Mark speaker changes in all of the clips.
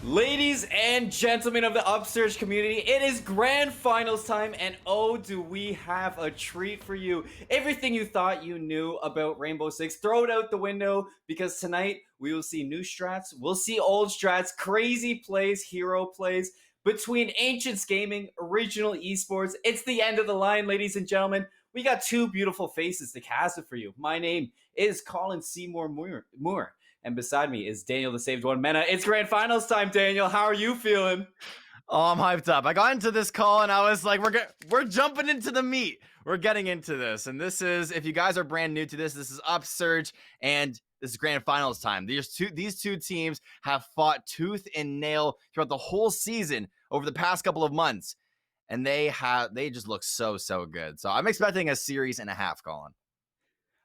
Speaker 1: Ladies and gentlemen of the Upsurge community, it is grand finals time, and oh, do we have a treat for you. Everything you thought you knew about Rainbow Six, throw it out the window, because tonight we will see new strats, we'll see old strats, crazy plays, hero plays, between Ancients Gaming, Original Esports. It's the end of the line, ladies and gentlemen. We got two beautiful faces to cast it for you. My name is Colin Seymour Moore. And beside me is Daniel the Saved One Mena. It's grand finals time, Daniel. How are you feeling?
Speaker 2: Oh, I'm hyped up. I got into this call and I was like, we're jumping into the meat. We're getting into this. And this is, if you guys are brand new to this is Upsurge and this is grand finals time. These two teams have fought tooth and nail throughout the whole season over the past couple of months. And they just look so good. So I'm expecting a series and a half, Colin.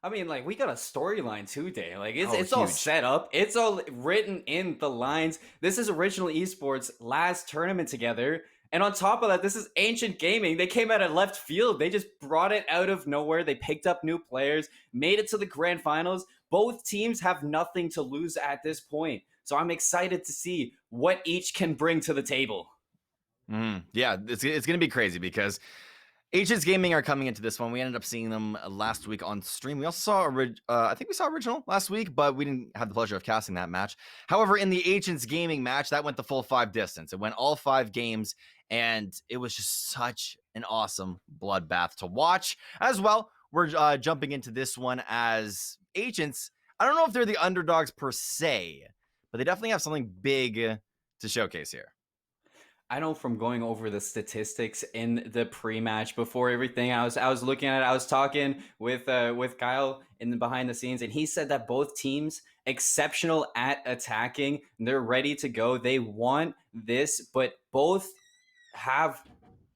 Speaker 1: I mean, like, we got a storyline too, Dave. Like, it's all set up. It's all written in the lines. This is Original Esports' last tournament together. And on top of that, this is Ancient Gaming. They came out of left field. They just brought it out of nowhere. They picked up new players, made it to the grand finals. Both teams have nothing to lose at this point. So I'm excited to see what each can bring to the table.
Speaker 2: Yeah, it's going to be crazy because Ancients Gaming are coming into this one. We ended up seeing them last week on stream. We also saw, I think we saw Original last week, but we didn't have the pleasure of casting that match. However, in the Ancients Gaming match, that went the full 5 distance. It went all 5 games, and it was just such an awesome bloodbath to watch. As well, we're jumping into this one as Ancients. I don't know if they're the underdogs per se, but they definitely have something big to showcase here.
Speaker 1: I know from going over the statistics in the pre-match before everything, I was looking at it. I was talking with Kyle in the behind the scenes, and he said that both teams exceptional at attacking. They're ready to go. They want this, but both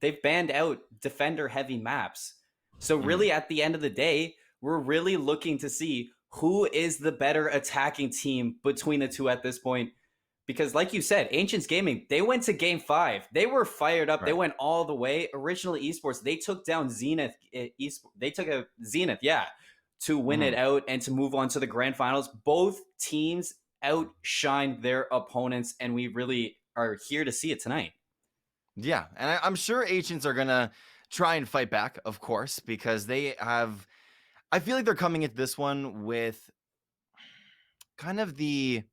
Speaker 1: they've banned out defender heavy maps. So really, at the end of the day, we're really looking to see who is the better attacking team between the two at this point. Because like you said, Ancients Gaming, they went to game 5. They were fired up. Right. They went all the way. Original Esports, they took down Zenith. They took a Zenith, to win it out and to move on to the grand finals. Both teams outshined their opponents, and we really are here to see it tonight.
Speaker 2: Yeah, and I'm sure Ancients are going to try and fight back, of course, because they have... I feel like they're coming into this one with kind of the...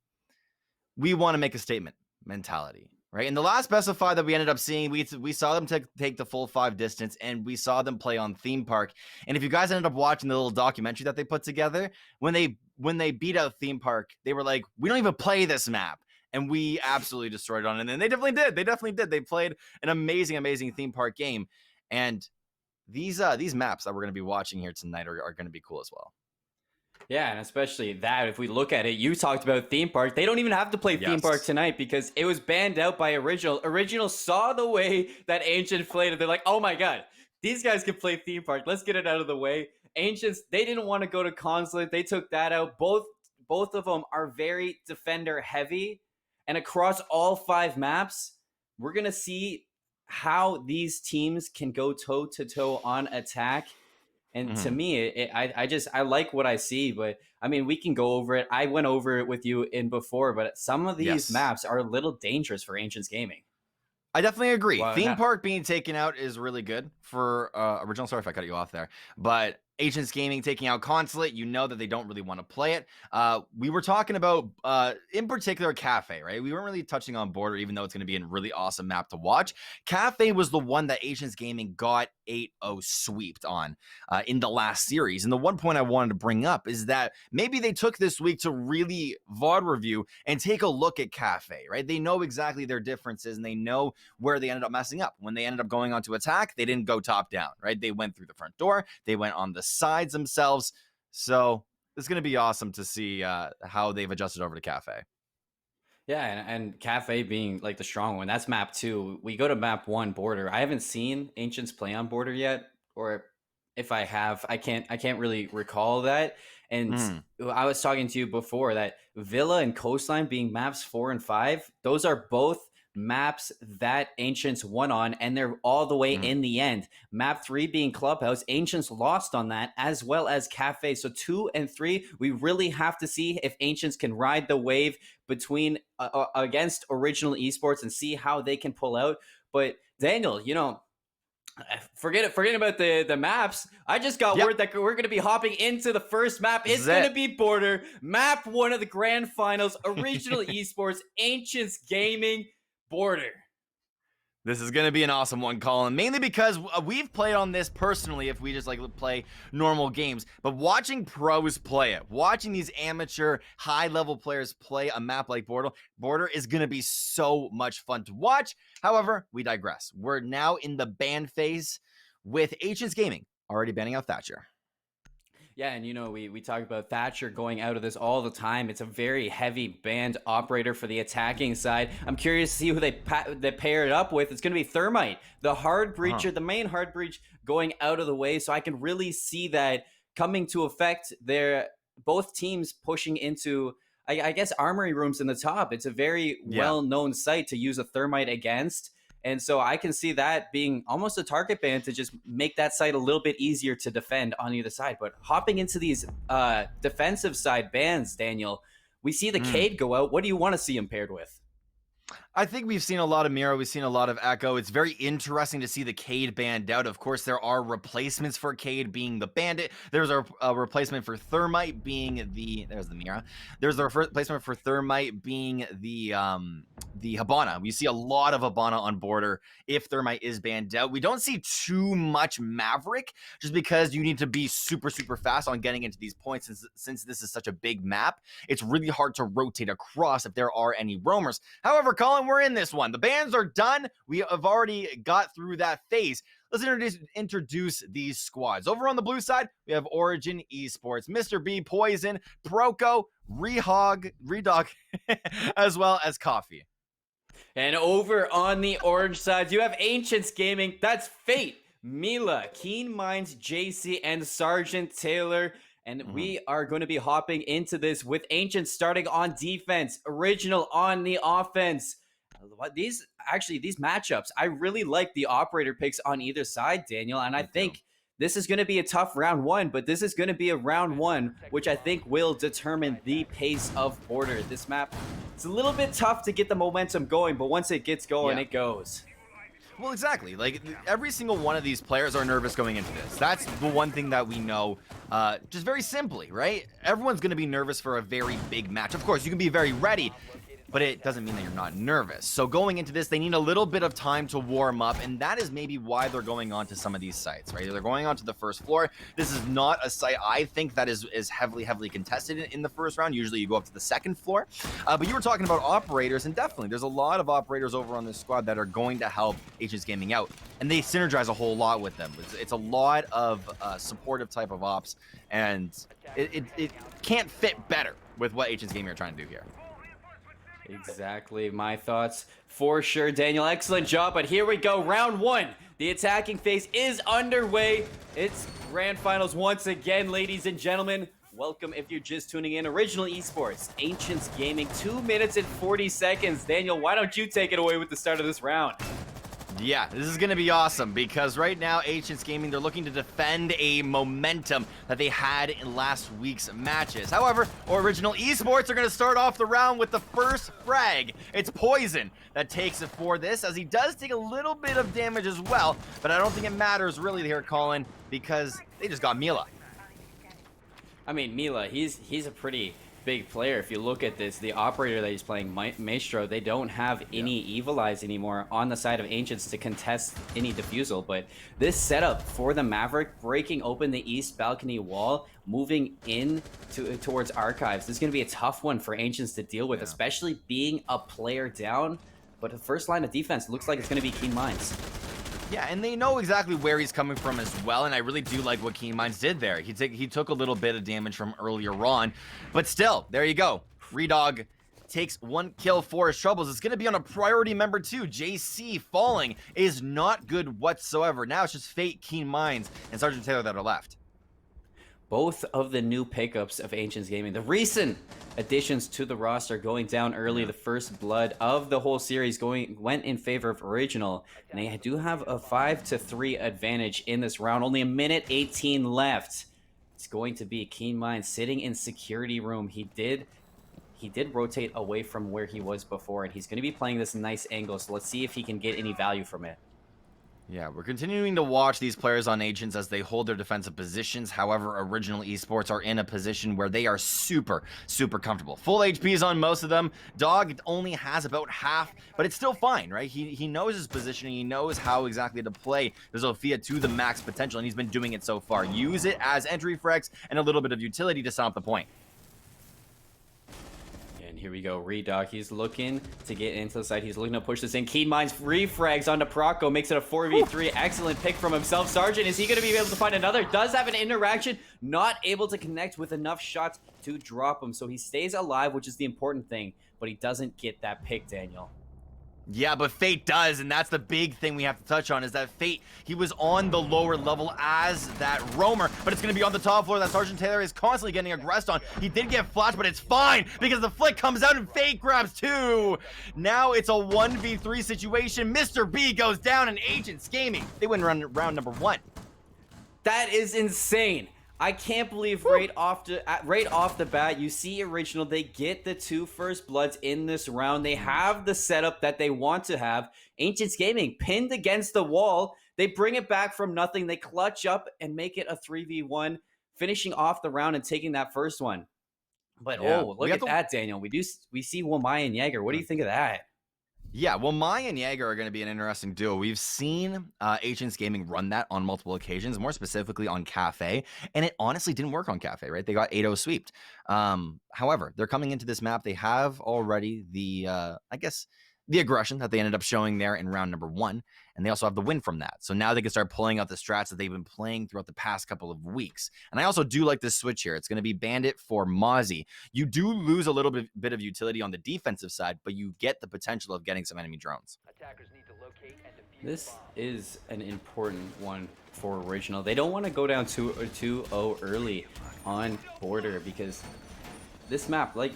Speaker 2: we want to make a statement mentality, right? In the last specify that we ended up seeing, we saw them take the full 5 distance, and we saw them play on Theme Park. And if you guys ended up watching the little documentary that they put together, when they beat out Theme Park, they were like, we don't even play this map. And we absolutely destroyed it on it. And they definitely did. They played an amazing Theme Park game. And these maps that we're going to be watching here tonight are going to be cool as well.
Speaker 1: Yeah, and especially that, if we look at it, you talked about Theme Park. They don't even have to play Theme Park tonight because it was banned out by Original. Original saw the way that Ancient played, and they're like, oh my god, these guys can play Theme Park. Let's get it out of the way. Ancients, they didn't want to go to Consulate. They took that out. Both of them are very defender heavy, and across all 5 maps, we're going to see how these teams can go toe-to-toe on attack. And to me, I like what I see, but I mean, we can go over it. I went over it with you in before, but some of these maps are a little dangerous for Ancients Gaming.
Speaker 2: I definitely agree. Well, Theme Park being taken out is really good for Original. Sorry if I cut you off there, but Ancients Gaming taking out Consulate, you know that they don't really want to play it. We were talking about, in particular, Cafe, right? We weren't really touching on Border, even though it's going to be a really awesome map to watch. Cafe was the one that Ancients Gaming got 8-0 sweeped on in the last series. And the one point I wanted to bring up is that maybe they took this week to really VOD review and take a look at Cafe, right? They know exactly their differences, and they know where they ended up messing up. When they ended up going on to attack, they didn't go top down, right? They went through the front door. They went on the sides themselves. So it's going to be awesome to see how they've adjusted over to Cafe.
Speaker 1: Yeah, and Cafe being like the strong one, that's map 2. We go to map 1, Border. I haven't seen Ancients play on Border yet, or if I have, I can't really recall that. And I was talking to you before that Villa and Coastline being maps 4 and 5, those are both maps that Ancients won on, and they're all the way in the end. Map 3 being Clubhouse, Ancients lost on that, as well as Cafe. So 2 and 3, we really have to see if Ancients can ride the wave between against Original Esports and see how they can pull out. But Daniel, forgetting about the maps. I just got word that we're going to be hopping into the first map. It's going to be Border, map 1 of the grand finals, Original Esports, Ancients Gaming, Border.
Speaker 2: This is going to be an awesome one, Colin, mainly because we've played on this personally if we just play normal games. But watching pros play it, watching these amateur high-level players play a map like Border is going to be so much fun to watch. However, we digress. We're now in the ban phase with Ancients Gaming already banning out Thatcher.
Speaker 1: Yeah, and we talk about Thatcher going out of this all the time. It's a very heavy banned operator for the attacking side. I'm curious to see who they pair it up with. It's going to be Thermite, the hard breacher, the main hard breach going out of the way. So I can really see that coming to effect. Both teams pushing into, I guess, armory rooms in the top. It's a very well-known site to use a Thermite against. And so I can see that being almost a target ban to just make that site a little bit easier to defend on either side. But hopping into these defensive side bans, Daniel, we see the Cade go out. What do you want to see him paired with?
Speaker 2: I think we've seen a lot of Mira. We've seen a lot of Echo. It's very interesting to see the Cade banned out. Of course, there are replacements for Cade being the Bandit. There's a replacement for Thermite being there's the Mira. There's a replacement for Thermite being the Hibana. We see a lot of Hibana on Border if Thermite is banned out. We don't see too much Maverick just because you need to be super, super fast on getting into these points. Since this is such a big map, it's really hard to rotate across if there are any roamers. However, Colin, we're in this one. The bans are done. We have already got through that phase. Let's introduce these squads. Over on the blue side, we have Origin Esports, Mr. B, Poison, Proko, Redog, as well as Coffee.
Speaker 1: And over on the orange side, you have Ancients Gaming. That's Fate, Mila, Keen Minds, JC, and Sergeant Taylor. And we are going to be hopping into this with Ancients starting on defense, Original on the offense. These matchups, I really like the operator picks on either side, Daniel. And I think this is going to be a tough round 1, but this is going to be a round 1, which I think will determine the pace of Border. This map, it's a little bit tough to get the momentum going, but once it gets going, it goes.
Speaker 2: Well, exactly. Every single one of these players are nervous going into this. That's the one thing that we know, just very simply, right? Everyone's going to be nervous for a very big match. Of course, you can be very ready, but it doesn't mean that you're not nervous. So going into this, they need a little bit of time to warm up, and that is maybe why they're going on to some of these sites, right? They're going on to the first floor. This is not a site, I think, that is heavily contested in the first round. Usually you go up to the second floor. But you were talking about operators, and definitely there's a lot of operators over on this squad that are going to help Ancients Gaming out, and they synergize a whole lot with them. It's a lot of supportive type of ops, and it can't fit better with what Ancients Gaming are trying to do here.
Speaker 1: Exactly my thoughts for sure, Daniel. Excellent job, but here we go. Round 1. The attacking phase is underway. It's grand finals once again, ladies and gentlemen. Welcome if you're just tuning in. Original Esports, Ancients Gaming, 2 minutes and 40 seconds. Daniel, why don't you take it away with the start of this round?
Speaker 2: Yeah, this is going to be awesome because right now, Ancients Gaming, they're looking to defend a momentum that they had in last week's matches. However, Original Esports are going to start off the round with the first frag. It's Poison that takes it for this, as he does take a little bit of damage as well, but I don't think it matters really here, Colin, because they just got Mila.
Speaker 1: I mean, Mila, he's a pretty big player. If you look at this, the operator that he's playing, Maestro, they don't have any Evil Eyes anymore on the side of Ancients to contest any defusal. But this setup for the Maverick, breaking open the east balcony wall, moving in towards Archives, this is going to be a tough one for Ancients to deal with, especially being a player down. But the first line of defense looks like it's going to be Keen Minds.
Speaker 2: Yeah, and they know exactly where he's coming from as well, and I really do like what Keen Minds did there. He took a little bit of damage from earlier on, but still, there you go. Redog takes 1 kill for his troubles. It's going to be on a priority member too. JC falling is not good whatsoever. Now it's just Fate, Keen Minds, and Sergeant Taylor that are left.
Speaker 1: both of the new pickups of Ancients Gaming, the recent additions to the roster, going down early. The first blood of the whole series went in favor of Original, and they do have a 5-3 advantage in this round. Only a minute 18 left. It's going to be Keen Minds sitting in security room. He did rotate away from where he was before, and he's going to be playing this nice angle. So let's see if he can get any value from it.
Speaker 2: Yeah, we're continuing to watch these players on Ancients as they hold their defensive positions. However, Original Esports are in a position where they are super, super comfortable. Full HPs on most of them. Dog only has about half, but it's still fine, right? He knows his positioning. He knows how exactly to play the Zofia to the max potential, and he's been doing it so far. Use it as entry frags and a little bit of utility to sum up the point.
Speaker 1: Here we go, Redog. He's looking to get into the side. He's looking to push this in. Keen Minds refrags onto Procco. Makes it a 4v3. Excellent pick from himself. Sargent, is he going to be able to find another? Does have an interaction. Not able to connect with enough shots to drop him. So he stays alive, which is the important thing. But he doesn't get that pick, Daniel.
Speaker 2: Yeah, but Fate does, and that's the big thing we have to touch on, is that Fate, he was on the lower level as that roamer, but it's going to be on the top floor that Sergeant Taylor is constantly getting aggressed on. He did get flashed, but it's fine, because the flick comes out and Fate grabs 2. Now it's a 1v3 situation. Mr. B goes down, and Ancients Gaming, they win round number 1.
Speaker 1: That is insane. I can't believe right off the bat, you see Original, they get the 2 first bloods in this round. They have the setup that they want to have. Ancients Gaming pinned against the wall. They bring it back from nothing. They clutch up and make it a 3v1, finishing off the round and taking that first one. But look at that, Daniel. We see Wamai and Jaeger. What do you think of that?
Speaker 2: Yeah, well, Mai and Jaeger are going to be an interesting duo. We've seen Ancients Gaming run that on multiple occasions, more specifically on Cafe, and it honestly didn't work on Cafe, right? They got 8-0 sweeped. However, they're coming into this map. They have already the, I guess, the aggression that they ended up showing there in round number 1, and they also have the win from that. So now they can start pulling out the strats that they've been playing throughout the past couple of weeks. And I also do like this switch here. It's going to be Bandit for Mozzie. You do lose a little bit of utility on the defensive side, but you get the potential of getting some enemy drones.
Speaker 1: This is an important one for Original. They don't want to go down 2-0 early on Border, because this map, like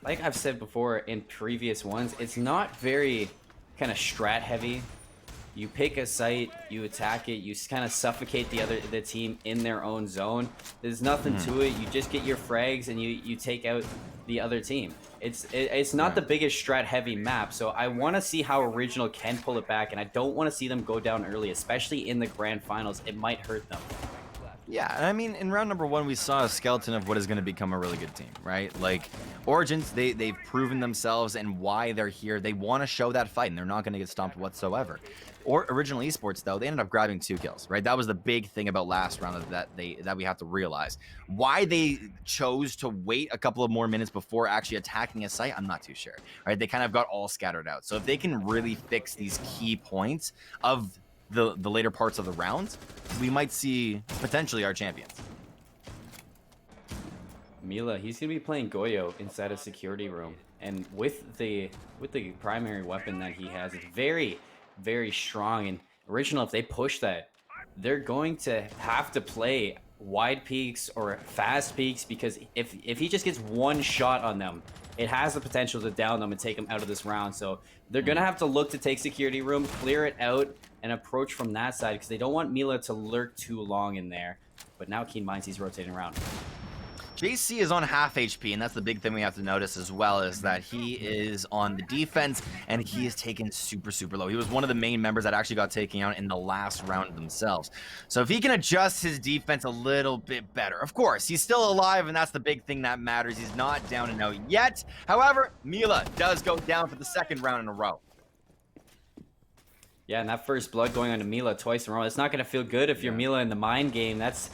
Speaker 1: I've said before in previous ones, it's not very kind of strat heavy. You pick a site, you attack it, you kind of suffocate the team in their own zone. There's nothing to it. You just get your frags and you take out the other team. It's not the biggest strat heavy map, so I want to see how Original can pull it back, and I don't want to see them go down early, especially in the grand finals. It might hurt them.
Speaker 2: Yeah, I mean, in round number 1, we saw a skeleton of what is going to become a really good team, right? Like, Origins, they've proven themselves and why they're here. They want to show that fight, and they're not going to get stomped whatsoever. Or Original Esports, though, they ended up grabbing 2 kills, right? That was the big thing about last round that we have to realize. Why they chose to wait a couple of more minutes before actually attacking a site, I'm not too sure, right? They kind of got all scattered out. So if they can really fix these key points of the later parts of the round, we might see potentially our champions.
Speaker 1: Mila, he's gonna be playing Goyo inside a security room, and with the primary weapon that he has, it's very, very strong. And Original, if they push that, they're going to have to play wide peaks or fast peaks, because if he just gets one shot on them, it has the potential to down them and take them out of this round. So they're gonna have to look to take security room, clear it out, and approach from that side, because they don't want Mila to lurk too long in there. But now Keen Minds, he's rotating around.
Speaker 2: JC is on half HP, and that's the big thing we have to notice as well, is that he is on the defense, and he is taken super, super low. He was one of the main members that actually got taken out in the last round themselves. So if he can adjust his defense a little bit better, of course, he's still alive, and that's the big thing that matters. He's not down and out yet. However, Mila does go down for the 2nd round in a row.
Speaker 1: Yeah, and that first blood going onto Mila twice in a row, it's not going to feel good if you're Mila in the mind game. That's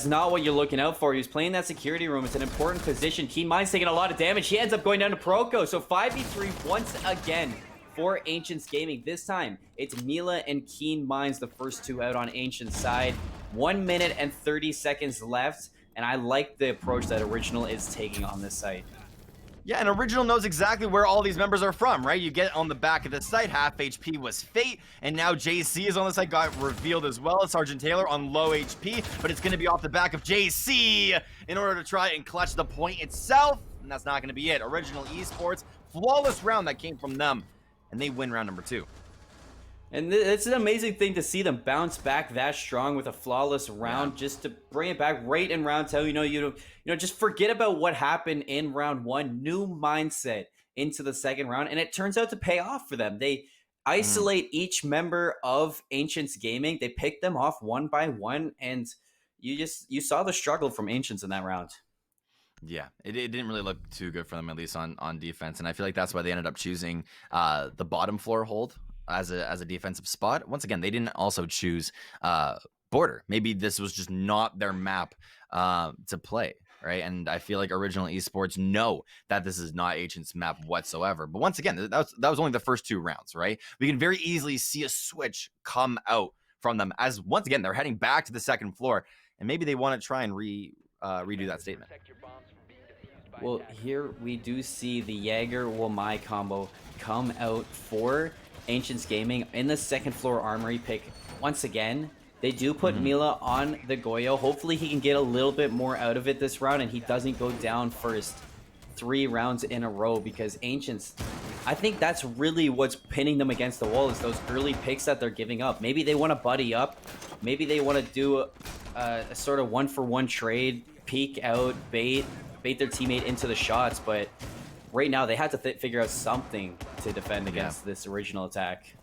Speaker 1: not what you're looking out for. He was playing that security room. It's an important position. Keen Minds taking a lot of damage. He ends up going down to Procco. So 5v3 once again for Ancients Gaming. This time, it's Mila and Keen Minds, the first 2 out on Ancients' side. 1 minute and 30 seconds left, and I like the approach that Original is taking on this site.
Speaker 2: Yeah, and Original knows exactly where all these members are from, right? You get on the back of the site, half HP was Fate, and now JC is on the site, got revealed as well as Sergeant Taylor on low HP, but it's going to be off the back of JC in order to try and clutch the point itself, and that's not going to be it. Original Esports, flawless round that came from them, and they win round number 2.
Speaker 1: And it's an amazing thing to see them bounce back that strong with a flawless round, just to bring it back right in round 2. You know, just forget about what happened in round 1. New mindset into the second round, and it turns out to pay off for them. They isolate each member of Ancients Gaming. They pick them off one by one, and you saw the struggle from Ancients in that round.
Speaker 2: Yeah, it didn't really look too good for them, at least on defense, and I feel like that's why they ended up choosing the bottom floor hold as a defensive spot. Once again, they didn't also choose border. Maybe this was just not their map to play, right? And I feel like Original Esports know that this is not Ancient's map whatsoever. But once again, that was only the first 2 rounds, right? We can very easily see a switch come out from them as, once again, they're heading back to the second floor, and maybe they want to try and redo that statement.
Speaker 1: Well, here we do see the Jaeger-Wamai combo come out for Ancients Gaming in the second floor armory pick. Once again, they do put Mila on the Goyo. Hopefully he can get a little bit more out of it this round and he doesn't go down first 3 rounds in a row, because Ancients, I think that's really what's pinning them against the wall, is those early picks that they're giving up. Maybe they want to buddy up. Maybe they want to do a sort of 1-for-1 trade, peek out, bait their teammate into the shots, but right now they had to figure out something to defend against this original attack.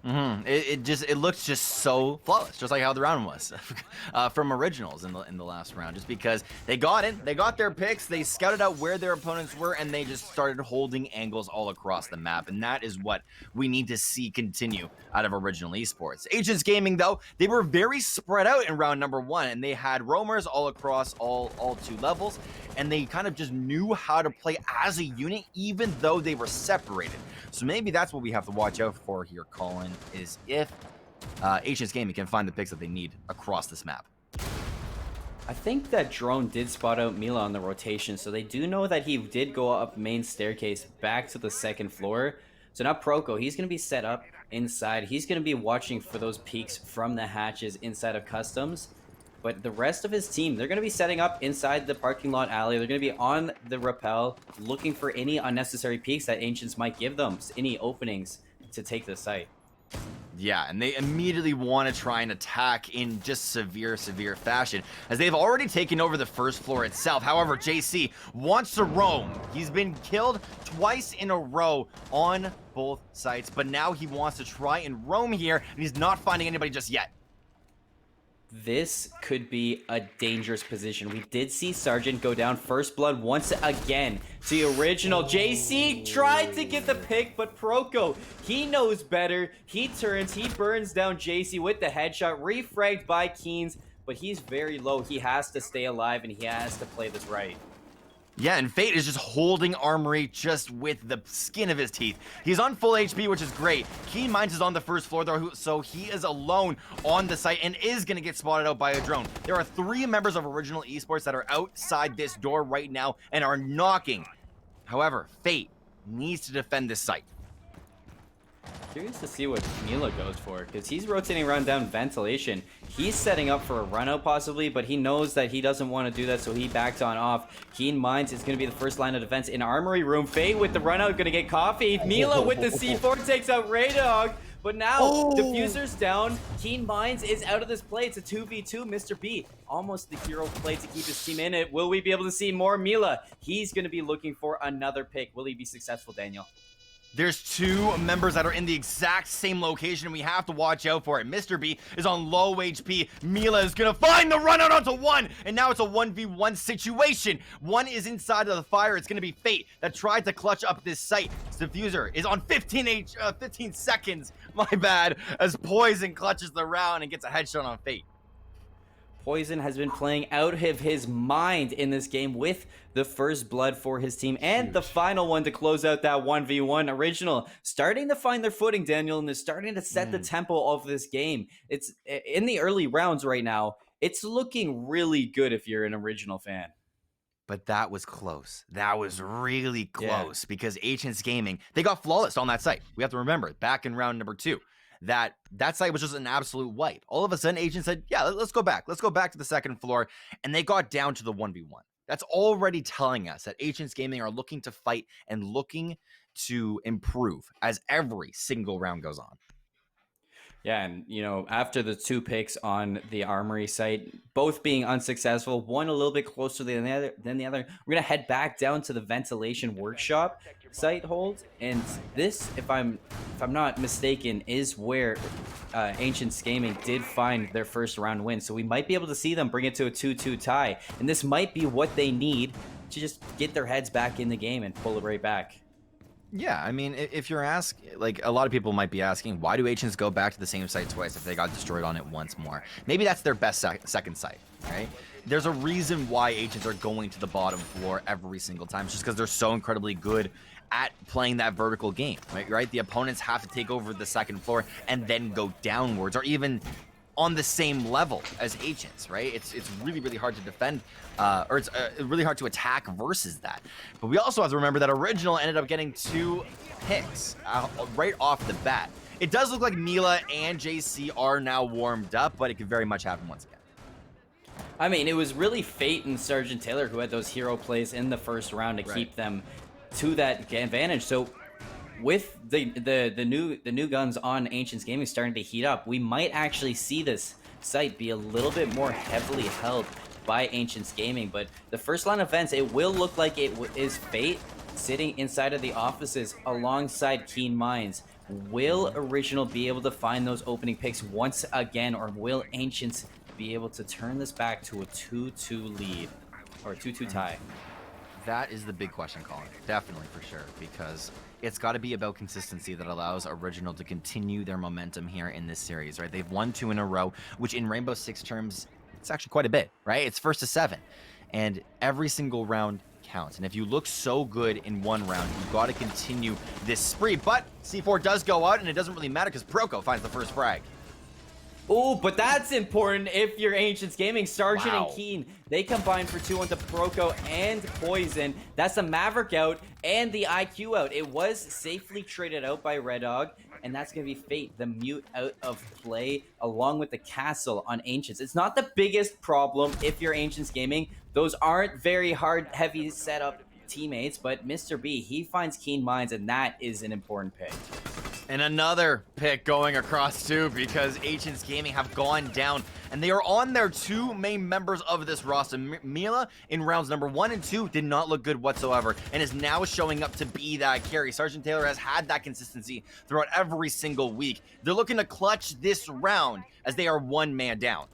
Speaker 2: It looks just so flawless, just like how the round was from Originals in the last round. Just because they got in, they got their picks, they scouted out where their opponents were, and they just started holding angles all across the map. And that is what we need to see continue out of Original Esports. Ancients Gaming, though, they were very spread out in round number 1, and they had roamers all across all 2 levels, and they kind of just knew how to play as a unit, even though they were separated. So maybe that's what we have to watch out for here, Colin, is if Ancients Gaming can find the picks that they need across this map.
Speaker 1: I think that Drone did spot out Mila on the rotation, so they do know that he did go up main staircase back to the second floor. So now Proco, he's going to be set up inside. He's going to be watching for those peaks from the hatches inside of Customs. But the rest of his team, they're going to be setting up inside the parking lot alley. They're going to be on the rappel, looking for any unnecessary peaks that Ancients might give them, any openings to take the site.
Speaker 2: Yeah, and they immediately want to try and attack in just severe fashion, as they've already taken over the first floor itself. However, JC wants to roam. He's been killed twice in a row on both sites, but now he wants to try and roam here, and he's not finding anybody just yet.
Speaker 1: This could be a dangerous position. We did see Sergeant go down first blood once again to the original. JC tried to get the pick, but Proco, he knows better. He turns, he burns down JC with the headshot, refragged by Keens, but he's very low. He has to stay alive, and he has to play this right.
Speaker 2: Yeah, and Fate is just holding Armory just with the skin of his teeth. He's on full HP, which is great. Keen Minds is on the first floor, though, so he is alone on the site and is going to get spotted out by a drone. There are 3 members of Original Esports that are outside this door right now and are knocking. However, Fate needs to defend this site.
Speaker 1: Curious to see what Mila goes for, because he's rotating around down ventilation. He's setting up for a run out possibly, but he knows that he doesn't want to do that, so he backs on off. Keen Minds is going to be the first line of defense in Armory Room. Fate with the run out, going to get coffee. Mila with the C4 takes out Raydog, but now Diffuser's down. Keen Minds is out of this play. It's a 2v2. Mr. B, almost the hero play to keep his team in it. Will we be able to see more Mila? He's going to be looking for another pick. Will he be successful, Daniel?
Speaker 2: There's 2 members that are in the exact same location, and we have to watch out for it. Mr. B is on low HP. Mila is going to find the run out onto 1, and now it's a 1v1 situation. 1 is inside of the fire. It's going to be Fate that tried to clutch up this site. Diffuser is on 15 seconds, my bad, as Poison clutches the round and gets a headshot on Fate.
Speaker 1: Poison has been playing out of his mind in this game with the first blood for his team and the final one to close out that 1v1. Original starting to find their footing, Daniel, and they're starting to set the tempo of this game. It's in the early rounds right now. It's looking really good if you're an Original fan.
Speaker 2: But that was close. That was really close because Ancients Gaming, they got flawless on that site. We have to remember, back in round number 2, that site was just an absolute wipe. All of a sudden, Ancients said, yeah, let's go back. Let's go back to the second floor. And they got down to the 1v1. That's already telling us that Ancients Gaming are looking to fight and looking to improve as every single round goes on.
Speaker 1: Yeah, and after the 2 picks on the Armory site, both being unsuccessful, one a little bit closer than the other, we're gonna head back down to the ventilation workshop site hold, and this, if I'm not mistaken, is where Ancients Gaming did find their first round win. So we might be able to see them bring it to a 2-2 tie, and this might be what they need to just get their heads back in the game and pull it right back.
Speaker 2: Yeah, I mean, if you're asking, like, a lot of people might be asking, why do Ancients go back to the same site twice if they got destroyed on it once more? Maybe that's their best second site, right? There's a reason why Ancients are going to the bottom floor every single time. It's just because they're so incredibly good at playing that vertical game, right? The opponents have to take over the second floor and then go downwards, or even on the same level as Ancients, right? It's really, really hard to defend, or it's really hard to attack versus that. But we also have to remember that Original ended up getting 2 picks right off the bat. It does look like Mila and JC are now warmed up, but it could very much happen once again.
Speaker 1: I mean, it was really Fate and Sergeant Taylor who had those hero plays in the first round to keep them to that advantage. So with the new guns on Ancients Gaming starting to heat up, we might actually see this site be a little bit more heavily held by Ancients Gaming. But the first line of defense, it will look like it is Fate sitting inside of the offices alongside Keen Minds. Will Original be able to find those opening picks once again, or will Ancients be able to turn this back to a 2-2 lead or a 2-2 tie?
Speaker 2: That is the big question, Colin. Definitely, for sure, because it's got to be about consistency that allows Original to continue their momentum here in this series, right? They've won 2 in a row, which in Rainbow Six terms, it's actually quite a bit, right? It's first to 7, and every single round counts. And if you look so good in one round, you've got to continue this spree. But C4 does go out, and it doesn't really matter because Proko finds the first frag.
Speaker 1: Oh, but that's important if you're Ancients Gaming. Sergeant and Keen, they combine for 2 onto Proko and Poison. That's the Maverick out and the IQ out. It was safely traded out by Red Dog, and that's going to be Fate, the mute out of play, along with the castle on Ancients. It's not the biggest problem if you're Ancients Gaming. Those aren't very hard, heavy setup teammates, but Mr. B, he finds Keen Minds, and that is an important pick.
Speaker 2: And another pick going across too, because Ancients Gaming have gone down, and they are on their 2 main members of this roster. Mila in rounds number 1 and 2 did not look good whatsoever, and is now showing up to be that carry. Sergeant Taylor has had that consistency throughout every single week. They're looking to clutch this round as they are 1 man down.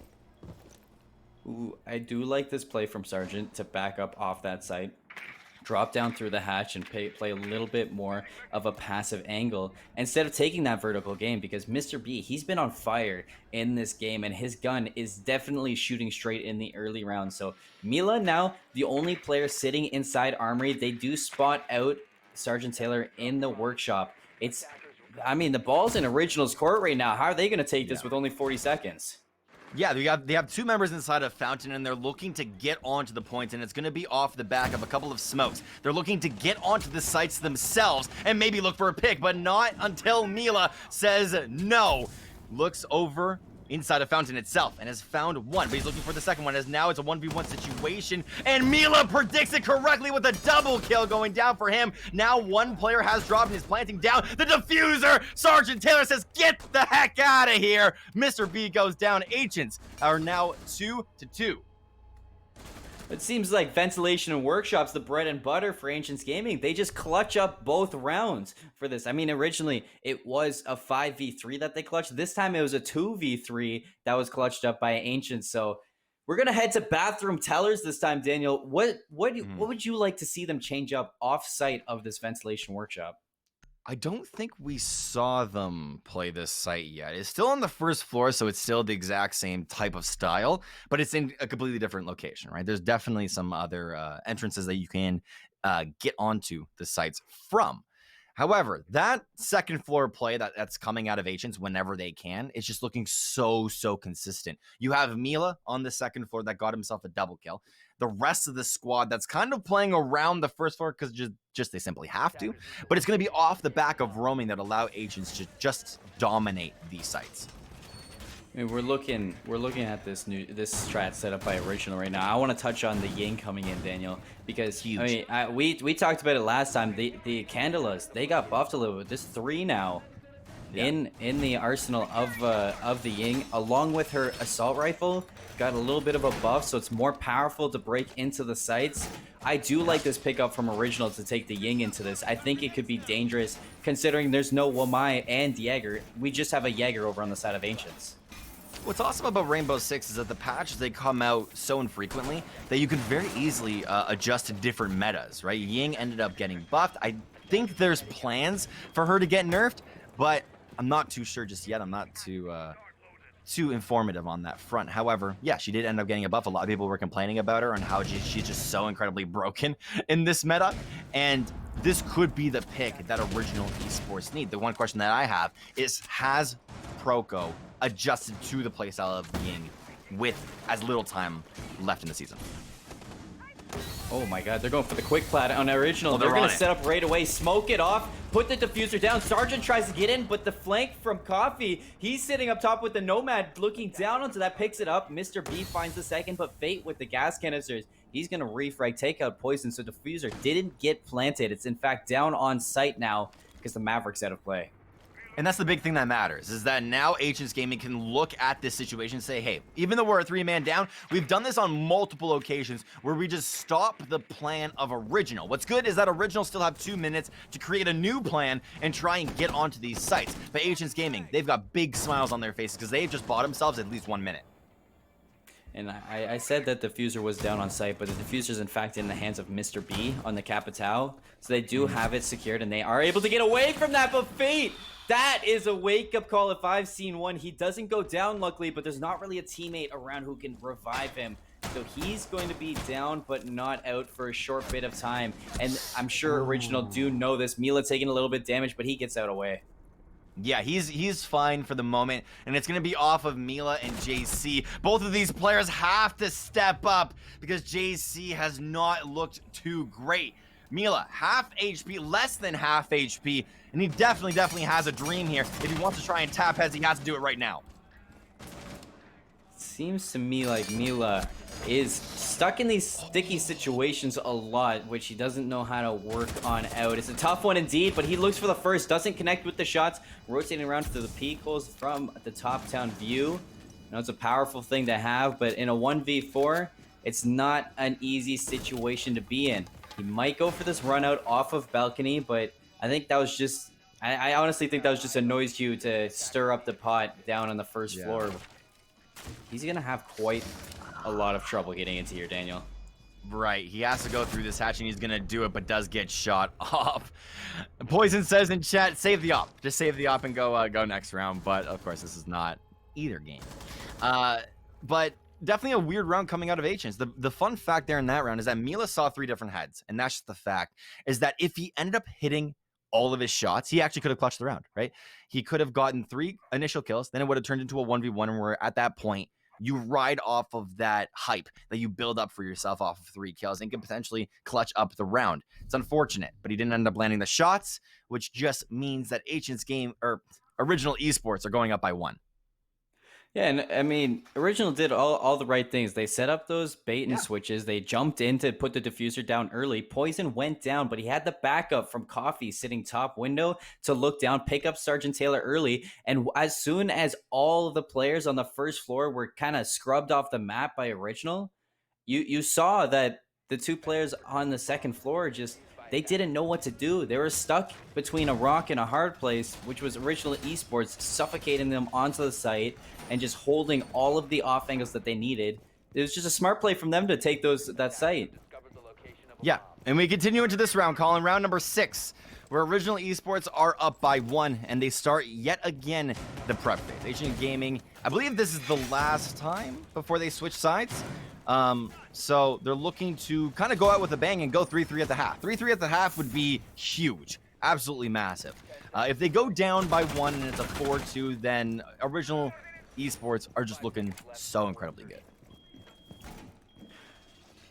Speaker 1: Ooh, I do like this play from Sergeant to back up off that site. Drop down through the hatch and play a little bit more of a passive angle instead of taking that vertical game, because Mr. B, he's been on fire in this game, and his gun is definitely shooting straight in the early rounds. So Mila now the only player sitting inside Armory. They do spot out Sergeant Taylor in the workshop. The ball's in Original's court right now. How are they going to take this with only 40 seconds?
Speaker 2: Yeah, they have 2 members inside of Fountain, and they're looking to get onto the points, and it's going to be off the back of a couple of smokes. They're looking to get onto the sites themselves and maybe look for a pick, but not until Mila says no. Looks over inside of Fountain itself and has found 1, but he's looking for the second one, as now it's a 1v1 situation, and Mila predicts it correctly with a double kill going down for him. Now 1 player has dropped and is planting down the diffuser. Sergeant Taylor says, get the heck out of here. Mr. B goes down. Ancients are now 2-2.
Speaker 1: It seems like ventilation and workshops, the bread and butter for Ancients Gaming. They just clutch up both rounds for this. I mean, originally it was a 5v3 that they clutched. This time it was a 2v3 that was clutched up by Ancients. So we're gonna head to bathroom tellers this time, Daniel. What would you like to see them change up off site of this ventilation workshop?
Speaker 2: I don't think we saw them play this site yet. It's still on the first floor, so it's still the exact same type of style, but it's in a completely different location, right? There's definitely some other entrances that you can get onto the sites from. However, that second floor play that's coming out of Ancients whenever they can, it's just looking so consistent. You have Mila on the second floor that got himself a double kill. The rest of the squad that's kind of playing around the first floor because just they simply have to. But it's going to be off the back of roaming that allow Ancients to just dominate these sites.
Speaker 1: I mean, we're looking at this strat set up by Original right now. I want to touch on the Ying coming in, Daniel, because
Speaker 2: Huge.
Speaker 1: I mean, we talked about it last time. The Candelas, they got buffed a little bit. There's 3 now in the arsenal of the Ying, along with her assault rifle. Got a little bit of a buff, so it's more powerful to break into the sites. I do like this pickup from Original to take the Ying into this. I think it could be dangerous considering there's no Wamai and Jaeger. We just have a Jaeger over on the side of Ancients.
Speaker 2: What's awesome about Rainbow Six is that the patches, they come out so infrequently that you can very easily adjust to different metas, right? Ying ended up getting buffed. I think there's plans for her to get nerfed, but I'm not too sure just yet. I'm not too informative on that front. However, yeah, she did end up getting a buff. A lot of people were complaining about her and how she's just so incredibly broken in this meta, and this could be the pick that Original Esports need. The one question that I have is, has Proco adjusted to the playstyle of Ying with as little time left in the season?
Speaker 1: Oh my god, they're going for the quick plat on Original.
Speaker 2: Well,
Speaker 1: they're going to
Speaker 2: it.
Speaker 1: set up right away, smoke it off, put the diffuser down. Sergeant tries to get in, but the flank from Coffee, he's sitting up top with the Nomad looking down onto that, picks it up. Mr. B finds the second, but Fate with the gas canisters, he's going to refrag, take out Poison, so diffuser didn't get planted. It's in fact down on site now because the Maverick's out of play.
Speaker 2: And that's the big thing that matters, is that now Ancients Gaming can look at this situation and say, hey, even though we're a 3-man down, we've done this on multiple occasions where we just stop the plan of Original. What's good is that Original still have 2 minutes to create a new plan and try and get onto these sites. But Ancients Gaming, they've got big smiles on their faces because they've just bought themselves at least 1 minute.
Speaker 1: And I said that the diffuser was down on site, but the diffuser is in fact in the hands of Mr. B on the Capitao. So they do have it secured and they are able to get away from that, but Fate, that is a wake-up call if I've seen one. He doesn't go down, luckily, but there's not really a teammate around who can revive him. So he's going to be down, but not out for a short bit of time. And I'm sure Original do know this. Mila taking a little bit damage, but he gets out away.
Speaker 2: Yeah, he's fine for the moment, and it's going to be off of Mila and JC. Both of these players have to step up because JC has not looked too great. Mila, half HP, less than half HP, and he definitely has a dream here. If he wants to try and tap heads, he has to do it right now.
Speaker 1: Seems to me like Mila is stuck in these sticky situations a lot, which he doesn't know how to work on out. It's a tough one indeed, but he looks for the first, doesn't connect with the shots, rotating around through the peak holes from the top town view. Now, it's a powerful thing to have, but in a 1v4, it's not an easy situation to be in. He might go for this run out off of balcony, but I think that was just, I honestly think that was just a noise cue to stir up the pot down on the first floor. He's going to have quite a lot of trouble getting into here, Daniel.
Speaker 2: Right, he has to go through this hatch and he's gonna do it, but does get shot off. Poison says in chat, save the op. Just save the op and go next round. But of course, this is not either game. But definitely a weird round coming out of Ancients. The fun fact there in that round is that Mila saw 3 different heads, and that's just the fact, is that if he ended up hitting all of his shots, he actually could have clutched the round, right? He could have gotten 3 initial kills, then it would have turned into a 1v1, and we're at that point, you ride off of that hype that you build up for yourself off of 3 kills and can potentially clutch up the round. It's unfortunate, but he didn't end up landing the shots, which just means that Original Esports are going up by 1.
Speaker 1: Yeah, and I mean, Original did all the right things. They set up those bait and switches. They jumped in to put the diffuser down early. Poison went down, but he had the backup from Coffee sitting top window to look down, pick up Sergeant Taylor early. And as soon as all of the players on the first floor were kind of scrubbed off the map by Original, you saw that the 2 players on the second floor just, they didn't know what to do. They were stuck between a rock and a hard place, which was Original Esports, suffocating them onto the site and just holding all of the off angles that they needed. It was just a smart play from them to take that site.
Speaker 2: Yeah, and we continue into this round, Colin, round number 6, where Original Esports are up by 1, and they start yet again the prep phase. Ancient Gaming, I believe this is the last time before they switch sides. So they're looking to kind of go out with a bang and go 3-3 at the half. 3-3 at the half would be huge. absolutely massive. If they go down by 1 and it's a 4-2, then Original Esports are just looking so incredibly good.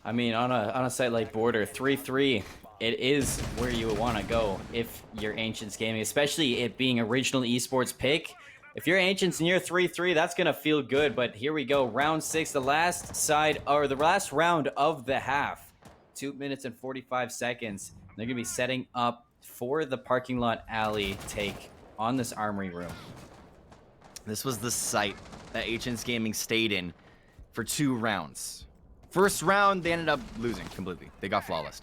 Speaker 1: I mean, on a site like Border, 3-3, it is where you would want to go if you're Ancients Gaming, especially it being Original Esports pick. If you're Ancients and you're 3-3, that's going to feel good. But here we go, round 6, the last round of the half. 2 minutes and 45 seconds. They're going to be setting up for the parking lot alley take on this armory room.
Speaker 2: This was the site that Ancients Gaming stayed in for 2 rounds. First round, they ended up losing completely. They got flawless.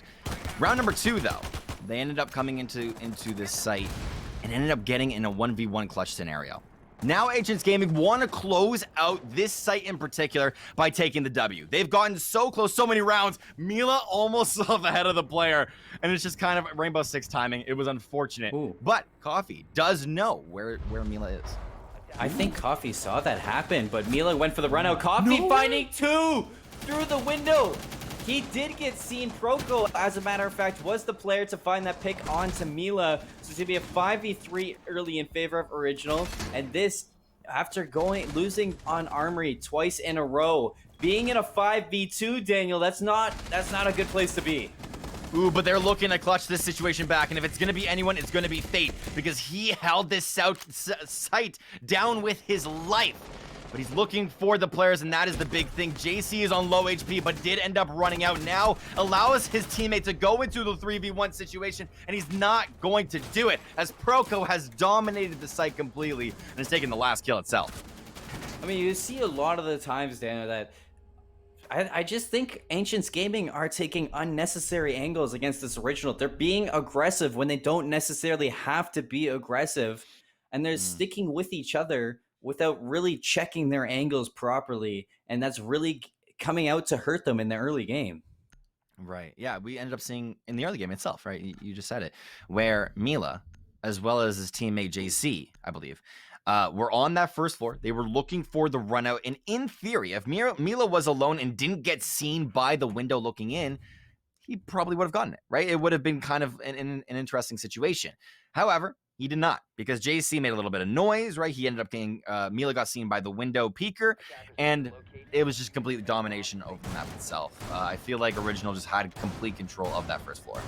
Speaker 2: Round number 2, though, they ended up coming into this site and ended up getting in a 1v1 clutch scenario. Now Ancients Gaming want to close out this site in particular by taking the W. They've gotten so close, so many rounds. Mila almost off ahead of the player, and it's just kind of Rainbow Six timing. It was unfortunate.
Speaker 1: Ooh.
Speaker 2: But Coffee does know where Mila is.
Speaker 1: I think Coffee saw that happen, but Mila went for the run out. Coffee finding 2 through the window. He did get seen. Proco, as a matter of fact, was the player to find that pick onto Mila. So it's going to be a 5v3 early in favor of Original. And this, after losing on Armory twice in a row, being in a 5v2, Daniel, that's not a good place to be.
Speaker 2: Ooh, but they're looking to clutch this situation back, and if it's going to be anyone, it's going to be Fate, because he held this site down with his life. But he's looking for the players, and that is the big thing. JC is on low HP, but did end up running out. Now allows his teammate to go into the 3v1 situation, and he's not going to do it, as Proco has dominated the site completely and has taken the last kill itself.
Speaker 1: I mean, you see a lot of the times, Daniel, that I just think Ancients Gaming are taking unnecessary angles against this Original. They're being aggressive when they don't necessarily have to be aggressive, and they're sticking with each other without really checking their angles properly, and that's really coming out to hurt them in the early game.
Speaker 2: Right. Yeah, we ended up seeing in the early game itself, right? You just said it, where Mila, as well as his teammate JC, I believe, were on that first floor. They were looking for the run out, and in theory, if Mila was alone and didn't get seen by the window looking in, he probably would have gotten it, right? It would have been kind of an interesting situation. However, he did not, because JC made a little bit of noise, right? He ended up getting, Mila got seen by the window peeker, and it was just complete domination over the map itself. I feel like Original just had complete control of that first floor.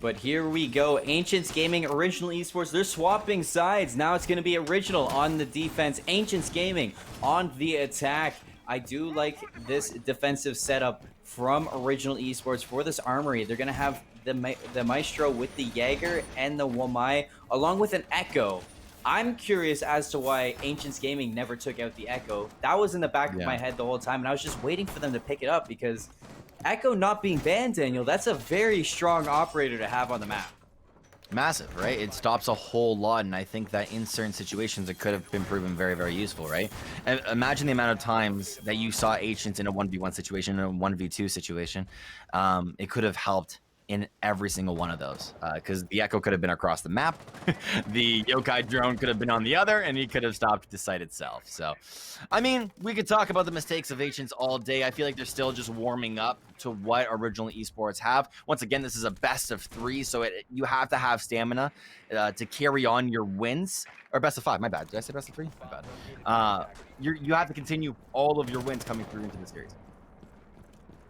Speaker 1: But here we go. Ancients Gaming, Original Esports, they're swapping sides. Now it's going to be Original on the defense, Ancients Gaming on the attack. I do like this defensive setup from Original Esports for this armory. They're going to have the Maestro with the Jaeger and the Wamai, along with an Echo. I'm curious as to why Ancients Gaming never took out the Echo. That was in the back of my head the whole time, and I was just waiting for them to pick it up, because Echo not being banned, Daniel, that's a very strong operator to have on the map.
Speaker 2: Massive, right? It stops a whole lot, and I think that in certain situations it could have been proven very, very useful, right? And imagine the amount of times that you saw Ancients in a 1v1 situation, in a 1v2 situation. It could have helped in every single one of those, because the Echo could have been across the map, the Yokai drone could have been on the other, and he could have stopped the site itself. So, I mean, we could talk about the mistakes of Ancients all day. I feel like they're still just warming up to what Original Esports have. Once again, this is a best of 3, so you have to have stamina to carry on your wins. Or best of 5, my bad. Did I say best of 3? My bad. You have to continue all of your wins coming through into the series.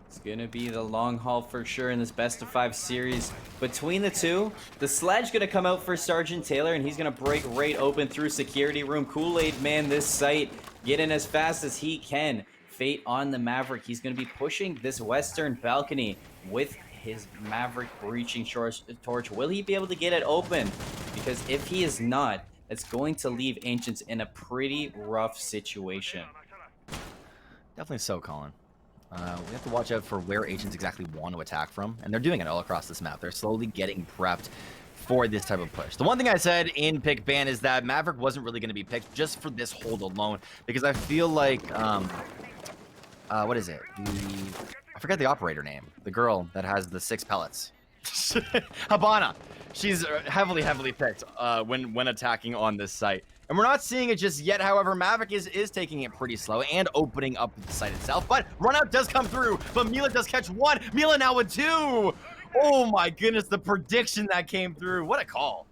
Speaker 1: It's going to be the long haul for sure in this best of 5 series. Between the two, the sledge going to come out for Sergeant Taylor, and he's going to break right open through security room. Kool-Aid man this site, get in as fast as he can. Fate on the Maverick. He's going to be pushing this western balcony with his Maverick breaching torch. Will he be able to get it open? Because if he is not, it's going to leave Ancients in a pretty rough situation.
Speaker 2: Definitely so, Colin. We have to watch out for where Ancients exactly want to attack from, and they're doing it all across this map. They're slowly getting prepped for this type of push. The one thing I said in pick ban is that Maverick wasn't really going to be picked just for this hold alone, because I feel like, what is it? I forget the operator name. The girl that has the 6 pellets. Habana. She's heavily picked when attacking on this site. And we're not seeing it just yet. However, Maverick is taking it pretty slow and opening up the site itself. But run out does come through. But Mila does catch 1. Mila now with 2. Oh my goodness, the prediction that came through. What a call.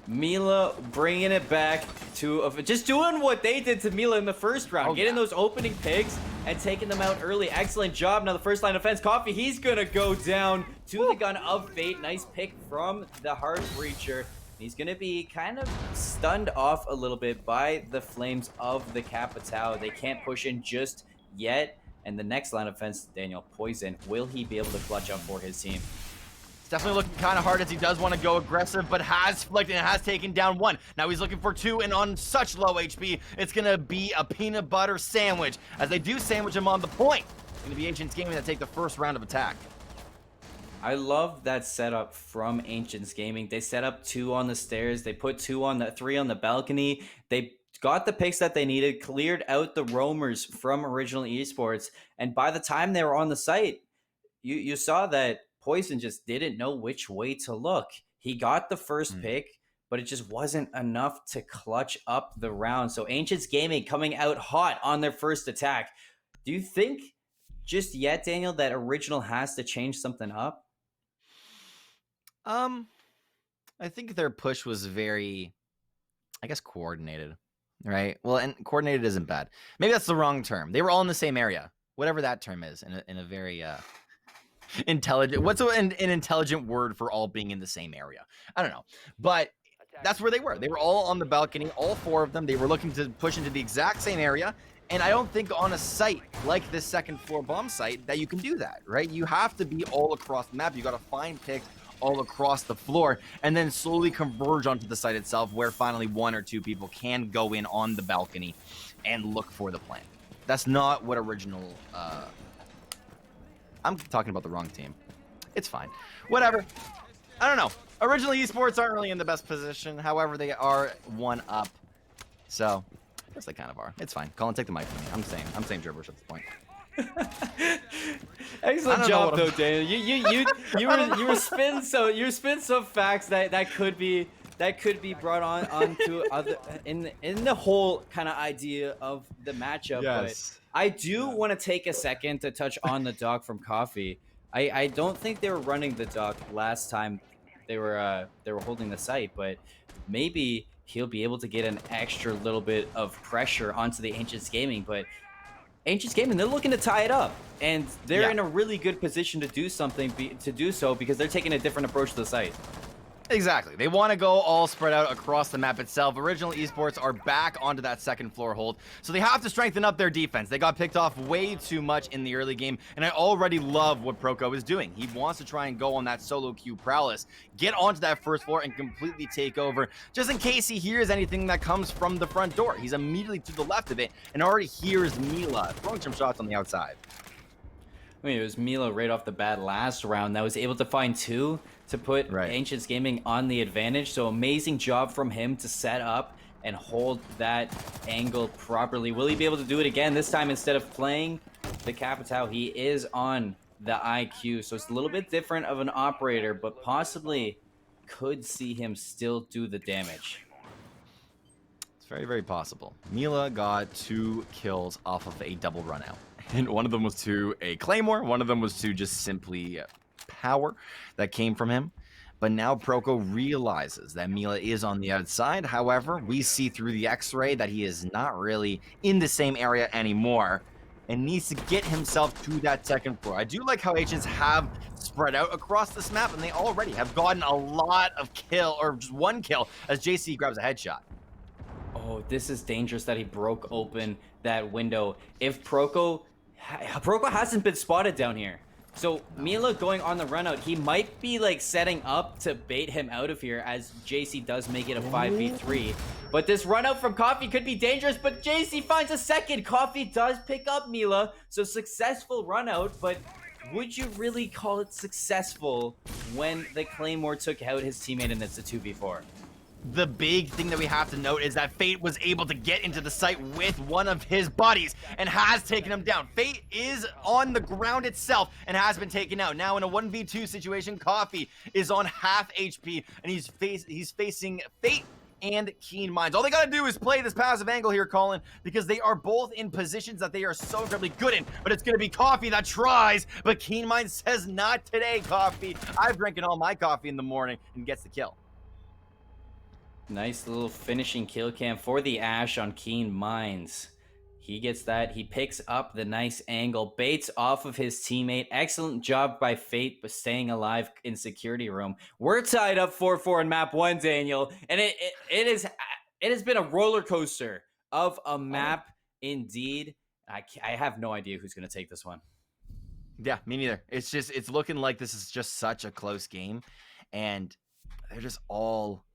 Speaker 1: Mila bringing it back to just doing what they did to Mila in the first round, getting those opening picks and taking them out early. Excellent job. Now the first line of defense, Coffee, he's gonna go down to the gun of Fate. Nice pick from the Heart Breacher. He's gonna be kind of stunned off a little bit by the flames of the Capitao. They can't push in just yet. And the next line of defense, Daniel, Poison, will he be able to clutch up for his team?
Speaker 2: Definitely looking kind of hard as he does want to go aggressive, but has flicked and has taken down one. Now he's looking for two, and on such low HP, it's going to be a peanut butter sandwich. As they do sandwich him on the point, it's going to be Ancients Gaming that take the first round of attack.
Speaker 1: I love that setup from Ancients Gaming. They set up 2 on the stairs. They put 3 on the balcony. They got the picks that they needed, cleared out the roamers from Original Esports, and by the time they were on the site, you saw that Poison just didn't know which way to look. He got the first pick, but it just wasn't enough to clutch up the round. So Ancients Gaming coming out hot on their first attack. Do you think just yet, Daniel, that Original has to change something up?
Speaker 2: I think their push was very, I guess, coordinated, right? Well, and coordinated isn't bad. Maybe that's the wrong term. They were all in the same area, whatever that term is, in a very intelligent. What's an intelligent word for all being in the same area? I don't know, but that's where they were. They were all on the balcony, all 4 of them. They were looking to push into the exact same area, and I don't think on a site like this second floor bomb site that you can do that, right? You have to be all across the map. You got to find picks all across the floor and then slowly converge onto the site itself, where finally 1 or 2 people can go in on the balcony and look for the plant. That's not what Original I'm talking about the wrong team. It's fine. Whatever. I don't know. Original Esports aren't really in the best position. However, they are 1 up. So, I guess they kind of are. It's fine. Colin, take the mic from me. I'm saying gibberish at this point.
Speaker 1: Excellent job, though, Daniel. You were spinning some facts that could be brought on to other in the whole kind of idea of the matchup.
Speaker 2: Yes.
Speaker 1: But I do want to take a second to touch on the dog from Coffee. I don't think they were running the dog last time they were holding the site, but maybe he'll be able to get an extra little bit of pressure onto the Ancients Gaming. But Ancients Gaming, they're looking to tie it up, and they're in a really good position to do so because they're taking a different approach to the site.
Speaker 2: Exactly. They want to go all spread out across the map itself. Original Esports are back onto that second floor hold, so they have to strengthen up their defense. They got picked off way too much in the early game, and I already love what Proco is doing. He wants to try and go on that solo queue prowess, get onto that first floor and completely take over, just in case he hears anything that comes from the front door. He's immediately to the left of it and already hears Mila throwing some shots on the outside.
Speaker 1: I mean, it was Mila right off the bat last round that was able to find 2 to put Ancients Gaming on the advantage. So amazing job from him to set up and hold that angle properly. Will he be able to do it again? This time, instead of playing the Capitao, he is on the IQ. So it's a little bit different of an operator, but possibly could see him still do the damage.
Speaker 2: It's very, very possible. Mila got 2 kills off of a double run out. And one of them was to a Claymore. One of them was to just simply power that came from him. But now Proco realizes that Mila is on the outside. However, we see through the X-ray that he is not really in the same area anymore and needs to get himself to that second floor. I do like how Ancients have spread out across this map, and they already have gotten a lot of kill, or just 1 kill, as JC grabs a headshot.
Speaker 1: Oh, this is dangerous that he broke open that window. If Proco hasn't been spotted down here. So Mila going on the run out, he might be like setting up to bait him out of here, as JC does make it a 5v3. But this run out from Coffee could be dangerous, but JC finds a second. Coffee does pick up Mila, so successful run out, but would you really call it successful when the Claymore took out his teammate and it's a 2v4?
Speaker 2: The big thing that we have to note is that Fate was able to get into the site with one of his buddies and has taken him down. Fate is on the ground itself and has been taken out. Now in a 1v2 situation, Coffee is on half HP and he's facing Fate and Keen Minds. All they got to do is play this passive angle here, Colin, because they are both in positions that they are so incredibly good in. But it's going to be Coffee that tries, but Keen Minds says, not today, Coffee. I've drinking all my coffee in the morning, and gets the kill.
Speaker 1: Nice little finishing kill cam for the Ash on Keen Minds. He gets that. He picks up the nice angle, baits off of his teammate. Excellent job by Fate, but staying alive in security room. We're tied up 4-4 in map 1, Daniel, and it has been a roller coaster of a map indeed. I have no idea who's going to take this one.
Speaker 2: Yeah, me neither. It's looking like this is just such a close game, and they're just all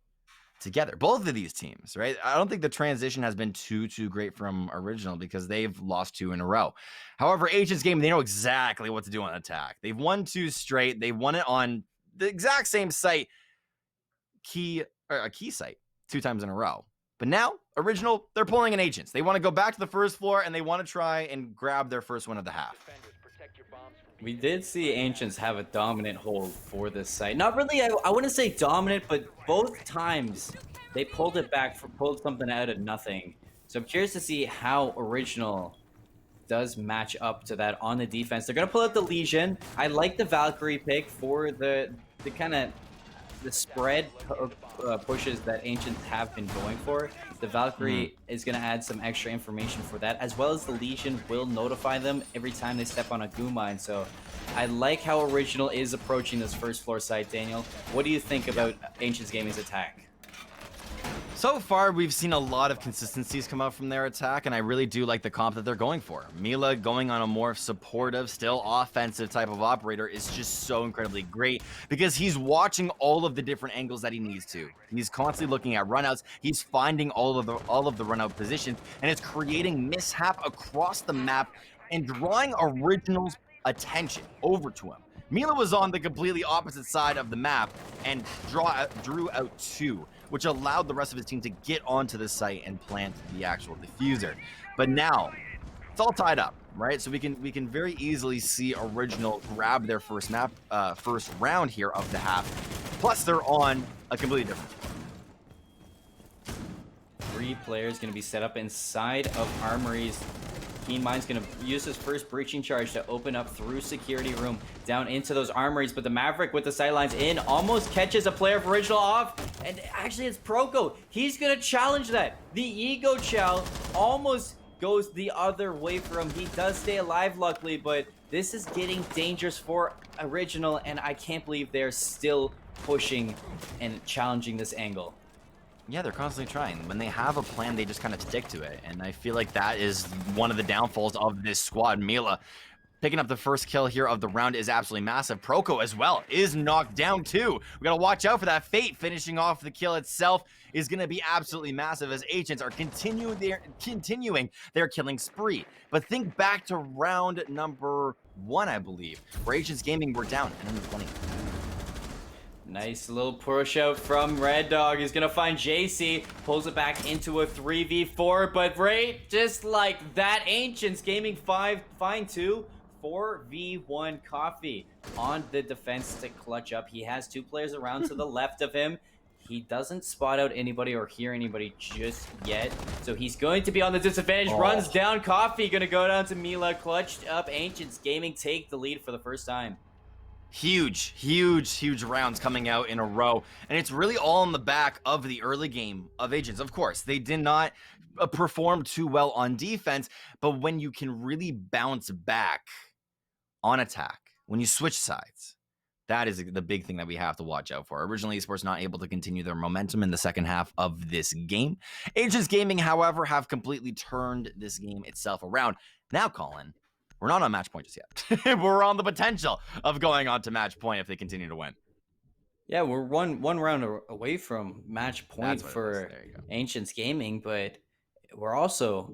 Speaker 2: together. Both of these teams, right? I don't think the transition has been too great from Original because they've lost 2 in a row. However, Agents Game, they know exactly what to do on attack. They've won 2 straight. They won it on the exact same site, key site, 2 times in a row. But now, Original, they're pulling in Agents. They want to go back to the first floor, and they want to try and grab their first win of the half.
Speaker 1: We did see Ancients have a dominant hold for this site. Not really, I wouldn't say dominant, but both times they pulled it back, pulled something out of nothing. So I'm curious to see how Original does match up to that on the defense. They're going to pull out the Legion. I like the Valkyrie pick for the kind of the spread pushes that Ancients have been going for. The Valkyrie is going to add some extra information for that, as well as the Legion will notify them every time they step on a goo mine. So I like how Original is approaching this first floor site, Daniel. What do you think about Ancients Gaming's attack?
Speaker 2: So far, we've seen a lot of consistencies come out from their attack, and I really do like the comp that they're going for. Mila going on a more supportive, still offensive type of operator is just so incredibly great because he's watching all of the different angles that he needs to. He's constantly looking at runouts. He's finding all of the runout positions, and it's creating mishap across the map and drawing Original's attention over to him. Mila was on the completely opposite side of the map and drew out 2, which allowed the rest of his team to get onto the site and plant the actual diffuser. But now, it's all tied up, right? So we can very easily see Original grab their first round here of the half. Plus, they're on a completely different.
Speaker 1: 3 players going to be set up inside of armories. Keen Mind's going to use his first breaching charge to open up through security room down into those armories, but the Maverick with the sidelines in almost catches a player of Original off, and actually it's Proko. He's going to challenge that. The Ego Chow almost goes the other way for him. He does stay alive, luckily, but this is getting dangerous for Original, and I can't believe they're still pushing and challenging this angle.
Speaker 2: Yeah, they're constantly trying. When they have a plan, they just kind of stick to it. And I feel like that is one of the downfalls of this squad. Mila picking up the first kill here of the round is absolutely massive. Proko as well is knocked down too. We got to watch out for that. Fate finishing off the kill itself is going to be absolutely massive as Agents are continuing their killing spree. But think back to round number 1, I believe, where Agents Gaming were down at number 20.
Speaker 1: Nice little push out from Red Dog. He's gonna find JC, pulls it back into a 3v4, but right, just like that, Ancients Gaming 5 find 2, 4v1 Coffee on the defense to clutch up. He has 2 players around to the left of him. He doesn't spot out anybody or hear anybody just yet, so he's going to be on the disadvantage. Runs down Coffee, gonna go down to Mila, clutched up. Ancients Gaming take the lead for the first time.
Speaker 2: Huge rounds coming out in a row, and it's really all on the back of the early game of Agents. Of course, they did not perform too well on defense, but when you can really bounce back on attack, when you switch sides, that is the big thing that we have to watch out for. Originally, Esports not able to continue their momentum in the second half of this game. Agents Gaming, however, have completely turned this game itself around. Now, Colin, we're not on match point just yet. We're on the potential of going on to match point if they continue to win.
Speaker 1: Yeah, we're one round away from match point for Ancients Gaming, but we're also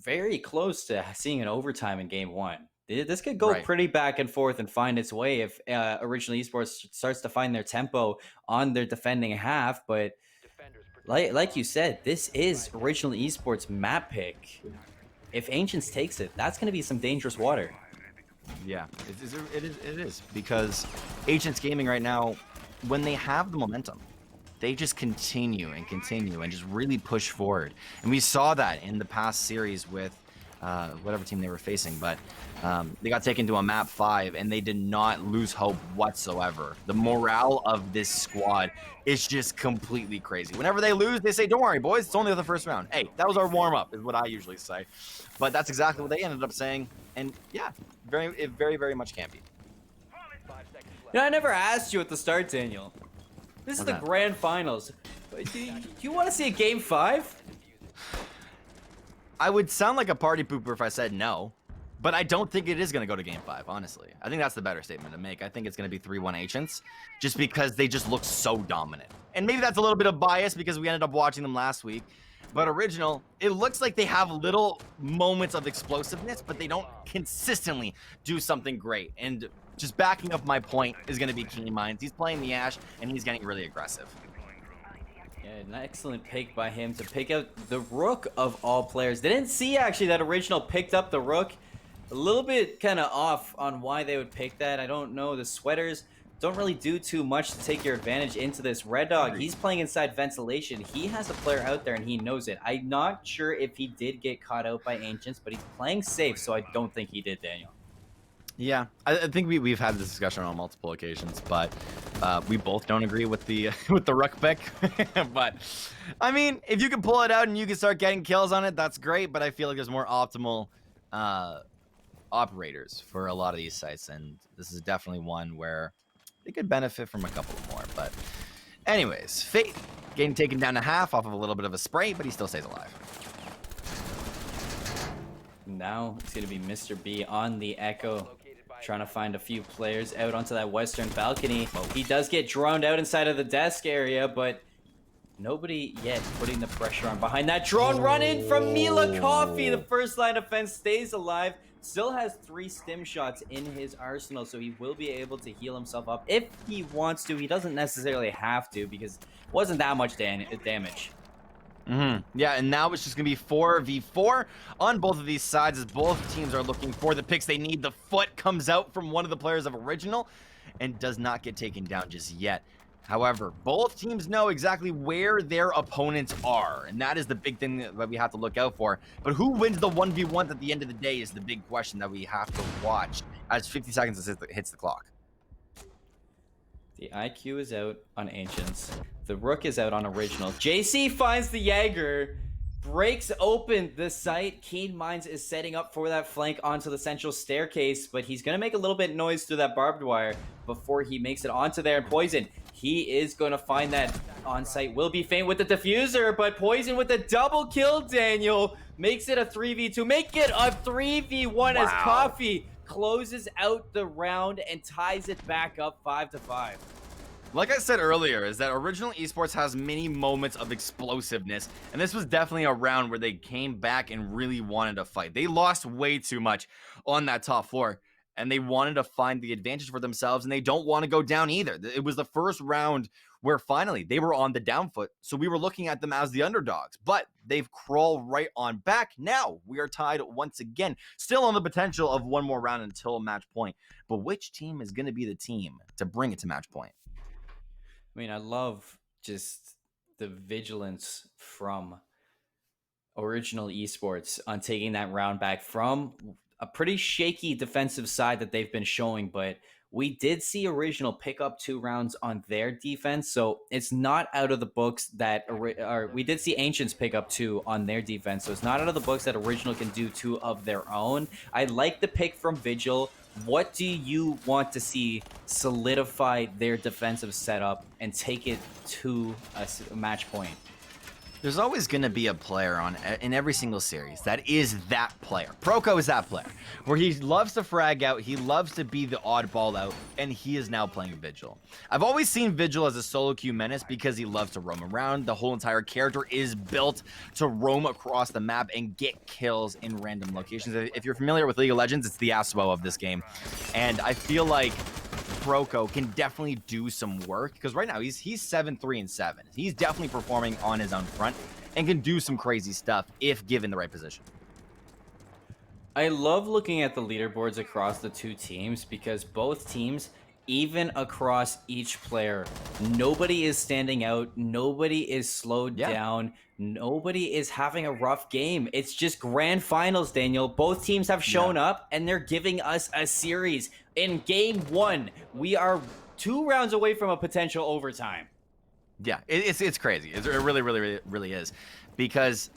Speaker 1: very close to seeing an overtime in game 1. This could go pretty back and forth and find its way if Original Esports starts to find their tempo on their defending half. But like you said, this is Original Esports map pick. If Ancients takes it, that's going to be some dangerous water.
Speaker 2: Yeah, it is because Ancients Gaming right now, when they have the momentum, they just continue and just really push forward. And we saw that in the past series with whatever team they were facing, but they got taken to a map 5 and they did not lose hope whatsoever. The morale of this squad is just completely crazy. Whenever they lose, they say, don't worry, boys, it's only the first round. Hey, that was our warm-up, is what I usually say. But that's exactly what they ended up saying. And yeah, it very, very much can be.
Speaker 1: You know, I never asked you at the start, Daniel. This is the grand finals. Do you want to see a game 5?
Speaker 2: I would sound like a party pooper if I said no, but I don't think it is going to go to game 5, honestly. I think that's the better statement to make. I think it's going to be 3-1 Ancients, just because they just look so dominant. And maybe that's a little bit of bias because we ended up watching them last week. But Original, it looks like they have little moments of explosiveness, but they don't consistently do something great. And just backing up my point is going to be Keen Minds. He's playing the Ashe, and he's getting really aggressive.
Speaker 1: Yeah, an excellent pick by him to pick out the Rook of all players. Didn't see actually that Original picked up the Rook. A little bit kind of off on why they would pick that. I don't know. The sweaters don't really do too much to take your advantage into this. Red Dog, he's playing inside ventilation. He has a player out there and he knows it. I'm not sure if he did get caught out by Ancients, but he's playing safe, so I don't think he did, Daniel.
Speaker 2: Yeah, I think we've had this discussion on multiple occasions, but we both don't agree with the with the Rook pick. But I mean, if you can pull it out and you can start getting kills on it, that's great. But I feel like there's more optimal operators for a lot of these sites, and this is definitely one where they could benefit from a couple more. But anyways, Fate getting taken down to half off of a little bit of a spray, but he still stays alive.
Speaker 1: Now it's going to be Mr. B on the Echo, trying to find a few players out onto that western balcony. He does get droned out inside of the desk area, but nobody yet putting the pressure on behind that drone. Run in from Mila Coffee. The first line offense stays alive. Still has 3 stim shots in his arsenal, so he will be able to heal himself up if he wants to. He doesn't necessarily have to because it wasn't that much damage.
Speaker 2: Yeah, and now it's just going to be 4v4 on both of these sides as both teams are looking for the picks they need. The foot comes out from one of the players of Original and does not get taken down just yet. However, both teams know exactly where their opponents are, and that is the big thing that we have to look out for. But who wins the 1v1 at the end of the day is the big question that we have to watch as 50 seconds hits the clock.
Speaker 1: The IQ is out on Ancients. The Rook is out on Original. JC finds the Jaeger, breaks open the site. Keen Minds is setting up for that flank onto the central staircase, but he's going to make a little bit of noise through that barbed wire before he makes it onto there. And Poison, he is going to find that on site. Will be faint with the diffuser, but Poison with the double kill, Daniel, makes it a 3v2. Make it a 3v1 as Coffee closes out the round and ties it back up 5-5.
Speaker 2: Like I said earlier, is that Original Esports has many moments of explosiveness, and this was definitely a round where they came back and really wanted to fight. They lost way too much on that top floor, and they wanted to find the advantage for themselves, and they don't want to go down either. It was the first round where finally they were on the down foot, so we were looking at them as the underdogs, but they've crawled right on back. Now we are tied once again, still on the potential of one more round until match point. But which team is going to be the team to bring it to match point?
Speaker 1: I mean, I love just the vigilance from Original Esports on taking that round back from a pretty shaky defensive side that they've been showing, but we did see Original pick up 2 rounds on their defense, so it's not out of the books that we did see Ancients pick up 2 on their defense, so it's not out of the books that Original can do 2 of their own. I like the pick from Vigil. What do you want to see solidify their defensive setup and take it to a match point?
Speaker 2: There's always going to be a player in every single series that is that player. Proko is that player, where he loves to frag out, he loves to be the oddball out, and he is now playing Vigil. I've always seen Vigil as a solo queue menace because he loves to roam around. The whole entire character is built to roam across the map and get kills in random locations. If you're familiar with League of Legends, it's the Yasuo of this game. And I feel like Proko can definitely do some work because right now he's 7-3-7. He's definitely performing on his own front and can do some crazy stuff if given the right position.
Speaker 1: I love looking at the leaderboards across the 2 teams because both teams even across each player, nobody is standing out. Nobody is slowed down. Nobody is having a rough game. It's just grand finals, Daniel. Both teams have shown up, and they're giving us a series. In game 1, we are 2 rounds away from a potential overtime.
Speaker 2: Yeah, it's crazy. It really is, because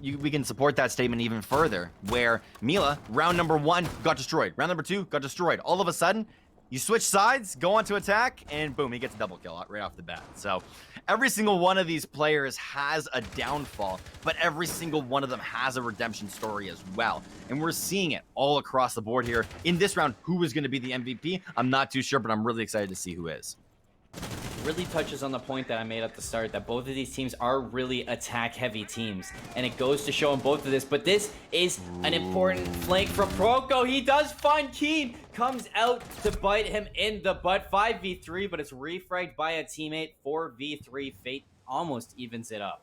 Speaker 2: we can support that statement even further, where Mila, round number 1, got destroyed. Round number 2 got destroyed. All of a sudden, you switch sides, go on to attack, and boom, he gets a double kill right off the bat. So every single one of these players has a downfall, but every single one of them has a redemption story as well. And we're seeing it all across the board here. In this round, who is going to be the MVP? I'm not too sure, but I'm really excited to see who is.
Speaker 1: Really touches on the point that I made at the start, that both of these teams are really attack-heavy teams, and it goes to show in both of this. But this is an important flank from Proko. He does find Keen, comes out to bite him in the butt. 5v3, but it's refragged by a teammate. 4v3, Fate almost evens it up.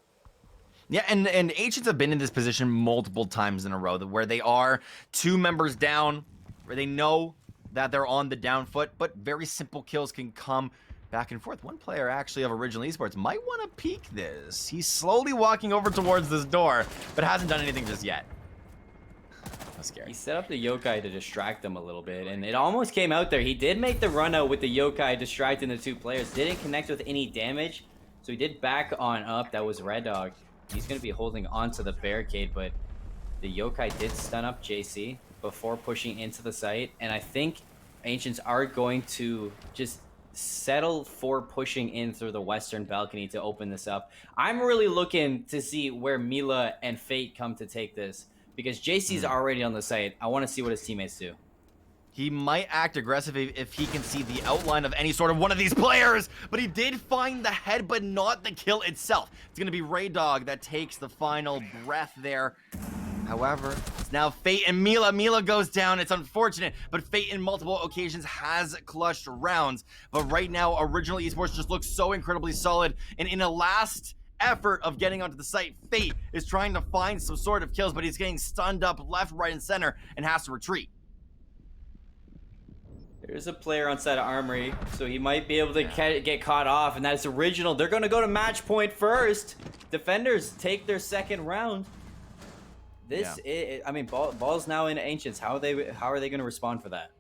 Speaker 2: Yeah, and Ancients have been in this position multiple times in a row, where they are 2 members down, where they know that they're on the down foot, but very simple kills can come back and forth. One player actually of Original Esports might want to peek this. He's slowly walking over towards this door, but hasn't done anything just yet. That's scary.
Speaker 1: He set up the yokai to distract them a little bit, and it almost came out there. He did make the run out with the yokai distracting the 2 players. Didn't connect with any damage, so he did back on up. That was Red Dog. He's going to be holding onto the barricade, but the yokai did stun up JC before pushing into the site, and I think Ancients are going to just settle for pushing in through the western balcony to open this up. I'm really looking to see where Mila and Fate come to take this, because JC's already on the site. I want to see what his teammates do.
Speaker 2: He might act aggressive if he can see the outline of any sort of one of these players, but he did find the head, but not the kill itself. It's going to be Ray Dog that takes the final breath there. However, it's now Fate and Mila. Mila goes down. It's unfortunate, but Fate in multiple occasions has clutched rounds. But right now, Original Esports just looks so incredibly solid. And in a last effort of getting onto the site, Fate is trying to find some sort of kills, but he's getting stunned up left, right, and center and has to retreat.
Speaker 1: There's a player on side of Armory, so he might be able to get caught off, and that's Original. They're going to go to match point first. Defenders take their second round. This, I mean, ball's now in Ancients. How are they going to respond for that?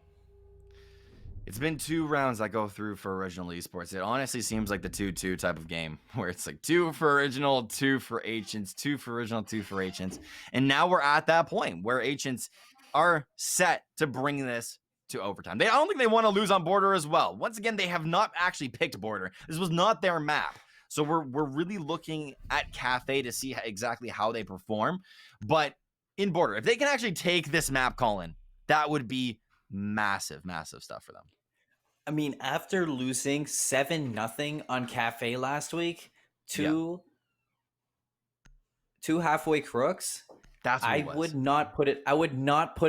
Speaker 2: It's been 2 rounds that go through for Original Esports. It honestly seems like the 2-2 type of game, where it's like 2 for Original, 2 for Ancients, 2 for Original, 2 for Ancients. And now we're at that point where Ancients are set to bring this to overtime. I don't think they want to lose on Border as well. Once again, they have not actually picked Border. This was not their map. So we're really looking at Cafe to see exactly how they perform. But in Border, if they can actually take this map, Colin, that would be massive, massive stuff for them.
Speaker 1: I mean, after losing 7-0 on Cafe last week to halfway crooks, I would not put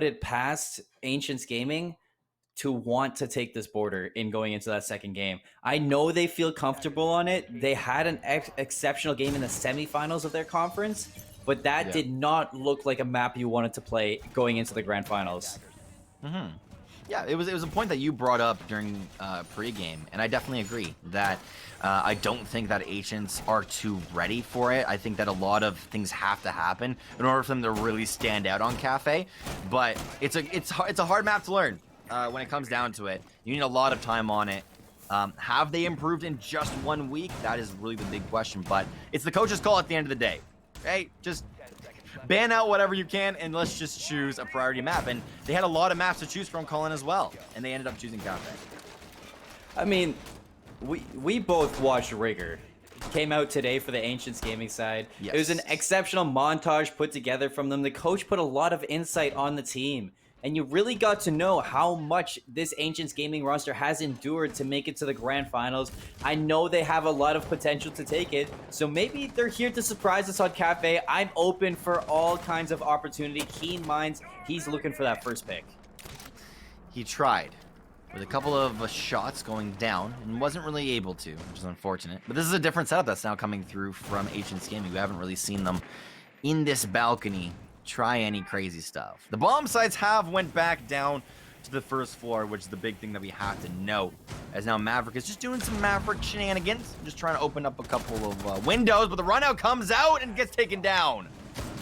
Speaker 1: it past Ancients Gaming to want to take this Border in going into that second game. I know they feel comfortable on it. They had an exceptional game in the semifinals of their conference, but that did not look like a map you wanted to play going into the grand finals.
Speaker 2: Yeah, it was a point that you brought up during pregame, and I definitely agree that I don't think that Ancients are too ready for it. I think that a lot of things have to happen in order for them to really stand out on Cafe. But it's a hard map to learn when it comes down to it. You need a lot of time on it. Have they improved in just 1 week? That is really the big question. But it's the coach's call at the end of the day. Hey, just ban out whatever you can, and let's just choose a priority map. And they had a lot of maps to choose from, Colin, as well. And they ended up choosing Cafe.
Speaker 1: I mean, we both watched Rigor. Came out today for the Ancients Gaming side. Yes. It was an exceptional montage put together from them. The coach put a lot of insight on the team. And you really got to know how much this Ancients Gaming roster has endured to make it to the grand finals. I know they have a lot of potential to take it, so maybe they're here to surprise us on Cafe. I'm open for all kinds of opportunity. Keen Minds, he's looking for that first pick.
Speaker 2: He tried with a couple of shots going down and wasn't really able to, which is unfortunate. But this is a different setup that's now coming through from Ancients Gaming. We haven't really seen them in this balcony try any crazy stuff. The bomb sites have went back down to the first floor, which is the big thing that we have to note. As now Maverick is just doing some Maverick shenanigans, just trying to open up a couple of windows, but the run out comes out and gets taken down.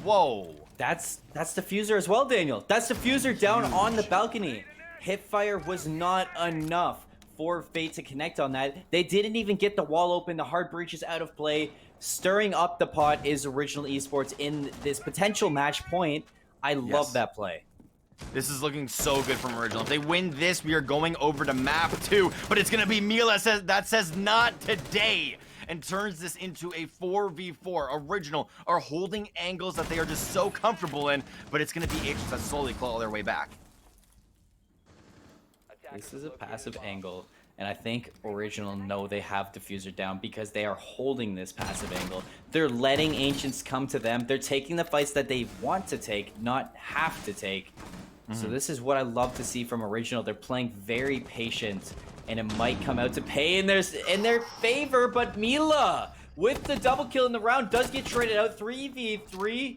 Speaker 2: Whoa.
Speaker 1: That's Diffuser as well, Daniel. That's Diffuser down on the balcony. Hipfire was not enough for Fate to connect on that. They didn't even get the wall open. The hard breach is out of play. Stirring up the pot is Original Esports in this potential match point. I love that play.
Speaker 2: This is looking so good from Original. If they win this, we are going over to map 2, but it's going to be Mila that says not today, and turns this into a 4v4. Original are holding angles that they are just so comfortable in, but it's going to be Agents that slowly claw their way back.
Speaker 1: This is a passive angle, and I think Original know they have Diffuser down because they are holding this passive angle. They're letting Ancients come to them. They're taking the fights that they want to take, not have to take. So this is what I love to see from Original. They're playing very patient, and it might come out to pay in their favor, but Mila, with the double kill in the round, does get traded out. 3v3.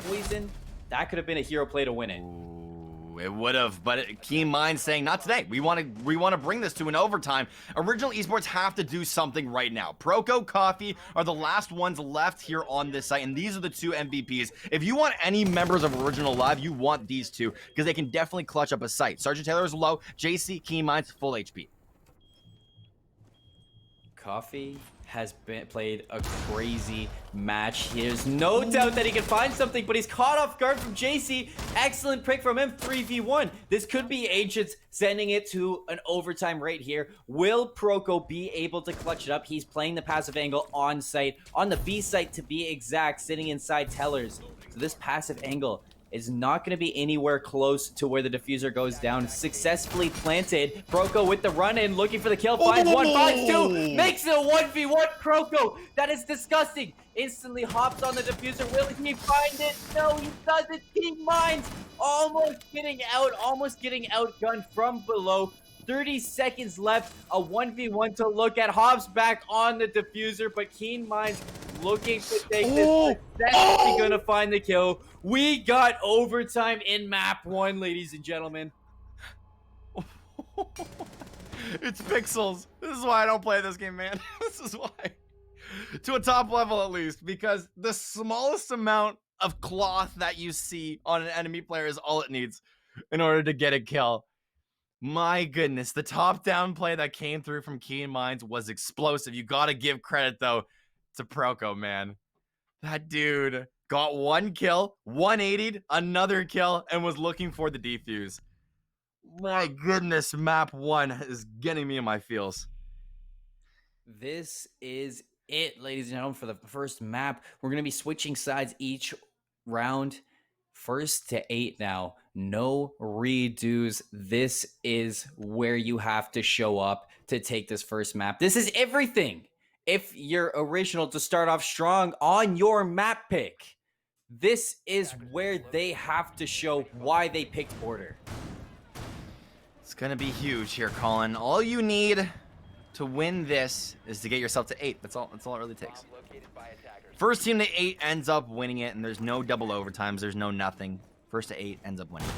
Speaker 1: Poison. That could have been a hero play to win it.
Speaker 2: It would have, but Keen Mind saying not today. We want to bring this to an overtime. Original Esports have to do something right now. Proco, Coffee are the last ones left here on this site, and these are the two MVPs. If you want any members of Original live, you want these two because they can definitely clutch up a site. Sergeant Taylor is low. JC, Keen Mind's full HP.
Speaker 1: Coffee has played a crazy match. There's no doubt that he can find something, but he's caught off guard from JC. Excellent pick from him, 3v1. This could be Agents sending it to an overtime right here. Will Proco be able to clutch it up? He's playing the passive angle on site, on the B site to be exact, sitting inside Tellers. So this passive angle is not going to be anywhere close to where the Diffuser goes down. Successfully planted. Proco with the run-in, looking for the kill. Finds one, finds two. Makes it a 1v1. Proco, that is disgusting. Instantly hops on the Diffuser. Will he find it? No, he doesn't. King Minds almost getting outgunned from below. 30 seconds left. A 1v1 to look at. Hobbs back on the Diffuser, but Keen Minds looking to take this. Definitely gonna find the kill. We got overtime in map 1, ladies and gentlemen.
Speaker 2: It's pixels. This is why I don't play this game, man. This is why. To a top level at least, because the smallest amount of cloth that you see on an enemy player is all it needs in order to get a kill. My goodness, the top-down play that came through from Keen Minds was explosive. You gotta give credit, though, to Proco, man. That dude got one kill, 180'd, another kill, and was looking for the defuse. My goodness, map 1 is getting me in my feels.
Speaker 1: This is it, ladies and gentlemen, for the first map. We're going to be switching sides each round. 1st to 8 now. No redos. This is where you have to show up to take this first map. This is everything. If you're Original to start off strong on your map pick, this is where they have to show why they picked Order.
Speaker 2: It's going to be huge here, Colin. All you need to win this is to get yourself to 8. That's all it really takes. First team to 8 ends up winning it, and there's no double overtimes. There's no nothing. First to 8 ends up winning.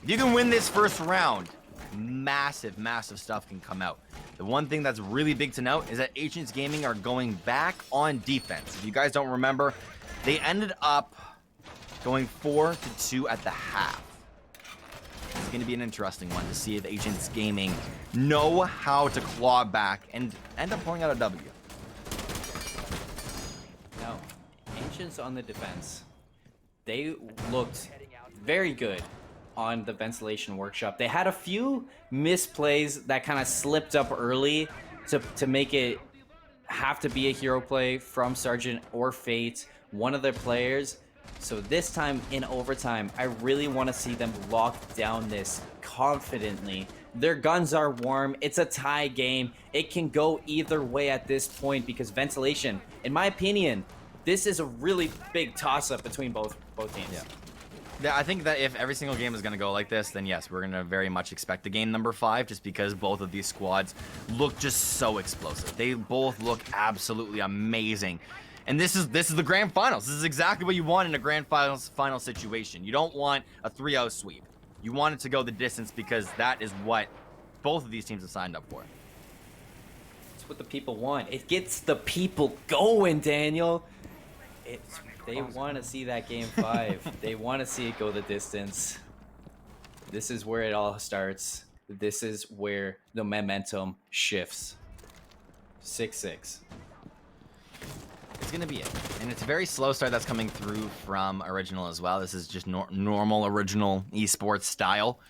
Speaker 2: If you can win this first round, massive stuff can come out. The one thing that's really big to note is that Agents Gaming are going back on defense. If you guys don't remember, they ended up going 4-2 at the half. It's going to be an interesting one to see if Agents Gaming know how to claw back and end up pulling out a W.
Speaker 1: Now, Ancients on the defense, they looked very good on the ventilation workshop. They had a few misplays that kind of slipped up early to make it have to be a hero play from Sergeant or Fate, one of their players. So this time in overtime, I really want to see them lock down this confidently. Their guns are warm. It's a tie game. It can go either way at this point because ventilation, in my opinion, this is a really big toss-up between both teams.
Speaker 2: Yeah, I think that if every single game is going to go like this, then yes, we're going to very much expect the game number 5 just because both of these squads look just so explosive. They both look absolutely amazing. And this is the grand finals. This is exactly what you want in a grand final situation. You don't want a 3-0 sweep. You want it to go the distance because that is what both of these teams have signed up for.
Speaker 1: It's what the people want. It gets the people going, Daniel. They want to see that game 5. They want to see it go the distance. This is where it all starts. This is where the momentum shifts. 6-6.
Speaker 2: It's going to be it. And it's a very slow start that's coming through from Original as well. This is just normal Original esports style,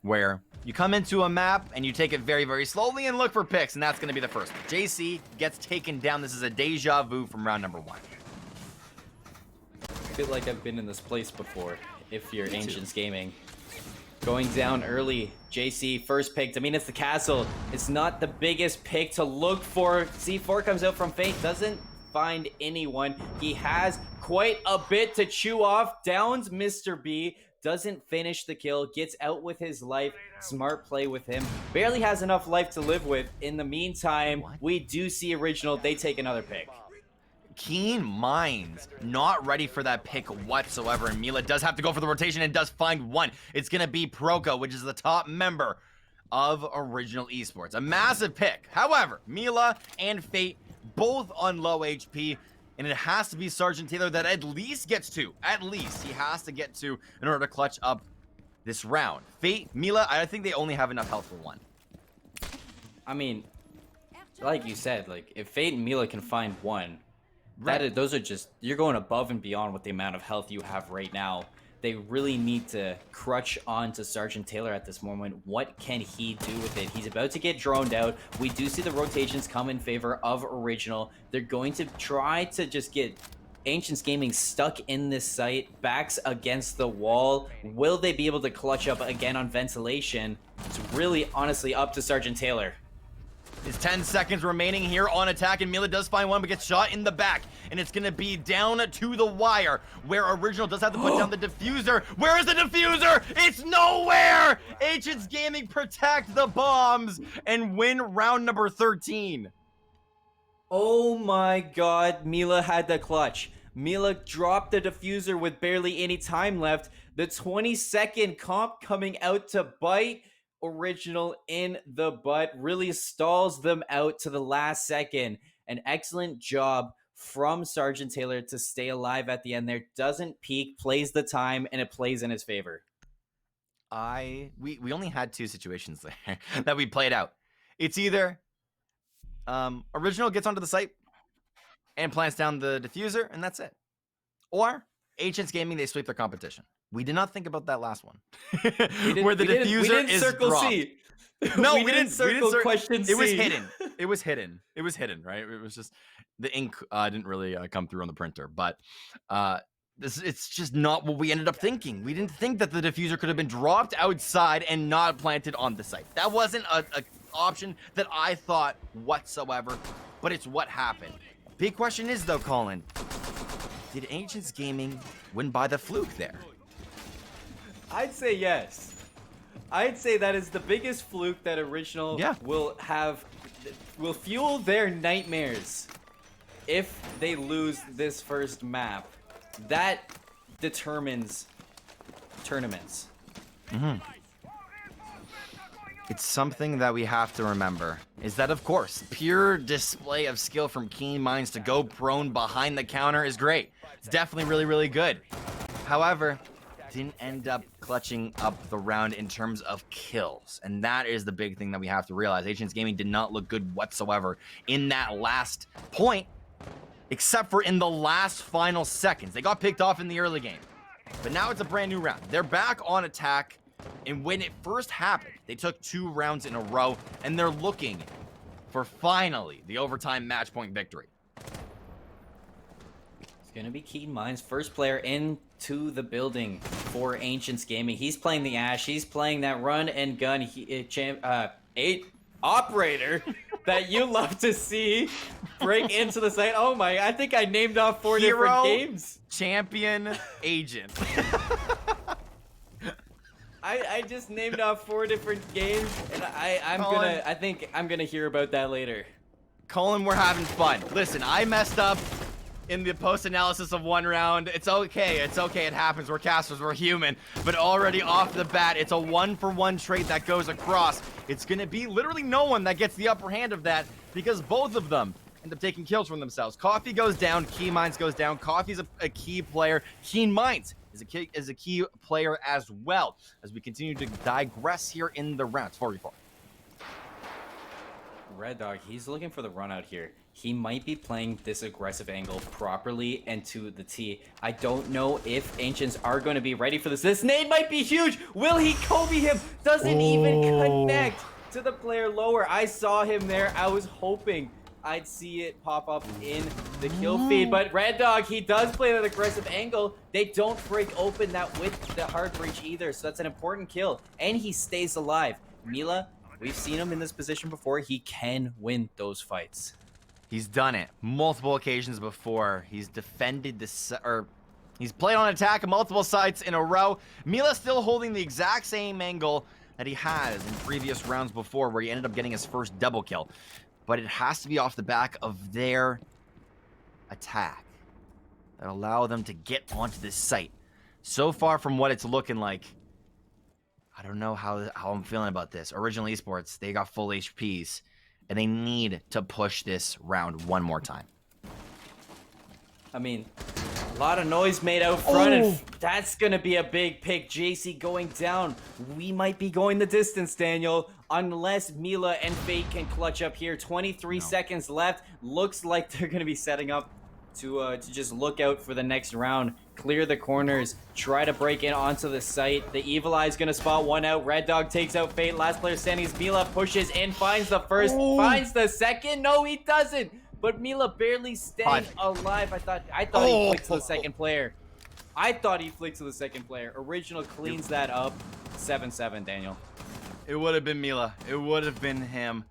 Speaker 2: where you come into a map and you take it very, very slowly and look for picks, and that's going to be the first one. JC gets taken down. This is a deja vu from round number 1.
Speaker 1: I feel like I've been in this place before, if you're Ancients Gaming. Going down early, JC first picked. I mean, it's the castle. It's not the biggest pick to look for. C4 comes out from Fate, doesn't find anyone. He has quite a bit to chew off. Downs Mr. B, doesn't finish the kill, gets out with his life. Smart play with him. Barely has enough life to live with. In the meantime, we do see Original. They take another pick.
Speaker 2: Keen Minds not ready for that pick whatsoever, and Mila does have to go for the rotation and does find one. It's gonna be Proko, which is the top member of Original Esports. A massive pick. However, Mila and Fate both on low HP, and it has to be Sergeant Taylor that at least gets 2. At least he has to get 2 in order to clutch up this round. Fate, Mila, I think they only have enough health for 1.
Speaker 1: I mean, like you said, like if Fate and Mila can find 1, those are just, you're going above and beyond with the amount of health you have right now. They really need to crutch on to Sergeant Taylor at this moment. What can he do with it? He's about to get droned out. We do see the rotations come in favor of Original. They're going to try to just get Ancients Gaming stuck in this site, backs against the wall. Will they be able to clutch up again on ventilation? It's really, honestly, up to Sergeant Taylor.
Speaker 2: It's 10 seconds remaining here on attack, and Mila does find one, but gets shot in the back. And it's going to be down to the wire, where Original does have to put down the diffuser. Where is the diffuser? It's nowhere! Ancients Gaming protect the bombs and win round number 13.
Speaker 1: Oh my god, Mila had the clutch. Mila dropped the diffuser with barely any time left. The 20-second comp coming out to bite Original in the butt, really stalls them out to the last second. An excellent job from Sergeant Taylor to stay alive at the end there. Doesn't peek, plays the time, and it plays in his favor.
Speaker 2: We only had 2 situations there that we played out. It's either Original gets onto the site and plants down the diffuser, and that's it. Or Ancients Gaming, they sweep their competition. We did not think about that last one. Where the diffuser is dropped. C.
Speaker 1: No, we didn't circle question C.
Speaker 2: It was hidden. It was hidden. It was hidden, right? It was just the ink didn't really come through on the printer, but it's just not what we ended up thinking. We didn't think that the diffuser could have been dropped outside and not planted on the site. That wasn't a option that I thought whatsoever, but it's what happened. Big question is though, Colin, did Ancients Gaming win by the fluke there?
Speaker 1: I'd say yes. I'd say that is the biggest fluke that Original will fuel their nightmares if they lose this first map. That determines tournaments.
Speaker 2: It's something that we have to remember, is that of course, pure display of skill from Keen Minds to go prone behind the counter is great. It's definitely really, really good. However, didn't end up clutching up the round in terms of kills. And that is the big thing that we have to realize. Ancients Gaming did not look good whatsoever in that last point, except for in the last final seconds. They got picked off in the early game. But now it's a brand new round. They're back on attack. And when it first happened, they took 2 rounds in a row, and they're looking for finally the overtime match point victory.
Speaker 1: It's going to be Keen Minds, first player into the building for Ancients Gaming. He's playing the Ash. He's playing that run and gun operator that you love to see break into the site. Oh my, I think I named off 4 different games.
Speaker 2: Champion agent.
Speaker 1: I just named off 4 different games, and I think I'm gonna hear about that later.
Speaker 2: Colin, we're having fun. Listen, I messed up in the post-analysis of one round. It's okay. It's okay. It happens. We're casters. We're human. But already off the bat, it's a 1-for-1 trade that goes across. It's going to be literally no one that gets the upper hand of that because both of them end up taking kills from themselves. Coffee goes down. Key Minds goes down. Coffee's a key player. Keen Minds is a key player as well as we continue to digress here in the rounds. 4v4.
Speaker 1: Red Dog, he's looking for the run out here. He might be playing this aggressive angle properly and to the T. I don't know if Ancients are going to be ready for this. This nade might be huge. Will he Kobe him? Doesn't even connect to the player lower. I saw him there. I was hoping I'd see it pop up in the kill feed. But Red Dog, he does play that aggressive angle. They don't break open that with the hard breach either. So that's an important kill. And he stays alive. Mila, we've seen him in this position before. He can win those fights.
Speaker 2: He's done it multiple occasions before. He's defended this, or he's played on attack on multiple sites in a row. Mila still holding the exact same angle that he has in previous rounds before, where he ended up getting his first double kill. But it has to be off the back of their attack that allow them to get onto this site. So far from what it's looking like, I don't know how I'm feeling about this. Original Esports, they got full HPs, and they need to push this round one more time.
Speaker 1: I mean, a lot of noise made out front, and that's going to be a big pick. JC going down. We might be going the distance, Daniel, unless Mila and Fate can clutch up here. 23 seconds left. Looks like they're going to be setting up to just look out for the next round. Clear the corners. Try to break in onto the site. The Evil Eye's going to spot one out. Red Dog takes out Fate. Last player standing is Mila. Pushes in. Finds the first. Finds the second. No, he doesn't. But Mila barely staying alive. I thought he flicked to the second player. I thought he flicked to the second player. Original cleans that up. 7-7, Daniel.
Speaker 2: It would have been Mila. It would have been him.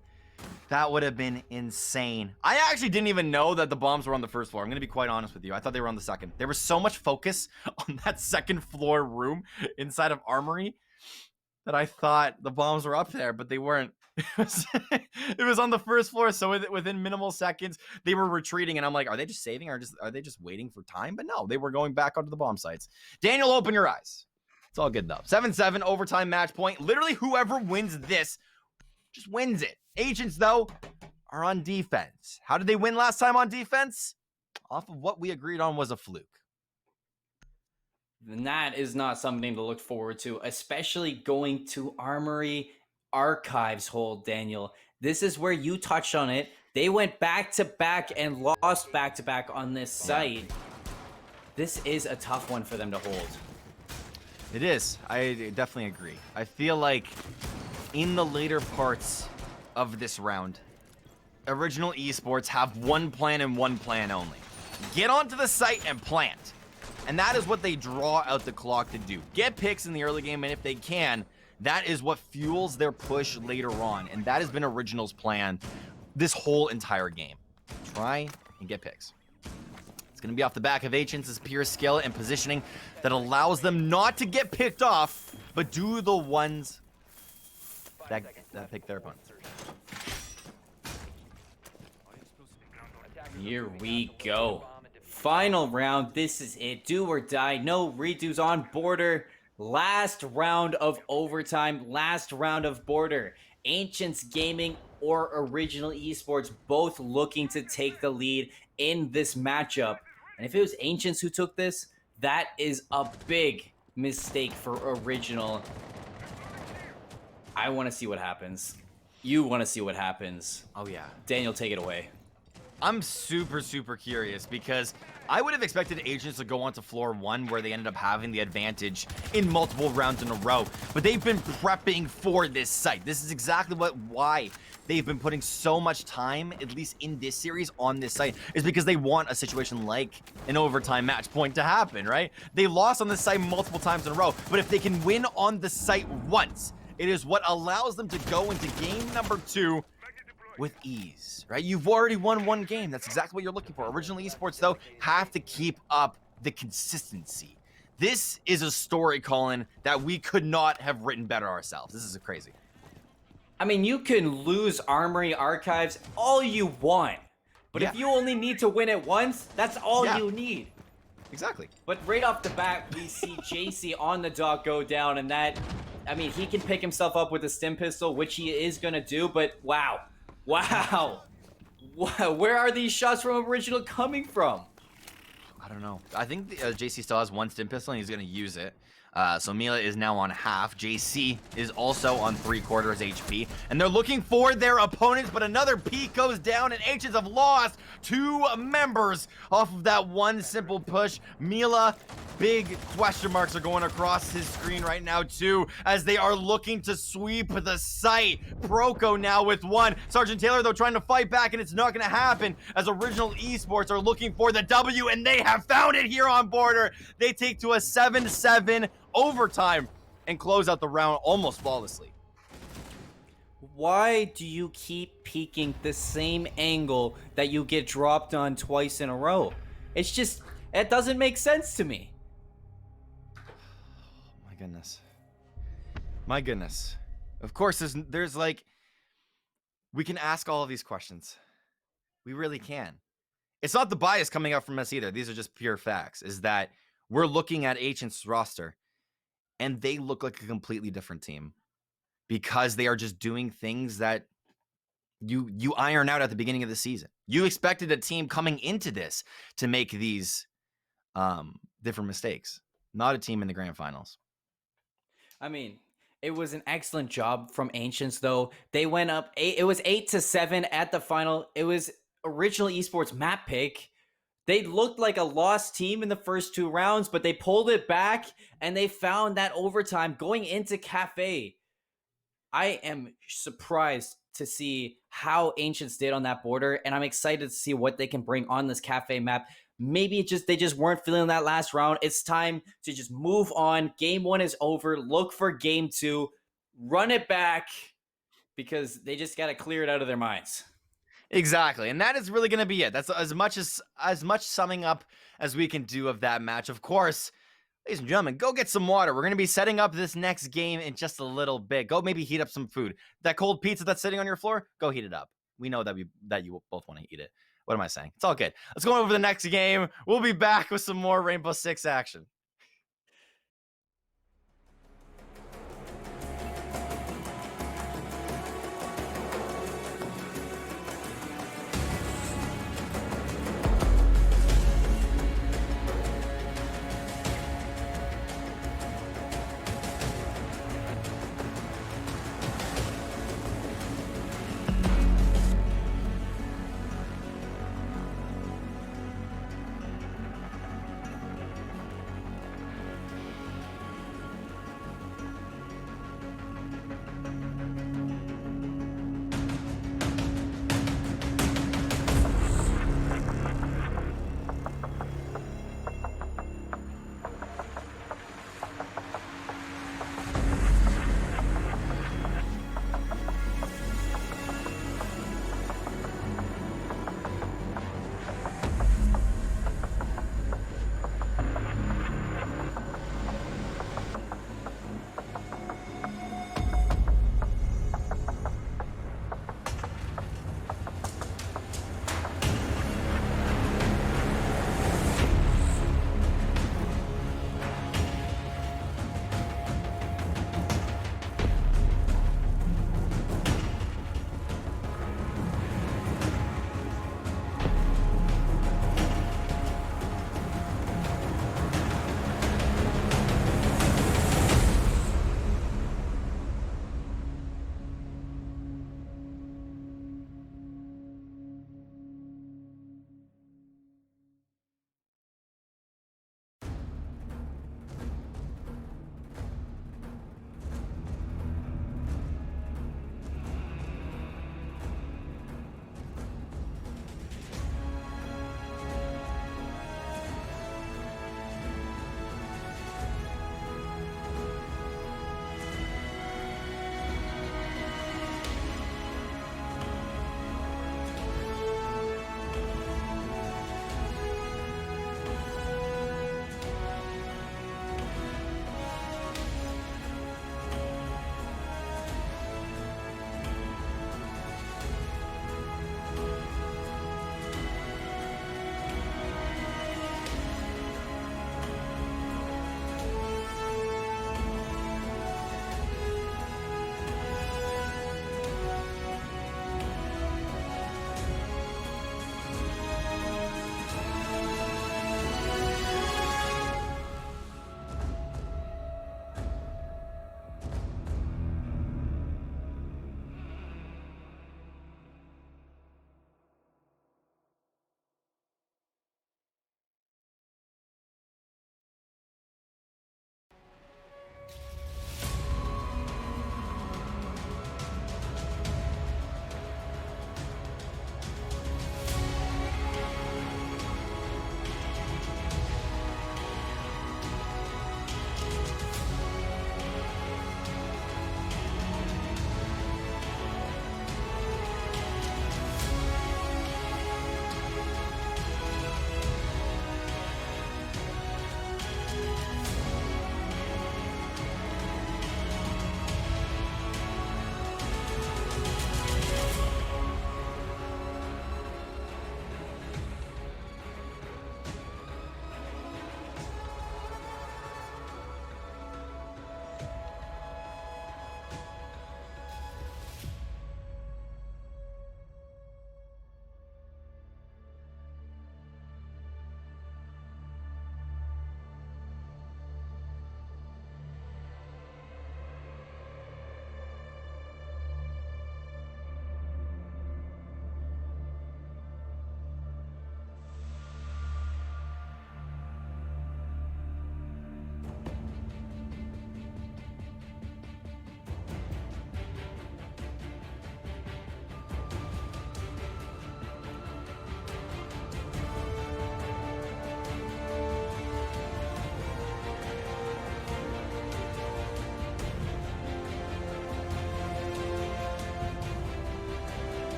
Speaker 2: That would have been insane. I actually didn't even know that the bombs were on the first floor. I'm going to be quite honest with you. I thought they were on the second. There was so much focus on that second floor room inside of Armory that I thought the bombs were up there, but they weren't. It was on the first floor, so within minimal seconds, they were retreating, and I'm like, are they just saving, or are they just waiting for time? But no, they were going back onto the bomb sites. Daniel, open your eyes. It's all good, though. 7-7, overtime match point. Literally, whoever wins this just wins it. Agents, though, are on defense. How did they win last time on defense? Off of what we agreed on was a fluke.
Speaker 1: And that is not something to look forward to, especially going to Armory Archives hold, Daniel. This is where you touched on it. They went back-to-back and lost back-to-back on this site. This is a tough one for them to hold.
Speaker 2: It is. I definitely agree. I feel like in the later parts of this round, Original Esports have one plan and one plan only. Get onto the site and plant. And that is what they draw out the clock to do. Get picks in the early game, and if they can, that is what fuels their push later on. And that has been Original's plan this whole entire game. Try and get picks. It's going to be off the back of Ancients' pure skill and positioning that allows them not to get picked off, but do the ones that pick their opponents.
Speaker 1: Here we go. Final round. This is it. Do or die. No redos on border. Last round of overtime. Last round of border. Ancients Gaming or Original Esports both looking to take the lead in this matchup. And if it was Ancients who took this, that is a big mistake for Original. I want to see what happens. You want to see what happens.
Speaker 2: Oh, yeah.
Speaker 1: Daniel, take it away.
Speaker 2: I'm super curious because I would have expected Ancients to go onto floor one where they ended up having the advantage in multiple rounds in a row. But they've been prepping for this site. This is exactly why they've been putting so much time, at least in this series, on this site, is because they want a situation like an overtime match point to happen, right? They lost on this site multiple times in a row, but if they can win on the site once, it is what allows them to go into game number 2 with ease, right? You've already won one game. That's exactly what you're looking for. Original Esports, though, have to keep up the consistency. This is a story, Colin, that we could not have written better ourselves. This is crazy.
Speaker 1: I mean, you can lose Armory Archives all you want, But if you only need to win it once, that's all you need.
Speaker 2: Exactly.
Speaker 1: But right off the bat, we see JC on the dock go down, and that, I mean, he can pick himself up with a stim pistol, which he is going to do, but wow. Where are these shots from Original coming from?
Speaker 2: I don't know. I think JC still has one stim pistol, and he's going to use it. So Mila is now on half. JC is also on 3/4 HP. And they're looking for their opponents, but another peak goes down, and Ancients have lost 2 members off of that one simple push. Mila, big question marks are going across his screen right now, too, as they are looking to sweep the site. Proco now with 1. Sergeant Taylor, though, trying to fight back, and it's not going to happen, as Original Esports are looking for the W, and they have found it here on Border. They take to a 7-7 overtime and close out the round almost flawlessly.
Speaker 1: Why do you keep peeking the same angle that you get dropped on twice in a row? It's just, it doesn't make sense to me.
Speaker 2: My goodness. My goodness. Of course, there's like, we can ask all of these questions. We really can. It's not the bias coming out from us either. These are just pure facts, is that we're looking at Ancient's roster, and they look like a completely different team because they are just doing things that you iron out at the beginning of the season. You expected a team coming into this to make these different mistakes, not a team in the grand finals.
Speaker 1: I mean, it was an excellent job from Ancients, though. They went up, it was 8-7 at the final. It was Original Esports map pick. They looked like a lost team in the first 2 rounds, but they pulled it back, and they found that overtime going into Cafe. I am surprised to see how Ancients did on that border, and I'm excited to see what they can bring on this Cafe map. Maybe they just weren't feeling that last round. It's time to just move on. Game 1 is over. Look for Game 2. Run it back, because they just got to clear it out of their minds.
Speaker 2: Exactly, and that is really going to be it. That's as much summing up as we can do of that match. Of course, ladies and gentlemen, go get some water. We're going to be setting up this next game in just a little bit. Go maybe heat up some food. That cold pizza that's sitting on your floor, go heat it up. We know that you both want to eat it. What am I saying? It's all good. Let's go over to the next game. We'll be back with some more Rainbow Six action.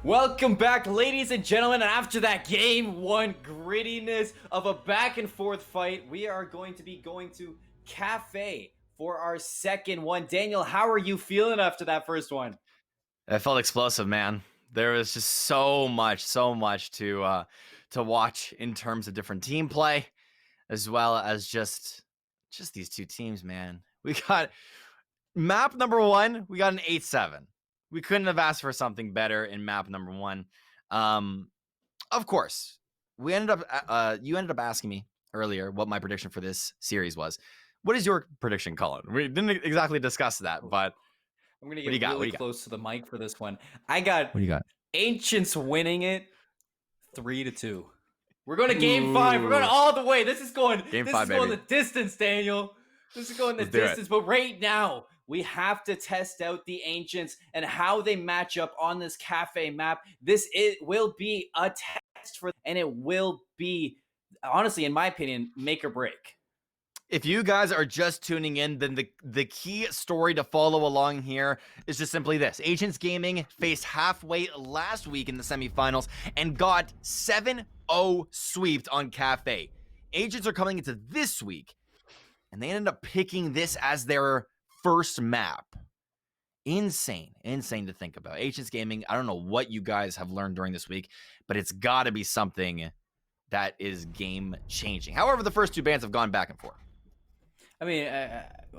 Speaker 1: Welcome back, ladies and gentlemen. And after that game one grittiness of a back and forth fight, we are going to be going to Cafe for our second one. Daniel, how are you feeling after that first one?
Speaker 2: It felt explosive, man. There was just so much to watch in terms of different team play, as well as just these two teams, man. We got map number 1, we got an 8-7. We couldn't have asked for something better in map number 1. Of course, we ended up you ended up asking me earlier what my prediction for this series was. What is your prediction, Colin? We didn't exactly discuss that, but
Speaker 1: I'm going to get really close to the mic for this one. What do you got? Ancients winning it 3-2. We're going to game 5. We're going all the way. This is going the distance, Daniel. This is going the distance. But right now, we have to test out the Ancients and how they match up on this Cafe map. Will be a test for them, and it will be, honestly, in my opinion, make or break.
Speaker 2: If you guys are just tuning in, then the key story to follow along here is just simply this. Ancients Gaming faced Halfway last week in the semifinals and got 7-0 sweeped on Cafe. Ancients are coming into this week, and they ended up picking this as their first map. Insane to think about. Ancients Gaming, I don't know what you guys have learned during this week, but it's got to be something that is game-changing. However, the first two bands have gone back and forth.
Speaker 1: I mean,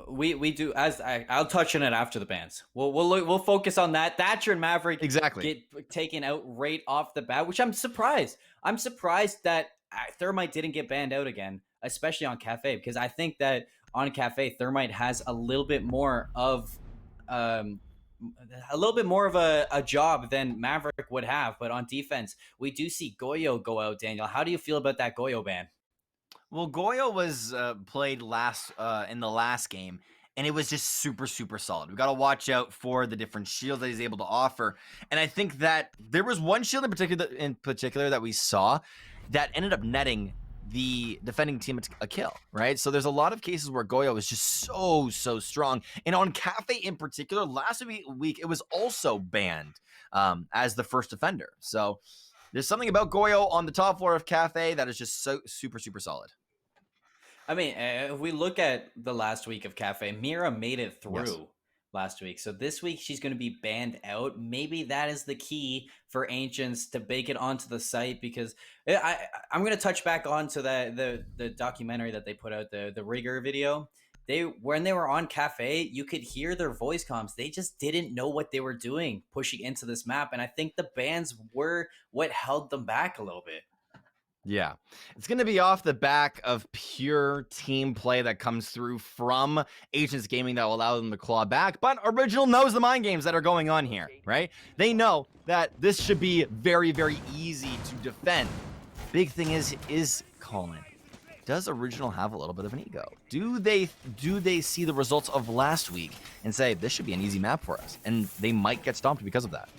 Speaker 1: we do, I'll touch on it after the bans. We'll focus on that. Thatcher and Maverick get taken out right off the bat, which I'm surprised. I'm surprised that Thermite didn't get banned out again, especially on Cafe, because I think that on Cafe, Thermite has a little bit more of a job than Maverick would have. But on defense, we do see Goyo go out. Daniel, how do you feel about that Goyo ban?
Speaker 2: Well, Goyo was played in the last game, and it was just super solid. We got to watch out for the different shields that he's able to offer, and I think that there was one shield in particular that we saw that ended up netting the defending team a kill, right? So there's a lot of cases where Goyo is just so strong, and on Cafe in particular, last week it was also banned as the first defender. So there's something about Goyo on the top floor of Cafe that is just so super solid.
Speaker 1: I mean, if we look at the last week of Cafe, Mira made it through last week. So this week she's going to be banned out. Maybe that is the key for Ancients to make it onto the site, because I'm going to touch back onto the documentary that they put out, the Rigger video. When they were on Cafe, you could hear their voice comms. They just didn't know what they were doing pushing into this map. And I think the bans were what held them back a little bit.
Speaker 2: Yeah, it's going to be off the back of pure team play that comes through from Ancients Gaming that will allow them to claw back. But Original knows the mind games that are going on here, right? They know that this should be very easy to defend. Big thing is Colin, does Original have a little bit of an ego? Do they see the results of last week and say, this should be an easy map for us? And they might get stomped because of that.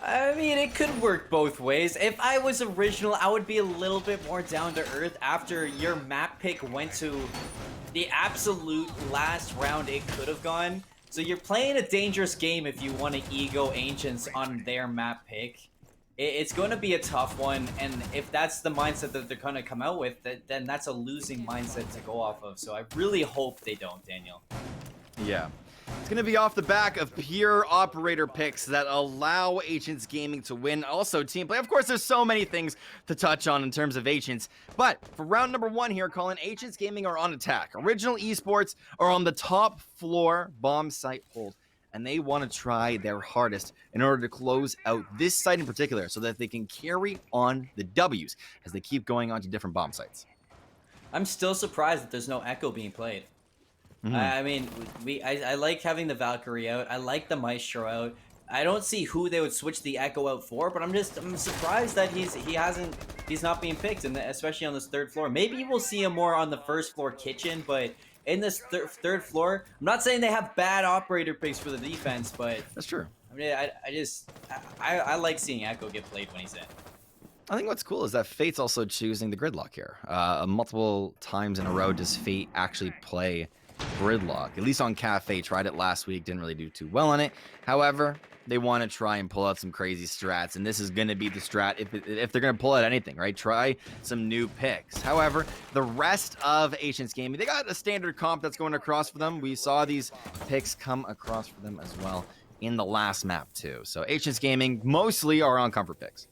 Speaker 1: I mean, it could work both ways. If I was Original, I would be a little bit more down to earth after your map pick went to the absolute last round it could have gone. So you're playing a dangerous game if you want to ego Ancients on their map pick. It's going to be a tough one, and if that's the mindset that they're going to come out with, then that's a losing mindset to go off of. So I really hope they don't, Daniel.
Speaker 2: Yeah. It's going to be off the back of pure operator picks that allow Ancients Gaming to win. Also, team play. Of course, there's so many things to touch on in terms of Ancients. But for round number 1 here, Colin, Ancients Gaming are on attack. Original Esports are on the top floor bomb site hold. And they want to try their hardest in order to close out this site in particular so that they can carry on the W's as they keep going on to different bomb sites.
Speaker 1: I'm still surprised that there's no Echo being played. I mean, I like having the Valkyrie out. I like the Maestro out. I don't see who they would switch the Echo out for, but I'm surprised that he's not being picked, and especially on this third floor. Maybe we'll see him more on the first floor kitchen, but in this third floor, I'm not saying they have bad operator picks for the defense, but
Speaker 2: that's true.
Speaker 1: I mean, I like seeing Echo get played when he's in.
Speaker 2: I think what's cool is that Fate's also choosing the gridlock here. Multiple times in a row does Fate actually play Gridlock, at least on Cafe. Tried it last week, didn't really do too well on it. However, they want to try and pull out some crazy strats, and this is going to be the strat if they're going to pull out anything, right? Try some new picks. However, the rest of Ancients Gaming, they got a standard comp that's going across for them. We saw these picks come across for them as well in the last map too. So Ancients Gaming mostly are on comfort picks.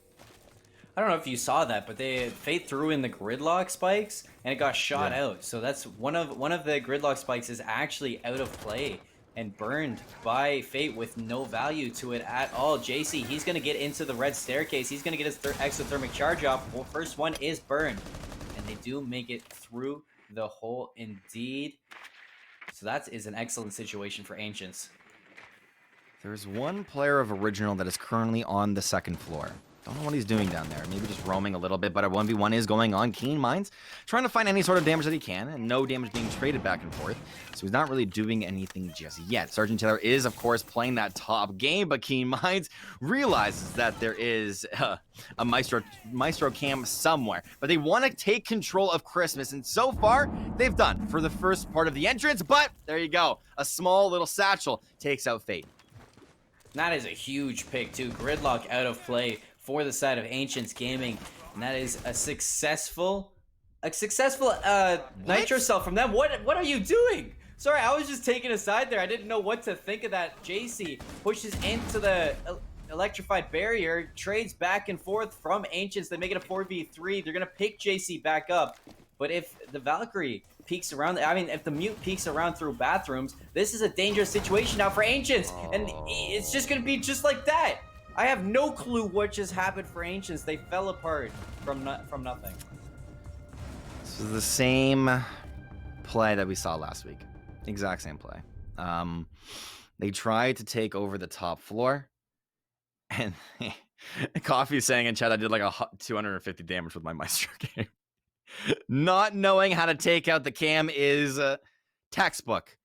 Speaker 1: I don't know if you saw that, but Fate threw in the gridlock spikes and it got shot out. So that's one of the gridlock spikes is actually out of play and burned by Fate with no value to it at all. JC, he's going to get into the red staircase. He's going to get his exothermic charge off. Well, first one is burned. And they do make it through the hole indeed. So that is an excellent situation for Ancients.
Speaker 2: There's one player of Original that is currently on the second floor. Don't know what he's doing down there. Maybe just roaming a little bit, but a 1v1 is going on. Keen Minds trying to find any sort of damage that he can, and no damage being traded back and forth. So he's not really doing anything just yet. Sergeant Taylor is, of course, playing that top game, but Keen Minds realizes that there is a Maestro cam somewhere. But they want to take control of Christmas, and so far, they've done for the first part of the entrance, but there you go. A small little satchel takes out Fate.
Speaker 1: That is a huge pick, too. Gridlock out of play for the side of Ancients Gaming, and that is a successful nitro cell from them. What are you doing? Sorry, I was just taking a side there. I didn't know what to think of that. JC pushes into the electrified barrier, trades back and forth from Ancients. They make it a 4v3. They're gonna pick JC back up, but if the Valkyrie peeks around, if the Mute peeks around through bathrooms, this is a dangerous situation now for Ancients, and it's just gonna be just like that. I have no clue what just happened for Ancients. They fell apart from nothing.
Speaker 2: This is the same play that we saw last week. Exact same play. They tried to take over the top floor, and Coffee's saying in chat, I did like 250 damage with my Maestro game. Not knowing how to take out the cam is textbook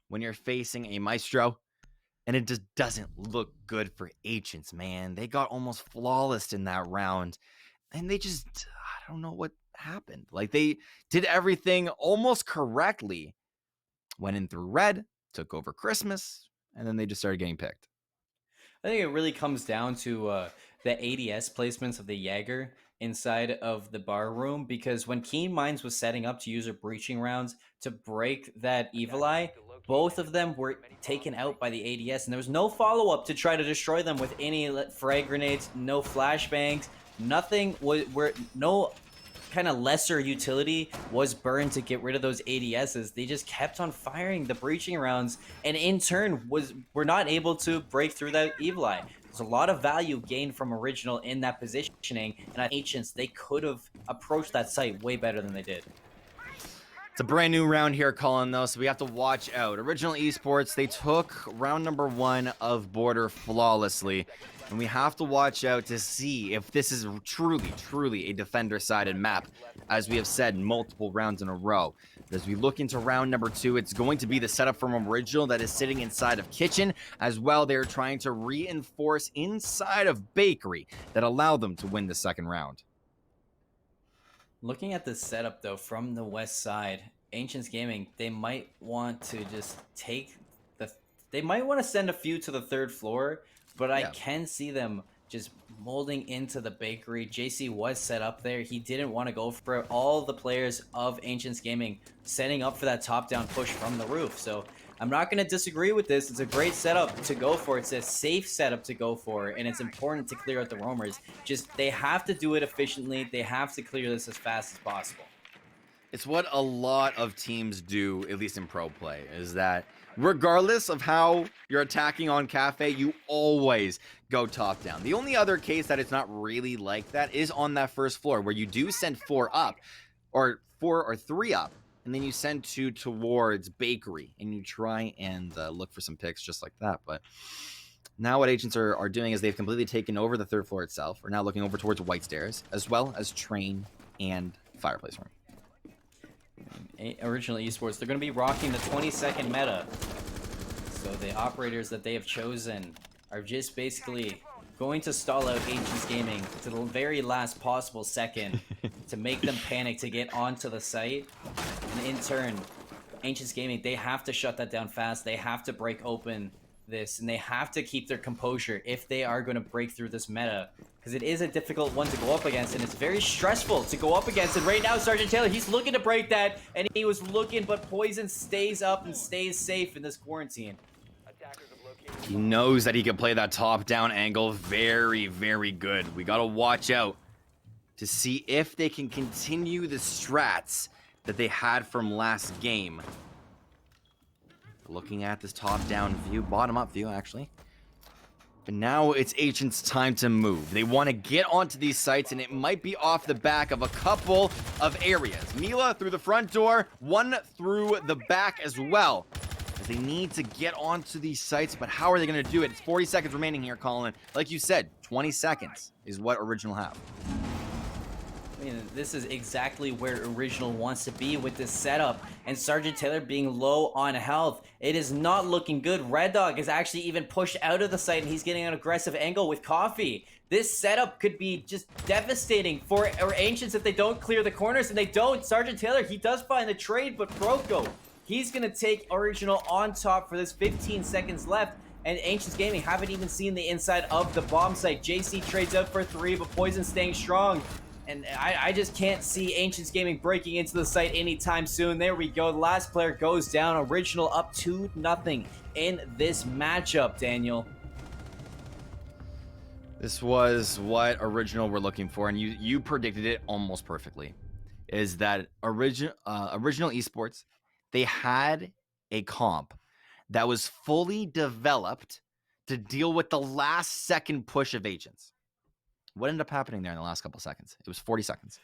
Speaker 2: when you're facing a Maestro. And it just doesn't look good for Ancients, man. They got almost flawless in that round. And they just, I don't know what happened. Like, they did everything almost correctly. Went in through red, took over Christmas, and then they just started getting picked.
Speaker 1: I think it really comes down to the ADS placements of the Jaeger inside of the bar room, because when Keen Minds was setting up to use her breaching rounds to break that Evil Eye, both of them were taken out by the ADS, and there was no follow-up to try to destroy them with any frag grenades, no flashbangs, nothing, no kind of lesser utility was burned to get rid of those ADSs. They just kept on firing the breaching rounds, and in turn were not able to break through that Evil Eye. There's a lot of value gained from Original in that positioning, and at Ancients, they could have approached that site way better than they did.
Speaker 2: It's a brand new round here, Colin, though, so we have to watch out. Original Esports, they took round number 1 of Border flawlessly, and we have to watch out to see if this is truly a defender-sided map, as we have said multiple rounds in a row. As we look into round number 2, it's going to be the setup from Original that is sitting inside of Kitchen. As well, they're trying to reinforce inside of Bakery that allow them to win the second round.
Speaker 1: Looking at the setup, though, from the west side, Ancients Gaming, they might want to just they might want to send a few to the third floor, but I can see them just molding into the Bakery. JC was set up there. He didn't want to go for it. All the players of Ancients Gaming setting up for that top-down push from the roof. So I'm not going to disagree with this. It's a great setup to go for. It's a safe setup to go for, and it's important to clear out the roamers. Just, they have to do it efficiently. They have to clear this as fast as possible.
Speaker 2: It's what a lot of teams do, at least in pro play, is that regardless of how you're attacking on Cafe, you always go top down. The only other case that it's not really like that is on that first floor, where you do send 4 up, or 4 or 3 up, and then you send 2 towards Bakery, and you try and look for some picks just like that. But now what Ancients are doing is they've completely taken over the third floor itself. We're now looking over towards White Stairs, as well as Train and Fireplace Room.
Speaker 1: Original Esports, they're going to be rocking the 20-second meta. So the operators that they have chosen are just basically going to stall out Ancients Gaming to the very last possible second to make them panic to get onto the site. And in turn, Ancients Gaming, they have to shut that down fast. They have to break open this, and they have to keep their composure if they are going to break through this meta, because it is a difficult one to go up against, and it's very stressful to go up against. And right now, Sergeant Taylor, he's looking to break that, and he was looking, but Poison stays up and stays safe in this quarantine.
Speaker 2: He knows that he can play that top-down angle very, very good. We got to watch out to see if they can continue the strats that they had from last game. Looking at this top-down view, bottom-up view, actually. But now it's Ancients' time to move. They want to get onto these sites, and it might be off the back of a couple of areas. Mila through the front door, one through the back as well. As they need to get onto these sites, but how are they going to do it? It's 40 seconds remaining here, Colin. Like you said, 20 seconds is what Original have.
Speaker 1: I mean, this is exactly where Original wants to be with this setup, and Sergeant Taylor being low on health. It is not looking good. Red Dog is actually even pushed out of the site, and he's getting an aggressive angle with Coffee. This setup could be just devastating for our Ancients if they don't clear the corners, and they don't. Sergeant Taylor, he does find the trade, but Proko, he's going to take Original on top for this 15 seconds left. And Ancients Gaming haven't even seen the inside of the bomb site. JC trades out for 3, but Poison staying strong. And I just can't see Ancients Gaming breaking into the site anytime soon. There we go. The last player goes down. Original up 2-0 in this matchup, Daniel.
Speaker 2: This was what Original were looking for, and you predicted it almost perfectly. Is that Original Esports, they had a comp that was fully developed to deal with the last second push of Ancients. What ended up happening there in the last couple of seconds? It was 40 seconds.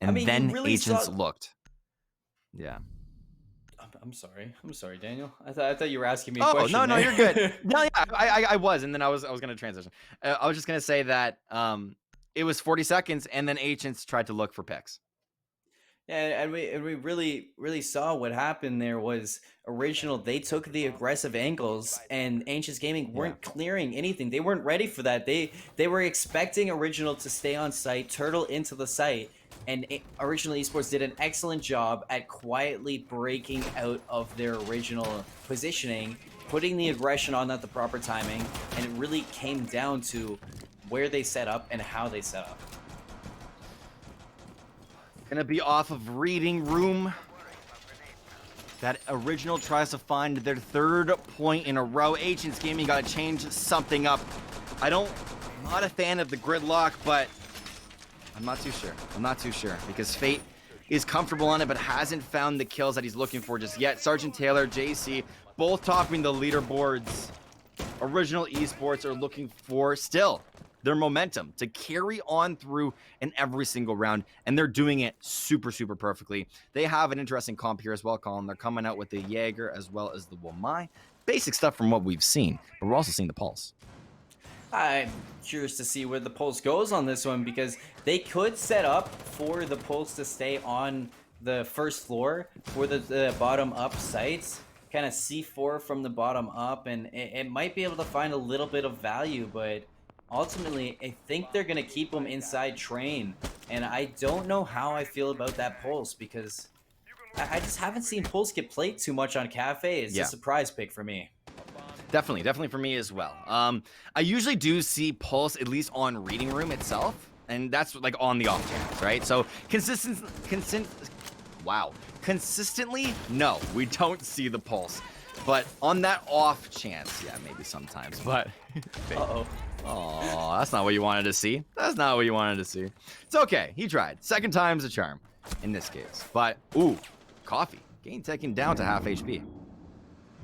Speaker 2: And then really Ancients looked. Yeah.
Speaker 1: I'm sorry, Daniel. I thought you were asking me a question.
Speaker 2: Oh, no, you're good. No, yeah, I was, and then I was going to transition. I was just going to say that it was 40 seconds, and then Ancients tried to look for picks.
Speaker 1: Yeah, and we really saw what happened there was Original, they took the aggressive angles, and Ancients Gaming weren't clearing anything. They weren't ready for that. They were expecting Original to stay on site, turtle into the site, and Original Esports did an excellent job at quietly breaking out of their original positioning, putting the aggression on at the proper timing, and it really came down to where they set up and how they set up.
Speaker 2: Gonna be off of Reading Room. That Original tries to find their 3rd point in a row. Ancients Gaming gotta change something up. I'm not a fan of the gridlock, but I'm not too sure. Because Fate is comfortable on it, but hasn't found the kills that he's looking for just yet. Sergeant Taylor, JC, both topping the leaderboards. Original Esports are looking for still their momentum to carry on through in every single round, and they're doing it super, super perfectly. They have an interesting comp here as well, Colin. They're coming out with the Jaeger as well as the Wamai. Basic stuff from what we've seen, but we're also seeing the Pulse.
Speaker 1: I'm curious to see where the Pulse goes on this one, because they could set up for the Pulse to stay on the first floor for the bottom up sites, kind of C4 from the bottom up, and it might be able to find a little bit of value, but ultimately, I think they're going to keep him inside train, and I don't know how I feel about that Pulse, because I just haven't seen Pulse get played too much on Cafe. It's a surprise pick for me.
Speaker 2: Definitely for me as well. I usually do see Pulse at least on Reading Room itself, and that's like on the off chance, right? So consistently, no, we don't see the Pulse. But on that off chance, yeah, maybe sometimes, but... Oh, that's not what you wanted to see. It's okay. He tried. Second time's a charm in this case. But, ooh, Coffee. Getting taken down to half HP.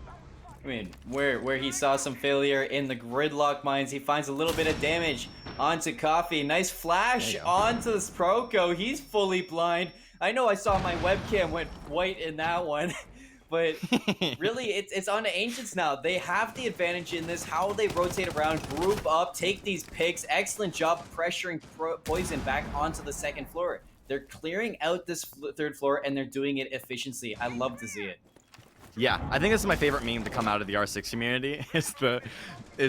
Speaker 1: I mean, where he saw some failure in the gridlock mines, he finds a little bit of damage onto Coffee. Nice flash onto this Proko. He's fully blind. I know I saw my webcam went white in that one. But really, it's on the Ancients now. They have the advantage in this, how they rotate around, group up, take these picks. Excellent job pressuring Poison back onto the second floor. They're clearing out this 3rd floor, and they're doing it efficiently. I love to see it.
Speaker 2: Yeah, I think this is my favorite meme to come out of the R6 community, is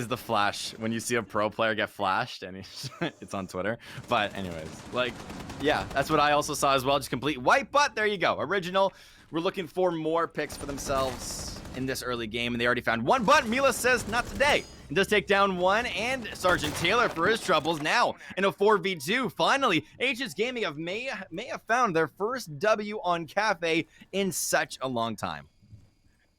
Speaker 2: the flash. When you see a pro player get flashed, and it's on Twitter. But anyways, like, yeah, that's what I also saw as well. Just complete wipe, but there you go. Original were looking for more picks for themselves in this early game, and they already found one, but Mila says not today. And does take down one, and Sergeant Taylor for his troubles now in a 4v2. Finally, Ancients Gaming may have found their first W on Cafe in such a long time.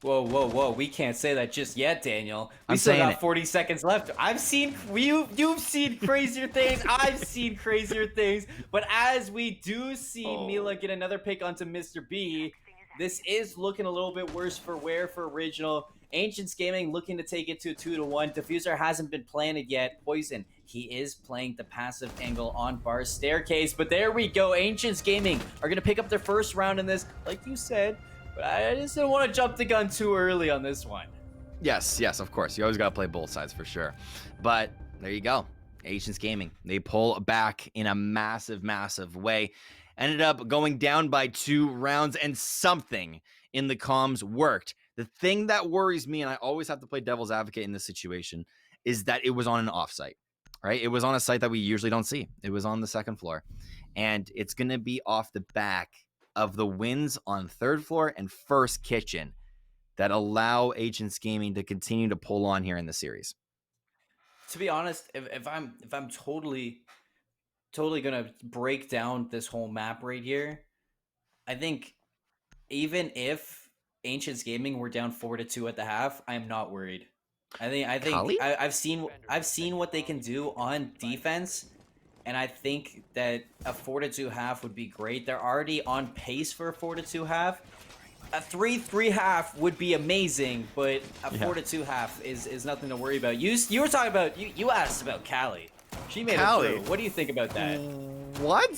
Speaker 1: Whoa, whoa, whoa. We can't say that just yet, Daniel. We still got 40 seconds left. You've seen crazier things. I've seen crazier things. But as we do see Mila get another pick onto Mr. B, this is looking a little bit worse for Original. Ancients Gaming looking to take it to a 2-1. Diffuser hasn't been planted yet. Poison, he is playing the passive angle on Bar's Staircase. But there we go. Ancients Gaming are going to pick up their first round in this, like you said. But I just didn't want to jump the gun too early on this one.
Speaker 2: Yes, of course. You always got to play both sides for sure. But there you go. Ancients Gaming, they pull back in a massive, massive way. Ended up going down by 2 rounds, and something in the comms worked. The thing that worries me, and I always have to play devil's advocate in this situation, is that it was on an off-site, right? It was on a site that we usually don't see. It was on the 2nd floor. And it's going to be off the back of the wins on 3rd floor and 1st kitchen that allow Ancients Gaming to continue to pull on here in the series.
Speaker 1: To be honest, if I'm totally gonna break down this whole map right here, I think even if Ancients Gaming were down 4-2 at the half, I am not worried. I think I've seen what they can do on defense, and I think that a 4-2 half would be great. They're already on pace for a 4-2 half. A 3-3 half would be amazing, but a 4-2 half is nothing to worry about. You were talking about you asked about Callie. She made it through. What do you think about that?
Speaker 2: What?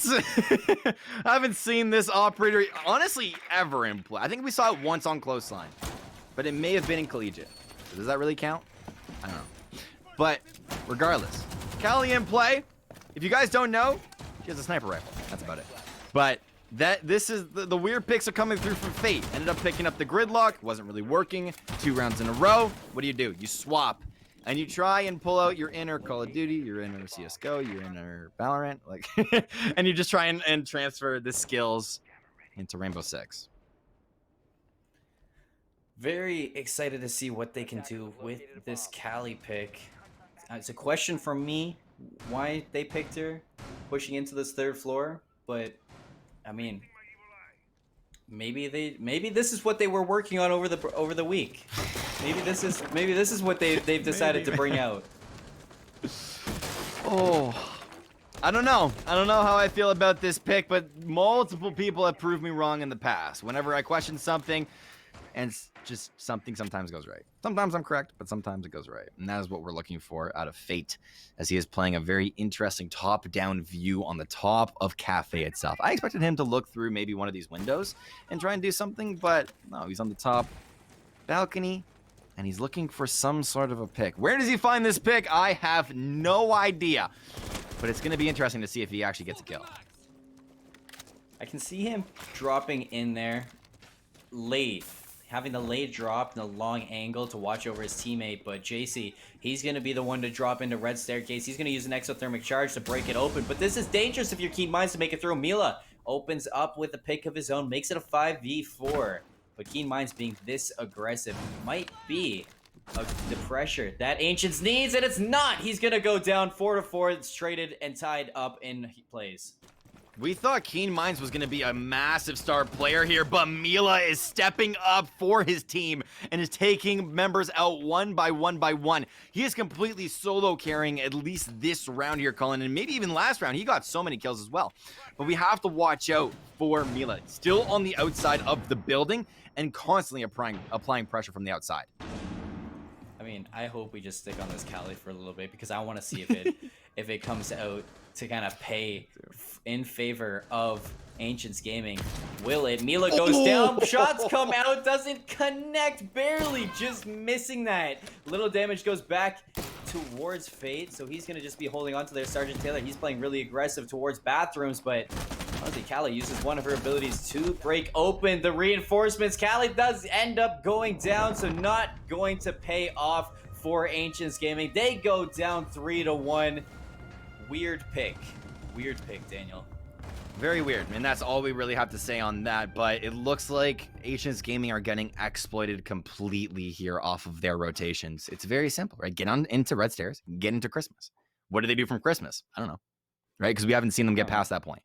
Speaker 2: I haven't seen this operator, honestly, ever in play. I think we saw it once on Close Line, but it may have been in Collegiate. So does that really count? I don't know. But regardless, Callie in play. If you guys don't know, she has a sniper rifle. That's about it. But this is the weird picks are coming through from Fate. Ended up picking up the Gridlock. Wasn't really working. 2 rounds in a row. What do? You swap. And you try and pull out your inner Call of Duty, your inner CSGO, your inner Valorant, like, and you just try and transfer the skills into Rainbow Six.
Speaker 1: Very excited to see what they can do with this Callie pick. It's a question from me why they picked her pushing into this 3rd floor, but I mean, maybe this is what they were working on over the week. Maybe this is what they've decided to bring out.
Speaker 2: Oh, I don't know how I feel about this pick, but multiple people have proved me wrong in the past. Whenever I question something, and just something sometimes goes right. Sometimes I'm correct, but sometimes it goes right. And that is what we're looking for out of Fate, as he is playing a very interesting top-down view on the top of Cafe itself. I expected him to look through maybe one of these windows and try and do something, but no, he's on the top balcony, and he's looking for some sort of a pick. Where does he find this pick? I have no idea, but it's going to be interesting to see if he actually gets a kill.
Speaker 1: I can see him dropping in there late, having the late drop and the long angle to watch over his teammate, but JC, he's going to be the one to drop into Red Staircase. He's going to use an exothermic charge to break it open, but this is dangerous if you're Keen Minds to make it through. Mila opens up with a pick of his own, makes it a 5v4, but Keen Minds being this aggressive might be the pressure that Ancients needs, and it's not! He's going to go down 4-4, it's traded and tied up in plays.
Speaker 2: We thought Keen Minds was going to be a massive star player here, but Mila is stepping up for his team and is taking members out one by one. He is completely solo carrying at least this round here, Colin, and maybe even last round. He got so many kills as well. But we have to watch out for Mila. Still on the outside of the building and constantly applying pressure from the outside.
Speaker 1: I mean, I hope we just stick on this Callie for a little bit, because I want to see if it comes out to kind of pay in favor of Ancients Gaming. Will it? Mila goes down, shots come out, doesn't connect, barely, just missing that. Little damage goes back towards Fate, so he's going to just be holding on to their Sergeant Taylor. He's playing really aggressive towards bathrooms, but honestly, Callie uses one of her abilities to break open the reinforcements. Callie does end up going down, so not going to pay off for Ancients Gaming. They go down 3-1. Weird pick, Daniel.
Speaker 2: Very weird, and that's all we really have to say on that, but it looks like Ancients Gaming are getting exploited completely here off of their rotations. It's very simple, right? Get on into Red Stairs, get into Christmas. What do they do from Christmas? I don't know, right? Because we haven't seen them get past that point.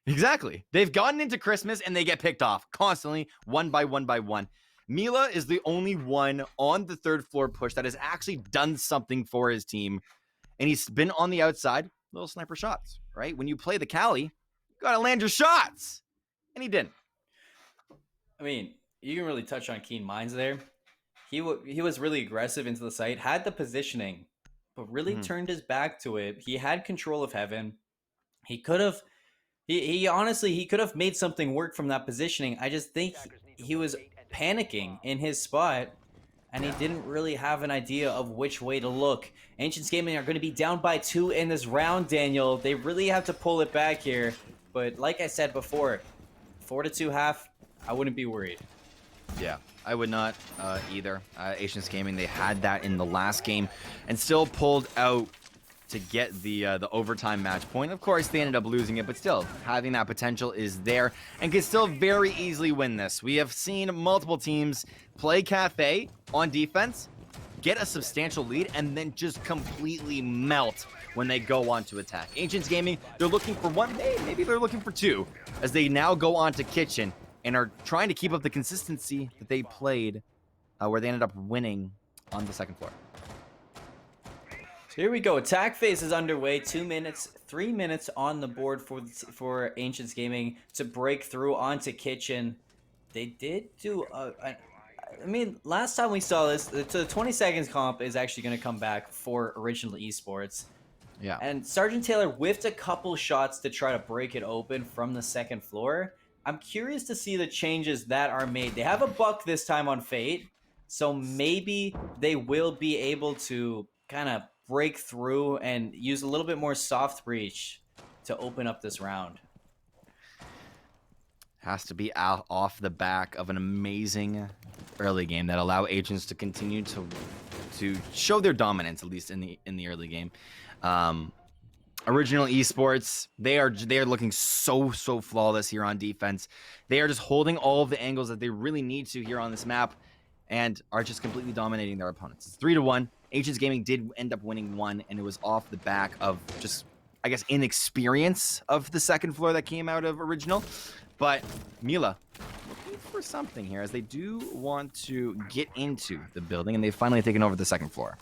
Speaker 2: Exactly. They've gotten into Christmas, and they get picked off constantly, one by one by one. Mila is the only one on the third floor push that has actually done something for his team, and he's been on the outside, little sniper shots, right? When you play the Cali, gotta land your shots, and he didn't.
Speaker 1: I mean, you can really touch on Keen Minds there. He was really aggressive into the site, had the positioning, but really turned his back to it. He had control of Heaven. He could have, he honestly, he could have made something work from that positioning. I just think he was panicking in his spot, and he didn't really have an idea of which way to look. Ancients Gaming are going to be down by 2 in this round, Daniel. They really have to pull it back here. But like I said before, 4-2 half, I wouldn't be worried.
Speaker 2: Yeah, I would not either. Ancients Gaming, they had that in the last game and still pulled out to get the overtime match point. Of course, they ended up losing it, but still, having that potential is there and can still very easily win this. We have seen multiple teams play Cafe on defense, get a substantial lead, and then just completely melt when they go on to attack. Ancients Gaming, they're looking for one, maybe they're looking for two, as they now go on to Kitchen and are trying to keep up the consistency that they played, where they ended up winning on the second floor.
Speaker 1: So here we go. Attack phase is underway. 2 minutes, 3 minutes on the board for Ancients Gaming to break through onto Kitchen. They did do I mean, last time we saw this, the 20 seconds comp is actually going to come back for Original Esports.
Speaker 2: Yeah.
Speaker 1: And Sergeant Taylor whiffed a couple shots to try to break it open from the second floor. I'm curious to see the changes that are made. They have a buck this time on Fate, so maybe they will be able to kind of break through and use a little bit more soft breach to open up this round.
Speaker 2: Has to be out off the back of an amazing early game that allow agents to continue to show their dominance, at least in the early game. Original Esports, they are looking so flawless here on defense. They are just holding all of the angles that they really need to here on this map, and are just completely dominating their opponents. It's 3-1. Ancients Gaming did end up winning one, and it was off the back of just, I guess, inexperience of the second floor that came out of Original. But Mila looking for something here, as they do want to get into the building, and they've finally taken over the second floor.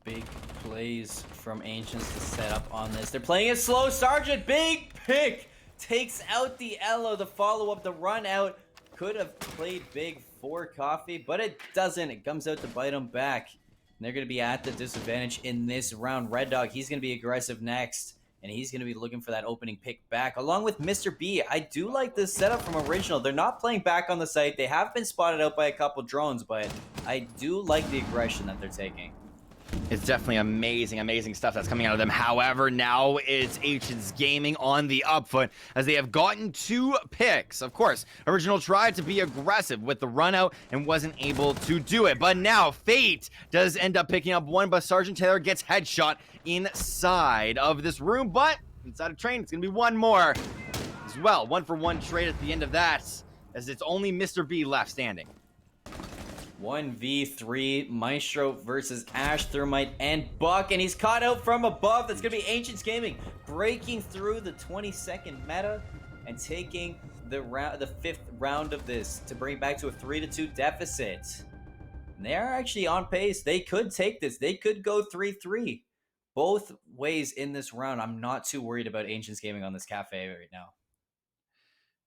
Speaker 1: Big plays from Ancients to set up on this. They're playing it slow. Sergeant, big pick, takes out the Elo. The follow-up, the run out. Could have played big for Coffee, but it doesn't. It comes out to bite them back. And they're going to be at the disadvantage in this round. Red Dog, he's going to be aggressive next, and he's going to be looking for that opening pick back, along with Mr. B. I do like this setup from Original. They're not playing back on the site. They have been spotted out by a couple drones, but I do like the aggression that they're taking.
Speaker 2: It's definitely amazing stuff that's coming out of them. However, now it's Ancients Gaming on the upfoot, as they have gotten 2 picks. Of course, Original tried to be aggressive with the run out and wasn't able to do it. But now Fate does end up picking up one, but Sergeant Taylor gets headshot inside of this room. But inside of train, it's going to be one more as well. 1-for-1 trade at the end of that, as it's only Mr. B left standing.
Speaker 1: 1v3, Maestro versus Ash, Thermite, and Buck, and he's caught out from above. That's going to be Ancients Gaming breaking through the 20-second meta and taking the 5th round of this to bring it back to a 3-2 deficit. And they are actually on pace. They could take this. They could go 3-3. Both ways in this round. I'm not too worried about Ancients Gaming on this cafe right now.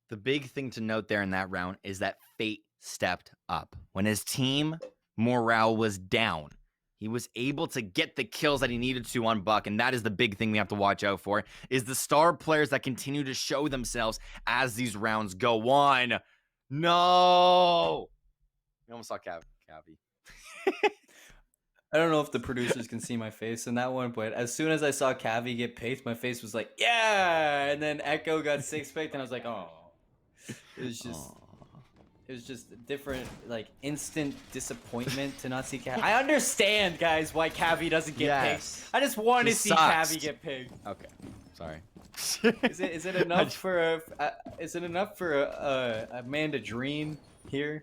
Speaker 2: The big thing to note there in that round is that Fate stepped up. When his team morale was down, he was able to get the kills that he needed to on Buck, and that is the big thing we have to watch out for, is the star players that continue to show themselves as these rounds go on. No! You almost saw Cavi.
Speaker 1: I don't know if the producers can see my face in that one, but as soon as I saw Cavi get picked, my face was like, yeah! And then Echo got 6 picked, and I was like, oh. It was just a different, like, instant disappointment to not see Cavi. I understand, guys, why Cavi doesn't get picked. I just want to see Cavi get picked.
Speaker 2: Okay. Sorry.
Speaker 1: Is it enough for a man to dream here?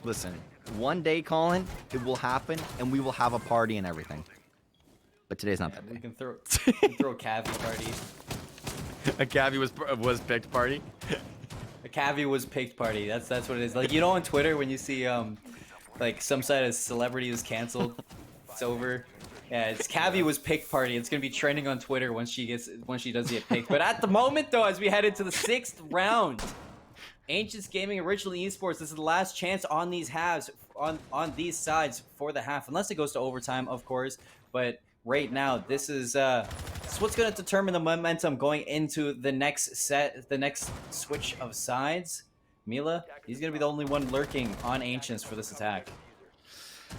Speaker 2: Listen, one day, Colin, it will happen, and we will have a party and everything. But today's not that day.
Speaker 1: We can throw a cavi party.
Speaker 2: A cavi was picked party.
Speaker 1: A cavi was picked party. That's what it is. Like, you know, on Twitter when you see like some side of celebrity is canceled, it's over. Yeah, it's cavi was picked party. It's gonna be trending on Twitter when she does get picked. But at the moment, though, as we head into the 6th round, Ancients Gaming, Original Esports, this is the last chance on these halves, on these sides for the half, unless it goes to overtime, of course. But right now, this is what's going to determine the momentum going into the next set, the next switch of sides. Mila, he's going to be the only one lurking on Ancients for this attack.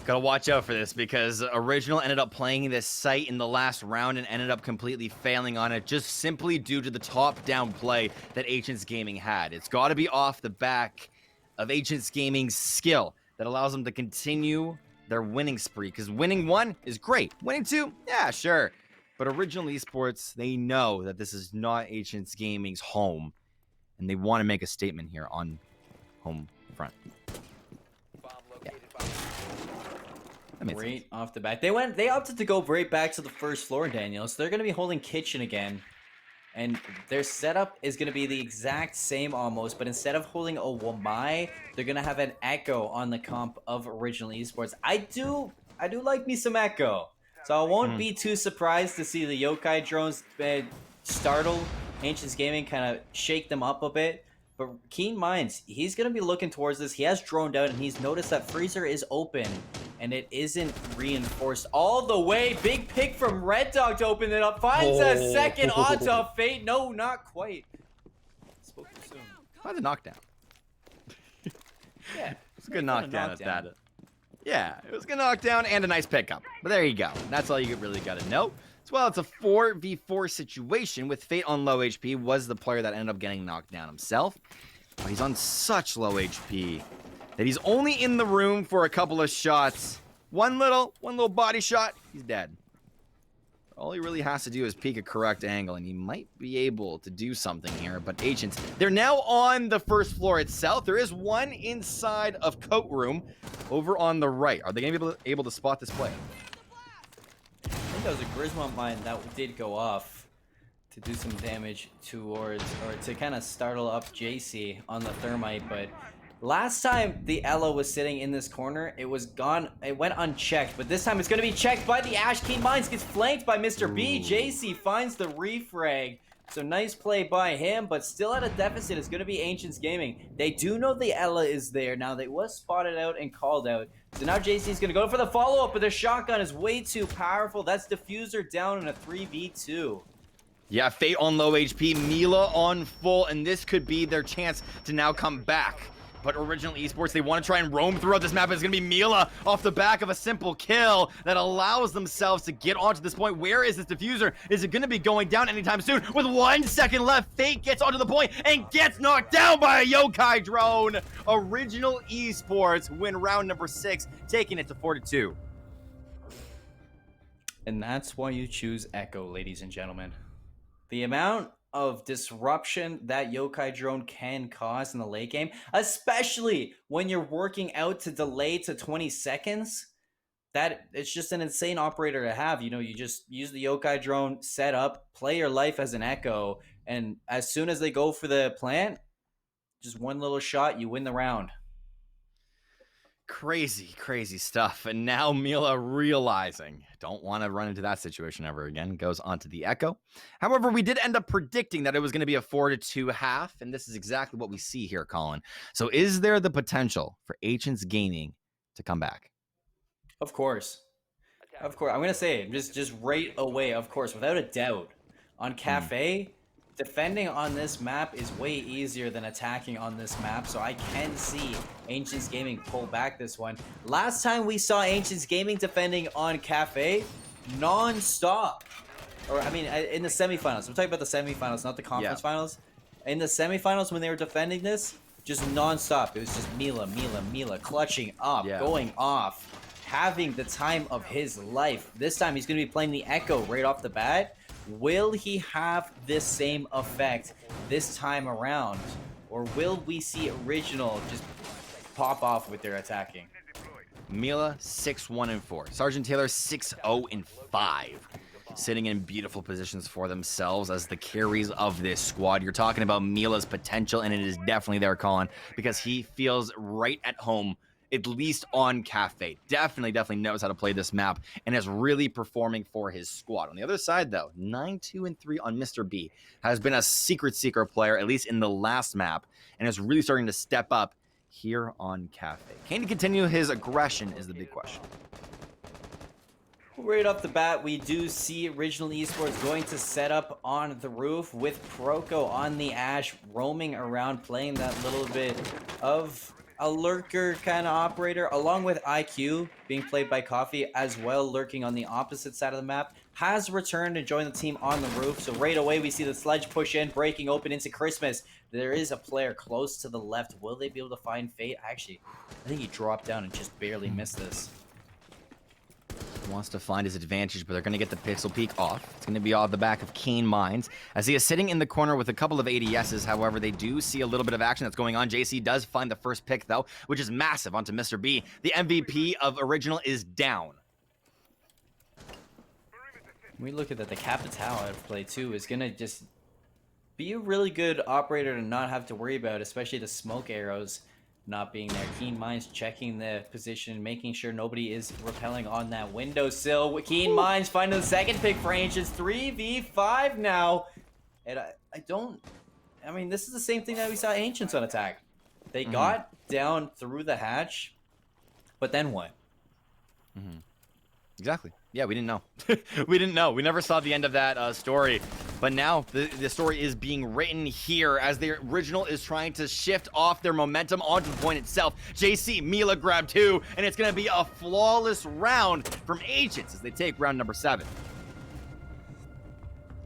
Speaker 2: Gotta watch out for this because Original ended up playing this site in the last round and ended up completely failing on it just simply due to the top-down play that Ancients Gaming had. It's got to be off the back of Ancients Gaming's skill that allows them to continue their winning spree, because winning 1 is great. Winning 2, yeah, sure. But Original Esports, they know that this is not Ancients Gaming's home, and they want to make a statement here on home front. Yeah.
Speaker 1: Right off the bat. They opted to go right back to the first floor, Daniel. So they're going to be holding kitchen again. And their setup is going to be the exact same almost, but instead of holding a Wamai, they're going to have an Echo on the comp of Original Esports. I do like me some Echo. So I won't be too surprised to see the Yokai drones startle Ancients Gaming, kind of shake them up a bit. But Keen Minds, he's going to be looking towards this. He has droned out, and he's noticed that Freezer is open, and it isn't reinforced all the way. Big pick from Red Dog to open it up. Finds a second onto Fate. No, not quite. Spoke too soon.
Speaker 2: That's a knockdown.
Speaker 1: Yeah.
Speaker 2: It's a good knockdown at that. Yeah, it was a good knockdown and a nice pickup. But there you go. That's all you really got to know. Well, it's a 4v4 situation with Fate on low HP, was the player that ended up getting knocked down himself. But he's on such low HP that he's only in the room for a couple of shots. One little body shot, he's dead. All he really has to do is peek a correct angle, and he might be able to do something here. But Ancients, they're now on the first floor itself. There is one inside of Coat Room over on the right. Are they going to be able to spot this play?
Speaker 1: I think that was a Grismont mine that did go off to do some damage towards, or to kind of startle up JC on the thermite. But last time the Ella was sitting in this corner, it was gone. It went unchecked, but this time it's going to be checked by the Ash. Keen Minds gets flanked by Mr. B. JC finds the refrag. So nice play by him, but still at a deficit is going to be Ancients Gaming. They do know the Ella is there. Now, they was spotted out and called out. So now JC's going to go for the follow-up, but the shotgun is way too powerful. That's Diffuser down in a 3v2.
Speaker 2: Yeah, Fate on low HP, Mila on full, and this could be their chance to now come back. But Original Esports, they want to try and roam throughout this map. It's going to be Mila off the back of a simple kill that allows themselves to get onto this point. Where is this Diffuser? Is it going to be going down anytime soon? With 1 second left, Fate gets onto the point and gets knocked down by a Yokai drone. Original Esports win round number 6, taking it to 4-2.
Speaker 1: And that's why you choose Echo, ladies and gentlemen. The amount of disruption that Yokai drone can cause in the late game, especially when you're working out to delay to 20 seconds, that it's just an insane operator to have. You know, you just use the Yokai drone, set up, play your life as an Echo, and as soon as they go for the plant, just one little shot, you win the round.
Speaker 2: Crazy stuff. And now Mila, realizing don't want to run into that situation ever again, goes onto the Echo. However, we did end up predicting that it was going to be a 4-2 half, and this is exactly what we see here, Colin. So is there the potential for Ancients Gaming to come back?
Speaker 1: Of course. I'm going to say it just right away, of course, without a doubt. On Cafe, defending on this map is way easier than attacking on this map, so I can see Ancients Gaming pull back this one. Last time we saw Ancients Gaming defending on Cafe, non-stop. Or, I mean, in the semifinals. I'm talking about the semifinals, not the conference finals. In the semifinals, when they were defending this, just non-stop. It was just Mila, clutching up, going off, having the time of his life. This time, he's going to be playing the Echo right off the bat. Will he have this same effect this time around? Or will we see Original just pop off with their attacking?
Speaker 2: Mila 6-1-4. Sergeant Taylor 6-0-5. Sitting in beautiful positions for themselves as the carries of this squad. You're talking about Mila's potential, and it is definitely there, Colin, because he feels right at home, at least on Cafe. Definitely knows how to play this map and is really performing for his squad. On the other side, though, 9-2-3 on Mr. B has been a secret seeker player, at least in the last map, and is really starting to step up here on Cafe. Can he continue his aggression is the big question.
Speaker 1: Right off the bat, we do see Original Esports going to set up on the roof with Proko on the Ash, roaming around, playing that little bit of a lurker kind of operator, along with IQ being played by Coffee as well, lurking on the opposite side of the map, has returned to join the team on the roof. So right away, we see the Sledge push in, breaking open into Christmas. There is a player close to the left. Will they be able to find Fate? Actually, I think he dropped down and just barely missed this.
Speaker 2: Wants to find his advantage, but they're going to get the pixel peek off. It's going to be off the back of Keen Minds as he is sitting in the corner with a couple of ADSs. However, they do see a little bit of action that's going on. JC does find the first pick, though, which is massive onto Mr. B. The MVP of Original is down.
Speaker 1: We look at that. The Capitao out of play, too, is going to just be a really good operator to not have to worry about, especially the smoke arrows not being there. Keen Minds checking the position, making sure nobody is repelling on that windowsill. Keen Minds finding the second pick for Ancients. 3v5 now. And I mean, this is the same thing that we saw Ancients on attack. They got down through the hatch, but then what?
Speaker 2: Exactly. Yeah, we didn't know. We didn't know. We never saw the end of that story. But now the story is being written here as the Original is trying to shift off their momentum onto the point itself. JC, Mila grab 2, and it's going to be a flawless round from Ancients as they take round number 7.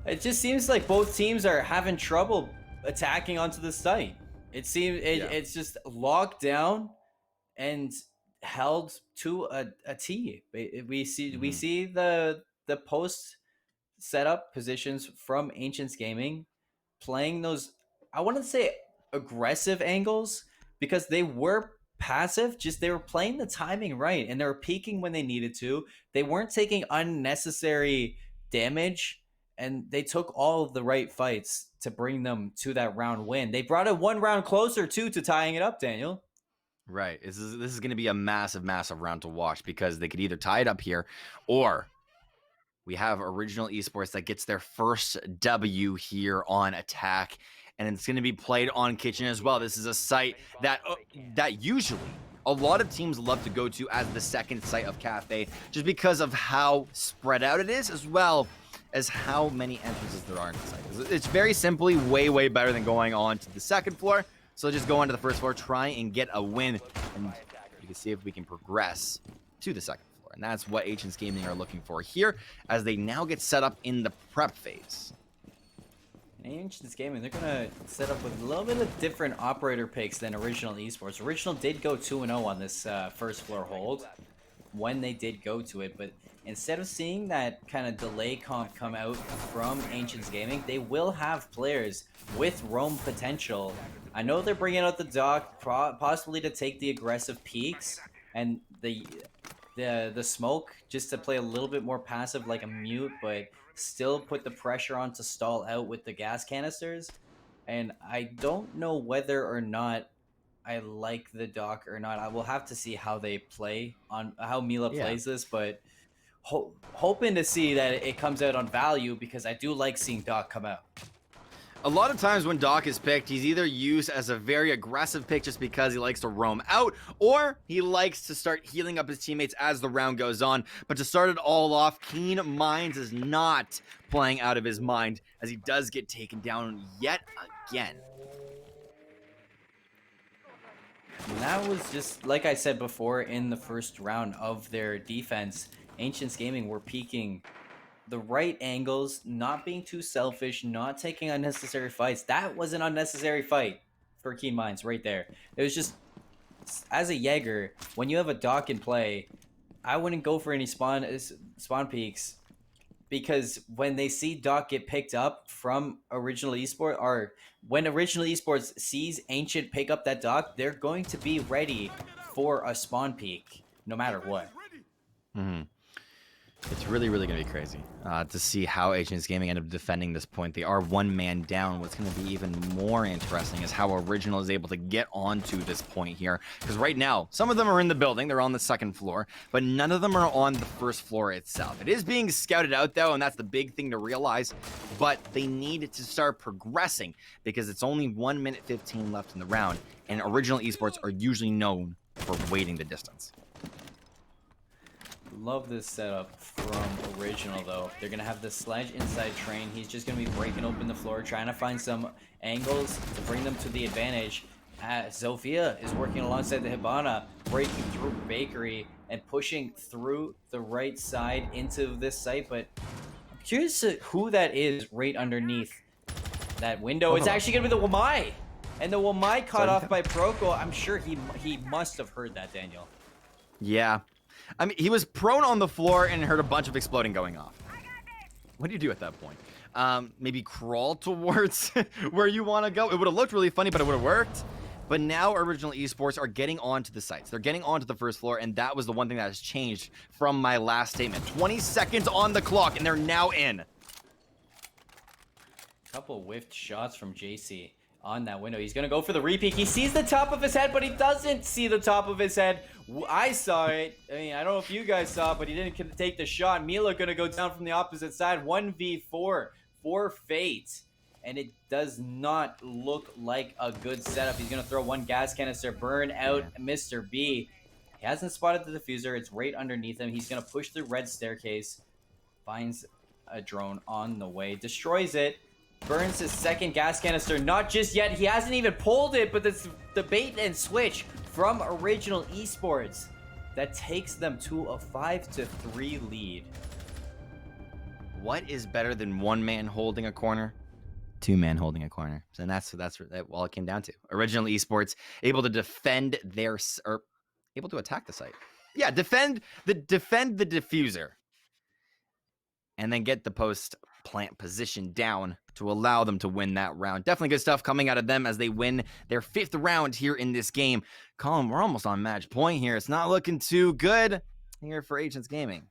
Speaker 1: It just seems like both teams are having trouble attacking onto the site. It seems it's just locked down and held to a T. We see the post setup positions from Ancients Gaming playing those, I wouldn't say aggressive angles, because they were passive, just they were playing the timing right and they were peaking when they needed to. They weren't taking unnecessary damage, and they took all of the right fights to bring them to that round win. They brought it one round closer too to tying it up, Daniel.
Speaker 2: Right. This is going to be a massive round to watch, because they could either tie it up here, or we have Original Esports that gets their first W here on attack, and it's going to be played on Kitchen as well. This is a site that usually a lot of teams love to go to as the second site of Cafe, just because of how spread out it is, as well as how many entrances there are in the site. It's very simply way better than going on to the second floor. So just go onto the first floor, try and get a win, and you can see if we can progress to the second floor. And that's what Ancients Gaming are looking for here, as they now get set up in the prep phase.
Speaker 1: Ancients Gaming, they're going to set up with a little bit of different operator picks than Original Esports. Original did go 2-0 on this first floor hold when they did go to it, but instead of seeing that kind of delay comp come out from Ancients Gaming, they will have players with roam potential. I know they're bringing out the Doc possibly to take the aggressive peaks and the smoke just to play a little bit more passive like a mute, but still put the pressure on to stall out with the gas canisters. And I don't know whether or not I like the Doc or not. I will have to see how they play, on how Mila plays this, but hoping to see that it comes out on value, because I do like seeing Doc come out.
Speaker 2: A lot of times when Doc is picked, he's either used as a very aggressive pick just because he likes to roam out, or he likes to start healing up his teammates as the round goes on. But to start it all off, Keen Minds is not playing out of his mind, as he does get taken down yet again.
Speaker 1: And that was just, like I said before, in the first round of their defense, Ancients Gaming were peaking the right angles, not being too selfish, not taking unnecessary fights. That was an unnecessary fight for Keen Minds right there. It was just, as a Jaeger, when you have a Doc in play, I wouldn't go for any spawn peaks because when they see Doc get picked up from Original Esports, or when Original Esports sees Ancient pick up that Doc, they're going to be ready for a spawn peak no matter what.
Speaker 2: Mm-hmm. It's really, really going to be crazy to see how Agents Gaming end up defending this point. They are one man down. What's going to be even more interesting is how Original is able to get onto this point here. Because right now, some of them are in the building. They're on the second floor, but none of them are on the first floor itself. It is being scouted out, though, and that's the big thing to realize. But they need to start progressing because it's only 1 minute 15 left in the round, and Original Esports are usually known for waiting the distance.
Speaker 1: Love this setup from Original, though. They're going to have the Sledge inside train. He's just going to be breaking open the floor, trying to find some angles to bring them to the advantage. Zofia is working alongside the Hibana, breaking through Bakery and pushing through the right side into this site. But I'm curious to who that is right underneath that window. It's actually going to be the Wamai. And the Wamai caught off by Proko. I'm sure he must have heard that, Daniel.
Speaker 2: Yeah. I mean, he was prone on the floor and heard a bunch of exploding going off. What do you do at that point? Maybe crawl towards where you want to go. It would have looked really funny, but it would have worked. But now Original Esports are getting onto the sites. They're getting onto the first floor, and that was the one thing that has changed from my last statement. 20 seconds on the clock, and they're now in.
Speaker 1: Couple whiffed shots from JC on that window. He's going to go for the repeat. He sees the top of his head, but he doesn't see the top of his head. I saw it. I mean, I don't know if you guys saw it, but he didn't take the shot. Mila going to go down from the opposite side. 1v4 for Fate. And it does not look like a good setup. He's going to throw one gas canister, burn out Mr. B. He hasn't spotted the diffuser. It's right underneath him. He's going to push through red staircase. Finds a drone on the way. Destroys it. Burns his second gas canister. Not just yet. He hasn't even pulled it, but this the bait and switch from Original Esports that takes them to a 5-3 lead.
Speaker 2: What is better than one man holding a corner? Two man holding a corner. And that's all it came down to. Original Esports able to defend or able to attack the site. Yeah, defend the diffuser. And then get the post plant position down to allow them to win that round. Definitely good stuff coming out of them as they win their 5th round here in this game. Colin, we're almost on match point here. It's not looking too good here for Agents Gaming.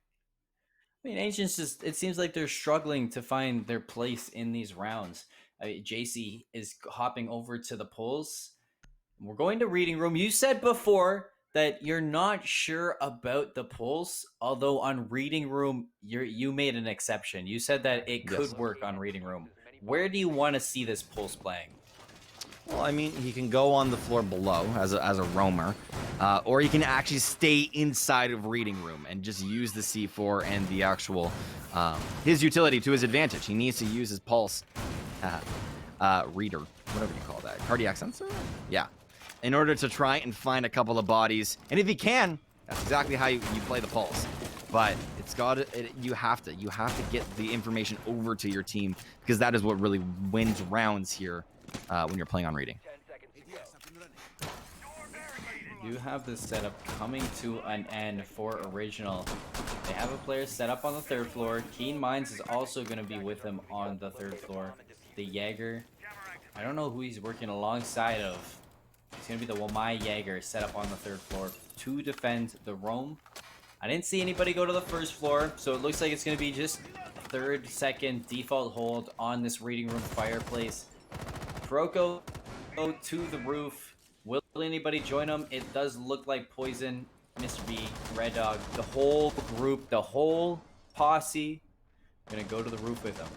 Speaker 1: I mean, Agents just, it seems like they're struggling to find their place in these rounds. JC is hopping over to the pulls. We're going to reading room. You said before that you're not sure about the pulse, although on reading room you made an exception. You said that it could work on reading room. Where do you want to see this pulse playing?
Speaker 2: Well, I mean, he can go on the floor below as a roamer, or he can actually stay inside of reading room and just use the C4 and the actual his utility to his advantage. He needs to use his pulse reader, whatever you call that, cardiac sensor. Yeah. In order to try and find a couple of bodies. And if he can, that's exactly how you play the pulse. But you have to get the information over to your team because that is what really wins rounds here when you're playing on reading.
Speaker 1: You do have this setup coming to an end for Original. They have a player set up on the 3rd floor. Keen Minds is also going to be with him on the 3rd floor. The Jaeger, I don't know who he's working alongside of. It's going to be the Wamai Jaeger set up on the 3rd floor to defend the roam. I didn't see anybody go to the 1st floor, so it looks like it's going to be just 3rd, 2nd default hold on this reading room fireplace. Proko go to the roof. Will anybody join him? It does look like Poison, Mr. B, Red Dog, the whole group, the whole posse going to go to the roof with him.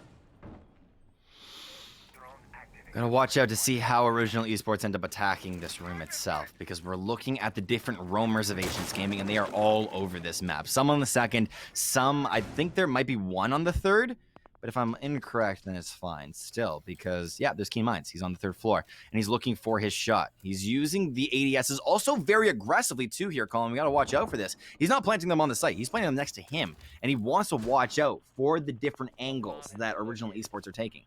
Speaker 2: Gonna watch out to see how Original Esports end up attacking this room itself, because we're looking at the different roamers of Agents Gaming, and they are all over this map. Some on the 2nd, some, I think there might be one on the 3rd, but if I'm incorrect, then it's fine still, because, yeah, there's Keen Minds. He's on the 3rd floor, and he's looking for his shot. He's using the ADSs also very aggressively, too, here, Colin. We gotta watch out for this. He's not planting them on the site. He's planting them next to him, and he wants to watch out for the different angles that Original Esports are taking.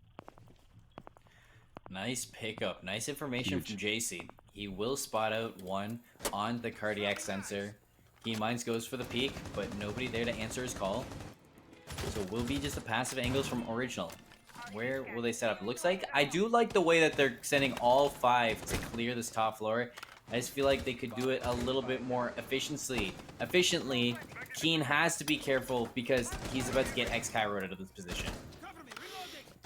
Speaker 1: Nice pickup. Nice information from JC. He will spot out one on the cardiac sensor. Keen Minds goes for the peek, but nobody there to answer his call. So will be just the passive angles from Original. Where will they set up? It looks like I do like the way that they're sending all 5 to clear this top floor. I just feel like they could do it a little bit more efficiently. Keen has to be careful because he's about to get X-Cairo out of this position.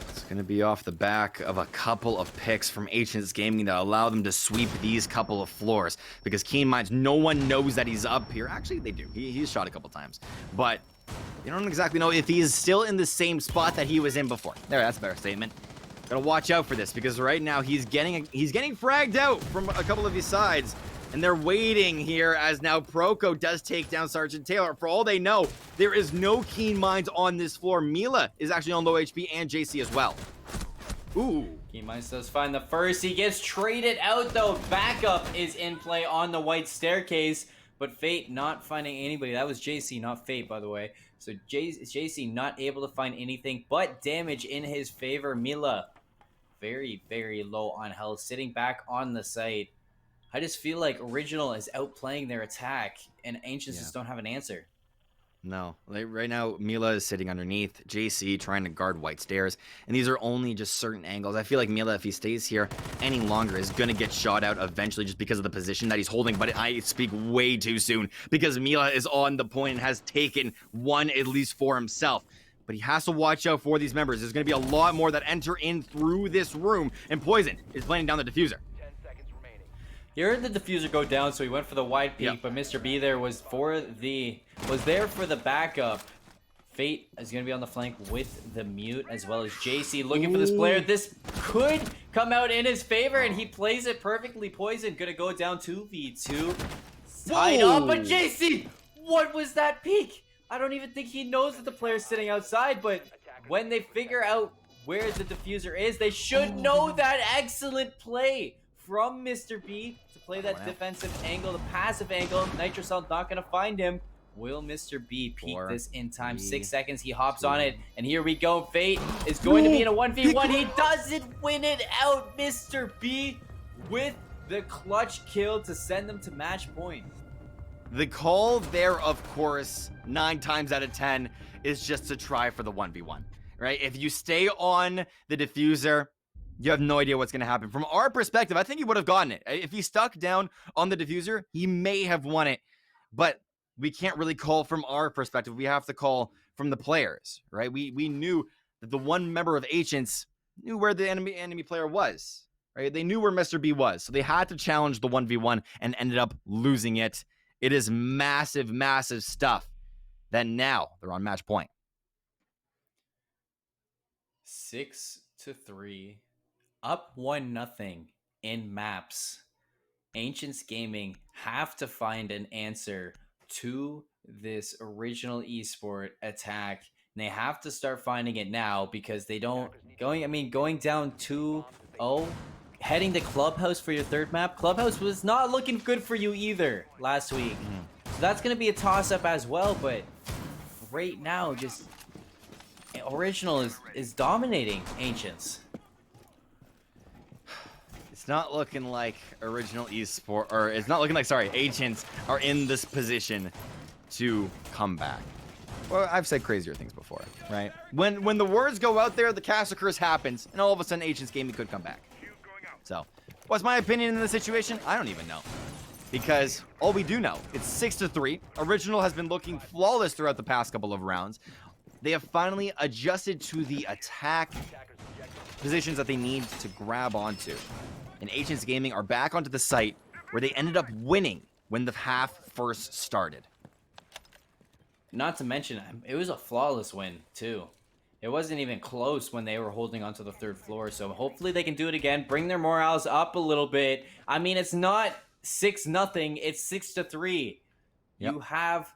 Speaker 2: It's going to be off the back of a couple of picks from Ancients Gaming that allow them to sweep these couple of floors. Because Keen Minds, no one knows that he's up here. Actually, they do. He's shot a couple times. But you don't exactly know if he is still in the same spot that he was in before. There, that's a better statement. Gotta watch out for this because right now he's getting fragged out from a couple of these sides. And they're waiting here as now Proko does take down Sergeant Taylor. For all they know, there is no Keen Minds on this floor. Mila is actually on low HP and JC as well. Ooh.
Speaker 1: Keen Minds does find the first. He gets traded out though. Backup is in play on the white staircase. But Fate not finding anybody. That was JC, not Fate, by the way. So JC not able to find anything but damage in his favor. Mila very, very low on health, sitting back on the site. I just feel like Original is outplaying their attack, and Ancients just don't have an answer.
Speaker 2: No. Like right now, Mila is sitting underneath, JC trying to guard white stairs, and these are only just certain angles. I feel like Mila, if he stays here any longer, is going to get shot out eventually just because of the position that he's holding, but I speak way too soon because Mila is on the point and has taken one at least for himself. But he has to watch out for these members. There's going to be a lot more that enter in through this room, and Poison is planning down the diffuser.
Speaker 1: He heard the diffuser go down, so he went for the wide peak, but Mr. B there was there for the backup. Fate is going to be on the flank with the mute, as well as JC looking for this player. This could come out in his favor, and he plays it perfectly. Poison going to go down 2v2. Tied up, but JC, what was that peak? I don't even think he knows that the player's sitting outside, but when they figure out where the diffuser is, they should know that. Excellent play from Mr. B to play that defensive angle, the passive angle. Nitrocell not going to find him. Will Mr. B peek this in time? 6 seconds, he hops on it, and here we go. Fate is going to be in a 1v1. He doesn't win it out. Mr. B with the clutch kill to send them to match point.
Speaker 2: The call there, of course, 9 times out of 10 is just to try for the 1v1, right? If you stay on the diffuser, you have no idea what's going to happen. From our perspective, I think he would have gotten it. If he stuck down on the diffuser, he may have won it. But we can't really call from our perspective. We have to call from the players, right? We knew that the one member of Ancients knew where the enemy player was, right? They knew where Mr. B was. So they had to challenge the 1v1 and ended up losing it. It is massive, massive stuff. Then now they're on match point.
Speaker 1: 6-3. Up 1-0 in maps. Ancients Gaming have to find an answer to this original esport attack. And they have to start finding it now because they don't going down 2-0, heading to Clubhouse for your third map. Clubhouse was not looking good for you either last week. So that's going to be a toss-up as well, but right now just Original is dominating Ancients.
Speaker 2: It's not looking like Original Esport, or it's not looking like, sorry, Ancients are in this position to come back. Well, I've said crazier things before, right? When the words go out there, the massacres happens, and all of a sudden Ancients Gaming could come back. So, what's my opinion in this situation? I don't even know. Because all we do know, it's 6-3. Original has been looking flawless throughout the past couple of rounds. They have finally adjusted to the attack positions that they need to grab onto. And Ancients Gaming are back onto the site where they ended up winning when the half first started.
Speaker 1: Not to mention, it was a flawless win, too. It wasn't even close when they were holding onto the third floor, so hopefully they can do it again, bring their morales up a little bit. I mean, it's not 6-0, it's 6-3. Yep. You have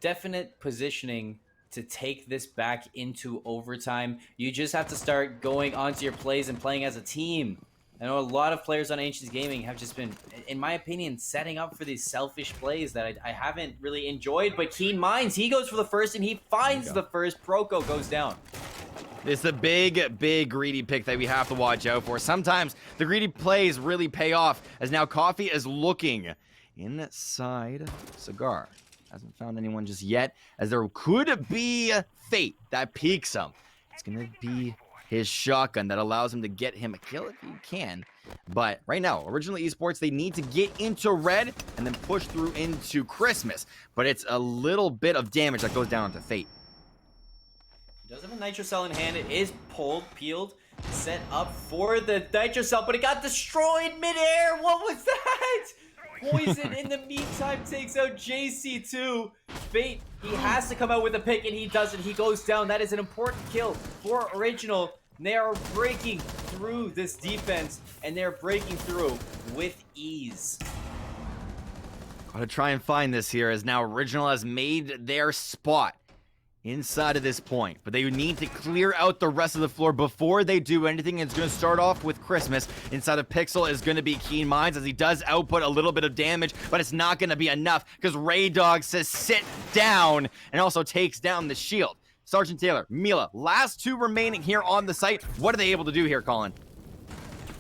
Speaker 1: definite positioning to take this back into overtime. You just have to start going onto your plays and playing as a team. I know a lot of players on Ancients Gaming have just been, in my opinion, setting up for these selfish plays that I haven't really enjoyed. But Keen Minds, he goes for the first and he finds the first. Proko goes down.
Speaker 2: It's a big, big greedy pick that we have to watch out for. Sometimes the greedy plays really pay off, as now Coffee is looking inside Cigar. Hasn't found anyone just yet, as there could be a fate that peaks him. It's going to be his shotgun that allows him to get him a kill if he can. But right now, Original Esports, they need to get into red and then push through into Christmas. But it's a little bit of damage that goes down onto Fate.
Speaker 1: He does have a Nitro Cell in hand. It is peeled, set up for the Nitro Cell, but it got destroyed midair. What was that? Poison in the meantime takes out JC2. Fate, he has to come out with a pick, and he doesn't. He goes down. That is an important kill for Original. They are breaking through this defense, and they're breaking through with ease.
Speaker 2: Gotta try and find this here, as now Original has made their spot inside of this point, but they need to clear out the rest of the floor before they do anything. It's going to start off with Christmas. Inside of Pixel is going to be Keen Minds, as he does output a little bit of damage, but it's not going to be enough because Ray Dog says sit down and also takes down the shield. Sergeant Taylor, Mila, last two remaining here on the site. What are they able to do here, Colin?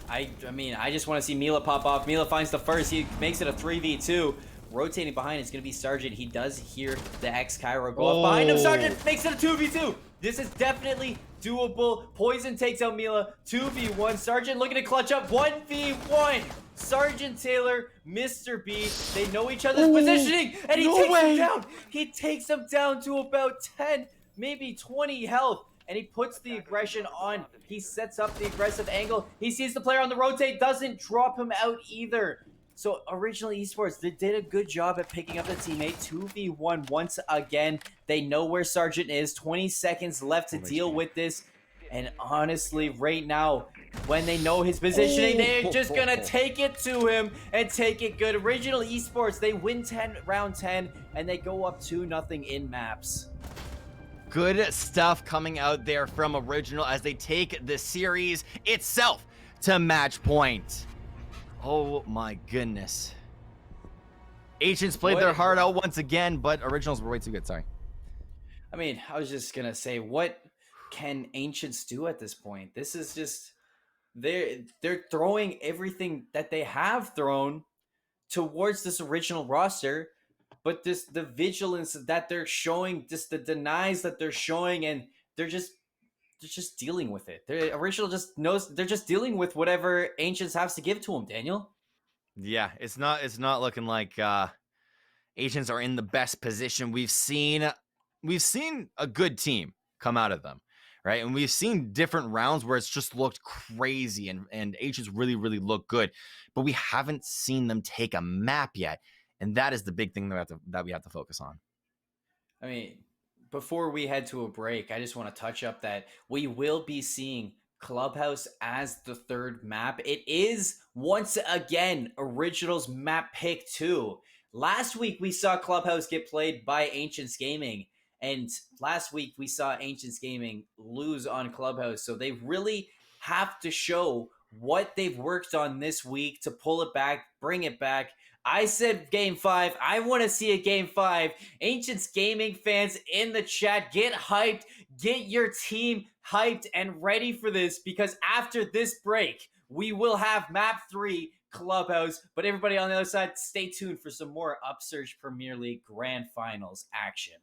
Speaker 1: I mean, I just want to see Mila pop off. Mila finds the first. He makes it a 3v2. Rotating behind is going to be Sergeant. He does hear the X-Cairo go off behind him. Sergeant makes it a 2v2. This is definitely doable. Poison takes out Mila. 2v1. Sergeant looking to clutch up. 1v1. Sergeant Taylor, Mr. B, they know each other's positioning, and he takes him down. He takes him down to about 10, maybe 20 health, and he puts the aggression on. He sets up the aggressive angle. He sees the player on the rotate, doesn't drop him out either. So Original Esports, they did a good job at picking up the teammate. 2v1 once again. They know where Sergeant is. 20 seconds left to deal with this. And honestly, right now, when they know his positioning, they're just going to take it to him and take it good. Original Esports, they win round 10, and they go up 2-0 in maps.
Speaker 2: Good stuff coming out there from Original as they take the series itself to match point. Oh my goodness. Ancients played their heart out once again, but Originals were way too good. Sorry.
Speaker 1: I mean, I was just going to say, what can Ancients do at this point? This is just, they're throwing everything that they have thrown towards this Original roster, but the vigilance that they're showing, just the denies that they're showing, and they're just dealing with it. Original just knows they're just dealing with whatever Ancients has to give to them, Daniel.
Speaker 2: Yeah, it's not looking like Ancients are in the best position. We've seen a good team come out of them, right? And we've seen different rounds where it's just looked crazy and Ancients really, really look good, but we haven't seen them take a map yet. And that is the big thing that we have to focus on.
Speaker 1: I mean, before we head to a break, I just want to touch up that we will be seeing Clubhouse as the third map. It is, once again, Originals map pick 2. Last week, we saw Clubhouse get played by Ancients Gaming. And last week, we saw Ancients Gaming lose on Clubhouse. So they really have to show what they've worked on this week to pull it back, bring it back. I said Game 5. I want to see a Game 5. Ancients Gaming fans in the chat, get hyped. Get your team hyped and ready for this, because after this break, we will have Map 3 Clubhouse. But everybody on the other side, stay tuned for some more Upsurge Premier League Grand Finals action.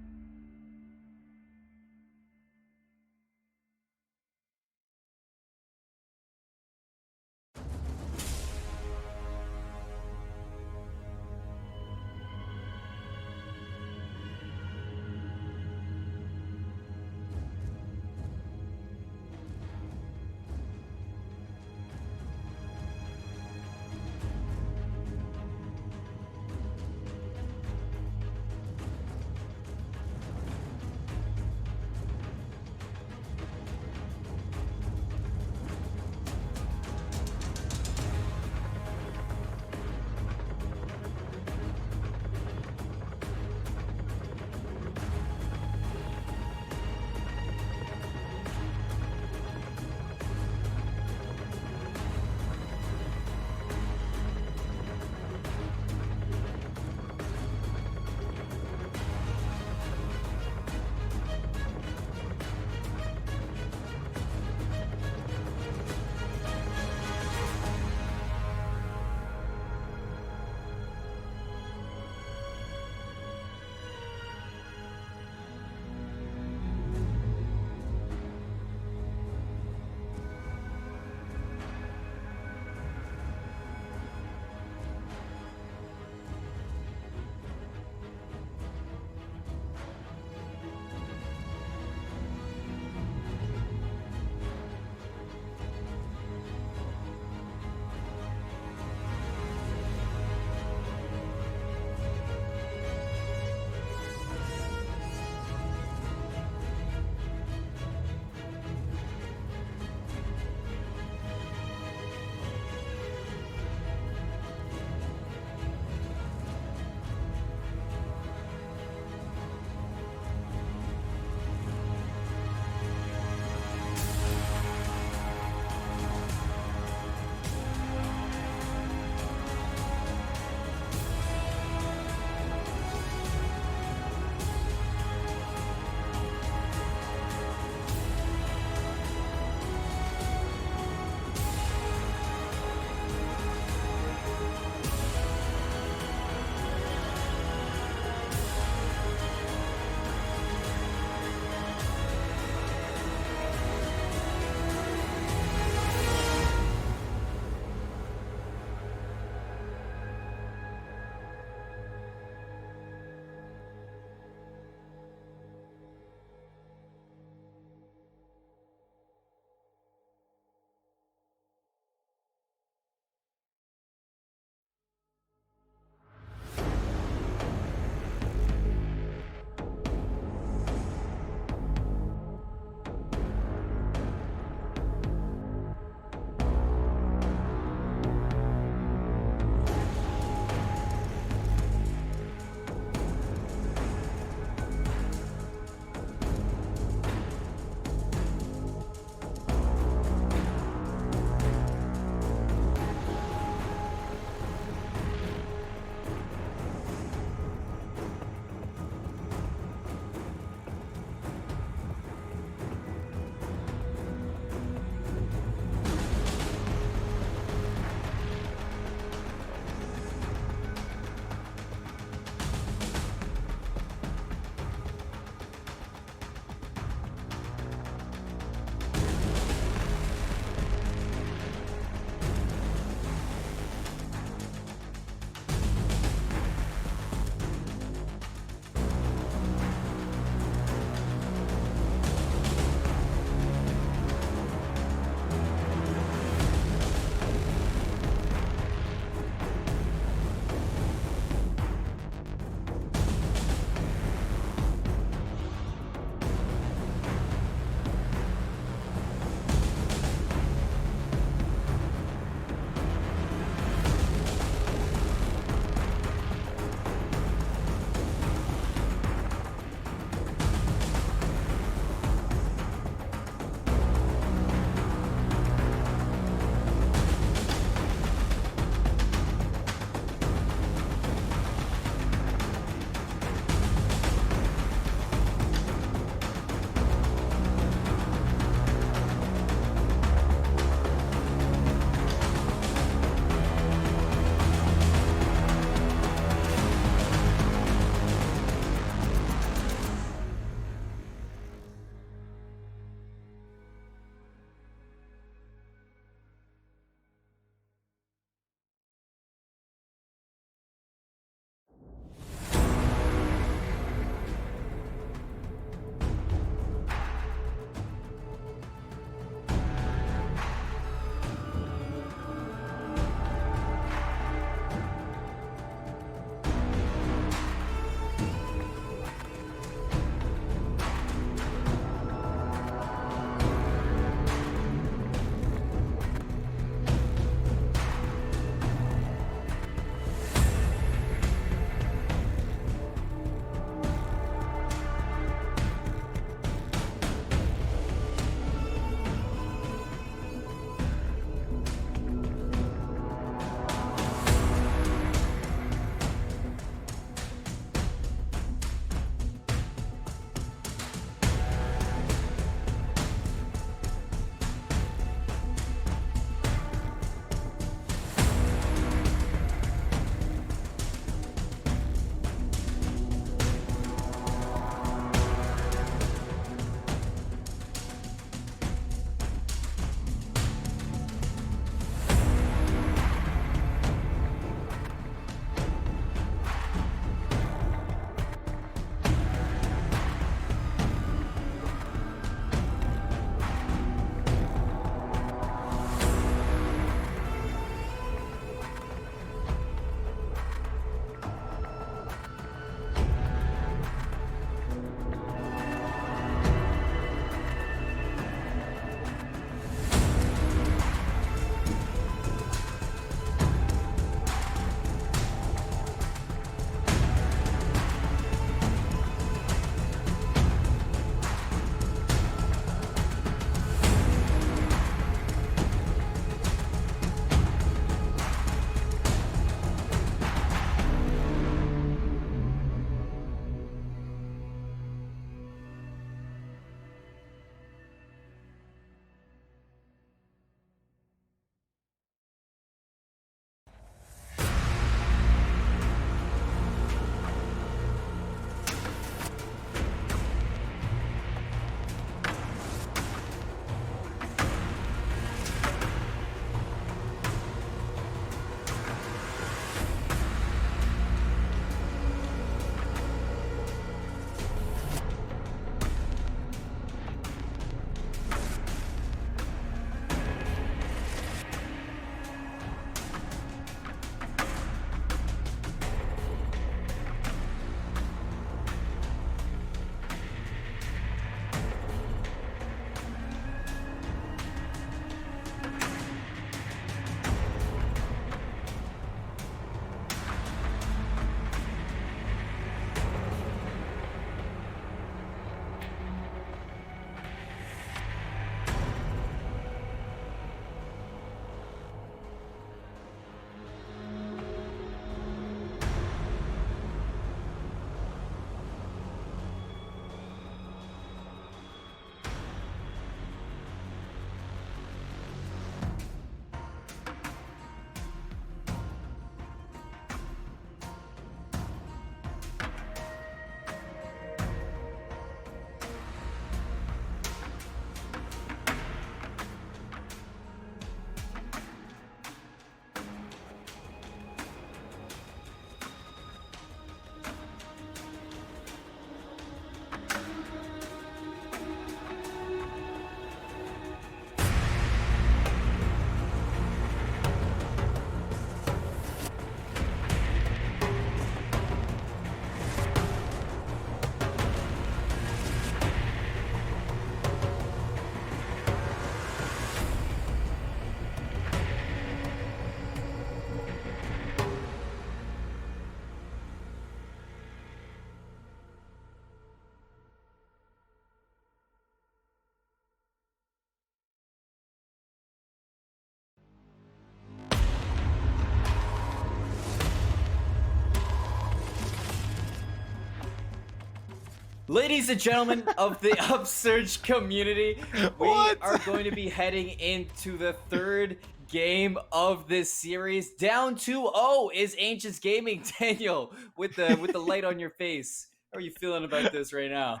Speaker 1: Ladies and gentlemen of the Upsurge community, we are going to be heading into the third game of this series. Down 2-0 is Ancients Gaming. Daniel, with the light on your face, how are you feeling about this right now?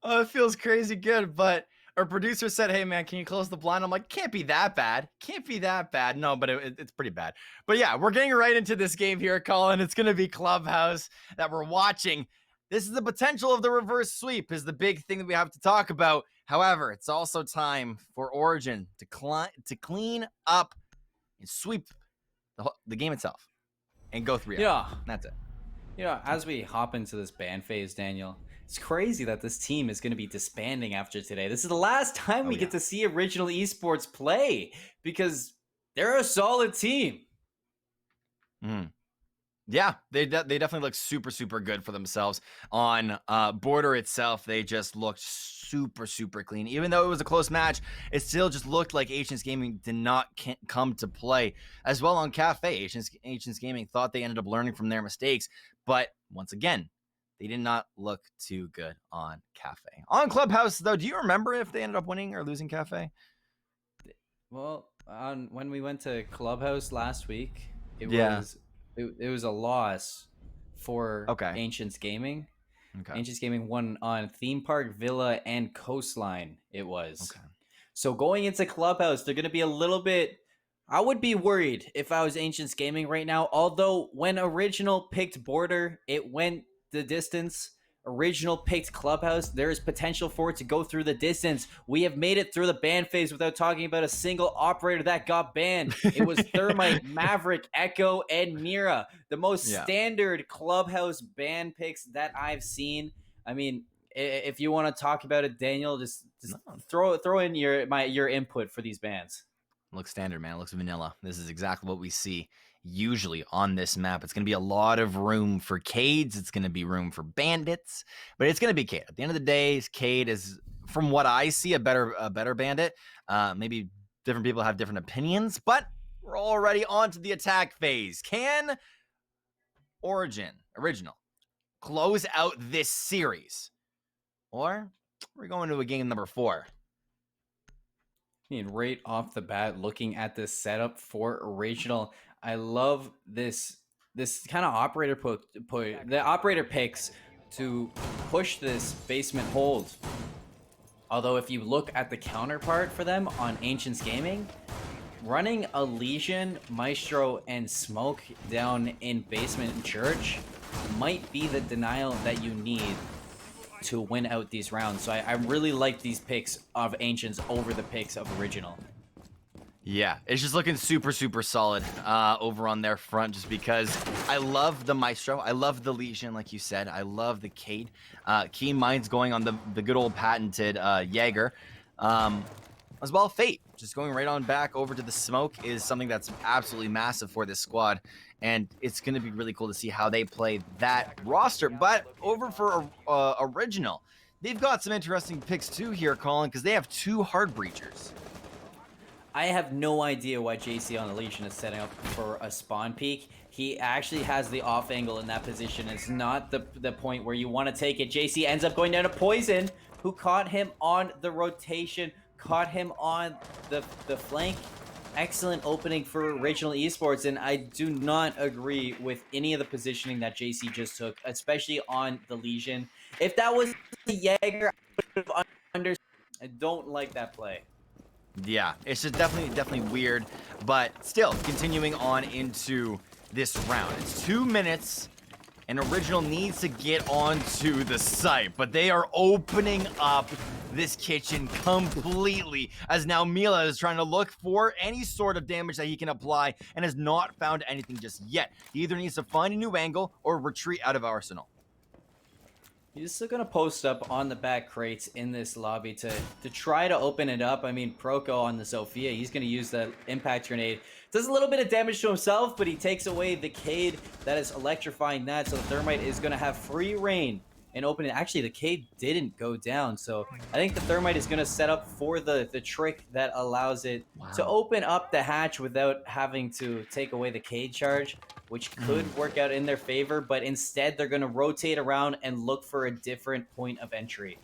Speaker 2: Oh, it feels crazy good, but our producer said, "Hey man, can you close the blind?" I'm like, "Can't be that bad. Can't be that bad." No, but it's pretty bad. But yeah, we're getting right into this game here, Colin. It's going to be Clubhouse that we're watching. This is the potential of the reverse sweep is the big thing that we have to talk about. However, it's also time for Origin to clean up and sweep the game itself and go 3-0.
Speaker 1: Yeah.
Speaker 2: That's it.
Speaker 1: As we hop into this ban phase, Daniel, it's crazy that this team is going to be disbanding after today. This is the last time we get to see Original Esports play because they're a solid team.
Speaker 2: Yeah, they definitely look super, super good for themselves. On Border itself, they just looked super, super clean. Even though it was a close match, it still just looked like Ancients Gaming did not come to play. As well on Cafe, Ancients Gaming thought they ended up learning from their mistakes. But once again, they did not look too good on Cafe. On Clubhouse, though, do you remember if they ended up winning or losing Cafe?
Speaker 1: Well, when we went to Clubhouse last week, it was a loss for Ancients Gaming. Ancients Gaming won on Theme Park, Villa, and Coastline. It was. So going into Clubhouse, they're going to be a little bit... I would be worried if I was Ancients Gaming right now. Although when Original picked Border, it went the distance. Original picked Clubhouse. There is potential for it to go through the distance. We have made it through the ban phase without talking about a single operator that got banned. It was Thermite, Maverick, Echo, and Mira. The most standard Clubhouse ban picks that I've seen. I mean, if you want to talk about it, Daniel, just throw in your input for these bans.
Speaker 2: Looks standard, man. It looks vanilla. This is exactly what we see usually on this map. It's going to be a lot of room for Cades. It's going to be room for Bandits, but it's going to be Cade. At the end of the day, Cade is, from what I see, a better Bandit. Maybe different people have different opinions, but we're already on to the attack phase. Can Original, close out this series? Or we're going to a game number 4.
Speaker 1: I mean, right off the bat, looking at this setup for Original, I love this kind of operator the operator picks to push this basement hold. Although if you look at the counterpart for them on Ancients Gaming, running a Legion, Maestro, and Smoke down in basement and church might be the denial that you need to win out these rounds. So I really like these picks of Ancients over the picks of Original.
Speaker 2: Yeah, it's just looking super, super solid over on their front just because I love the Maestro. I love the Legion, like you said. I love the Cade. Keen Minds going on the good old patented Jaeger. As well, Fate, just going right on back over to the Smoke is something that's absolutely massive for this squad. And it's going to be really cool to see how they play that roster. But over for Original, they've got some interesting picks too here, Colin, because they have 2 Hard Breachers.
Speaker 1: I have no idea why JC on the Legion is setting up for a spawn peek. He actually has the off angle in that position. It's not the point where you want to take it. JC ends up going down to Poison, who caught him on the rotation, caught him on the flank. Excellent opening for Original Esports, and I do not agree with any of the positioning that JC just took, especially on the Legion. If that was the Jaeger, I would have understood. I don't like that play.
Speaker 2: Yeah, it's just definitely weird, but still continuing on into this round. It's 2 minutes, and Original needs to get onto the site, but they are opening up this kitchen completely as now Mila is trying to look for any sort of damage that he can apply and has not found anything just yet. He either needs to find a new angle or retreat out of Arsenal.
Speaker 1: He's still going to post up on the back crates in this lobby to try to open it up. I mean, Proko on the Sophia, he's going to use the impact grenade. Does a little bit of damage to himself, but he takes away the Cade that is electrifying that. So the Thermite is going to have free reign and open it. Actually, the Cade didn't go down. So I think the Thermite is going to set up for the trick that allows it to open up the hatch without having to take away the Cade charge. which could work out in their favor, but instead they're going to rotate around and look for a different point of entry.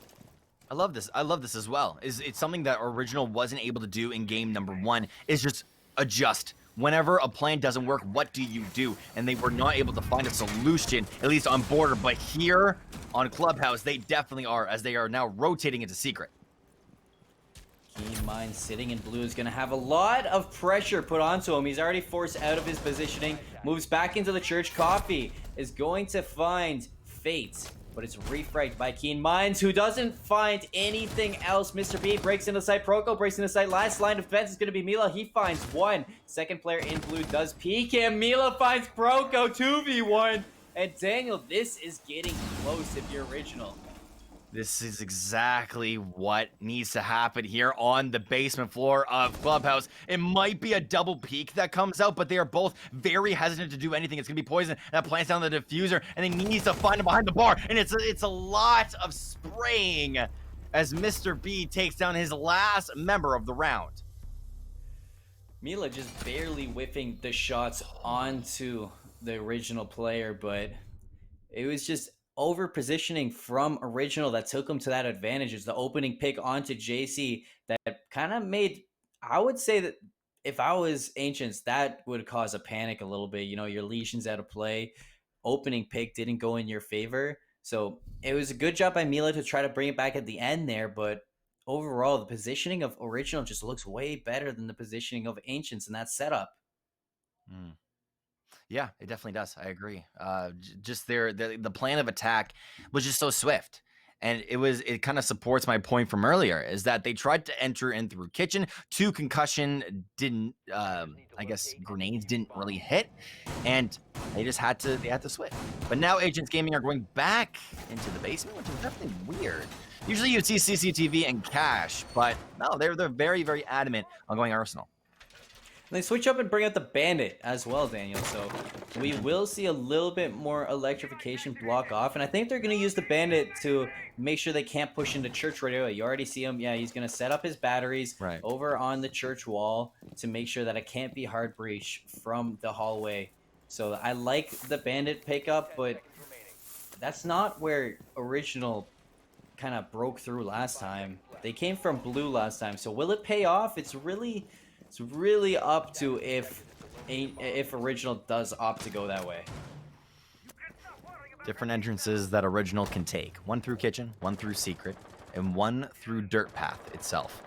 Speaker 2: I love this. I love this as well. It's something that Original wasn't able to do in game number 1, is just adjust. Whenever a plan doesn't work, what do you do? And they were not able to find a solution, at least on Border, but here on Clubhouse, they definitely are, as they are now rotating into Secret.
Speaker 1: Keen Mind sitting in blue is going to have a lot of pressure put onto him. He's already forced out of his positioning, moves back into the church. Coffee is going to find Fate, but it's refragged by Keen Minds, who doesn't find anything else. Mr. B breaks into sight. Proko breaks into sight. Last line of defense is going to be Mila. He finds one. Second player in blue does peek him. Mila finds Proko. 2v1. And Daniel, this is getting close if you're Original.
Speaker 2: This is exactly what needs to happen here on the basement floor of Clubhouse. It might be a double peak that comes out, but they are both very hesitant to do anything. It's going to be poison. That plants down the diffuser, and he needs to find him behind the bar. And it's a lot of spraying as Mr. B takes down his last member of the round.
Speaker 1: Mila just barely whiffing the shots onto the Original player, but it was just over positioning from Original that took him to that advantage. It's the opening pick onto JC that kind of made, I would say that if I was Ancients, that would cause a panic a little bit. You know, your Lesion's out of play. Opening pick didn't go in your favor. So it was a good job by Mila to try to bring it back at the end there. But overall, the positioning of Original just looks way better than the positioning of Ancients in that setup.
Speaker 2: Yeah, it definitely does. I agree. Just the plan of attack was just so swift. And it kind of supports my point from earlier, is that they tried to enter in through kitchen. 2 concussion didn't, I guess grenades didn't really hit, and they had to switch. But now Agents Gaming are going back into the basement, which is definitely weird. Usually you'd see CCTV and cash, but no, they're very, very adamant on going Arsenal.
Speaker 1: They switch up and bring out the Bandit as well, Daniel. So we will see a little bit more electrification block off. And I think they're going to use the Bandit to make sure they can't push into church right away. You already see him. Yeah, he's going to set up his batteries over on the church wall to make sure that it can't be hard breach from the hallway. So I like the Bandit pickup, but that's not where Original kind of broke through last time. They came from blue last time. So will it pay off? It's really up to if Original does opt to go that way.
Speaker 2: Different entrances that Original can take. One through kitchen, one through secret, and one through dirt path itself.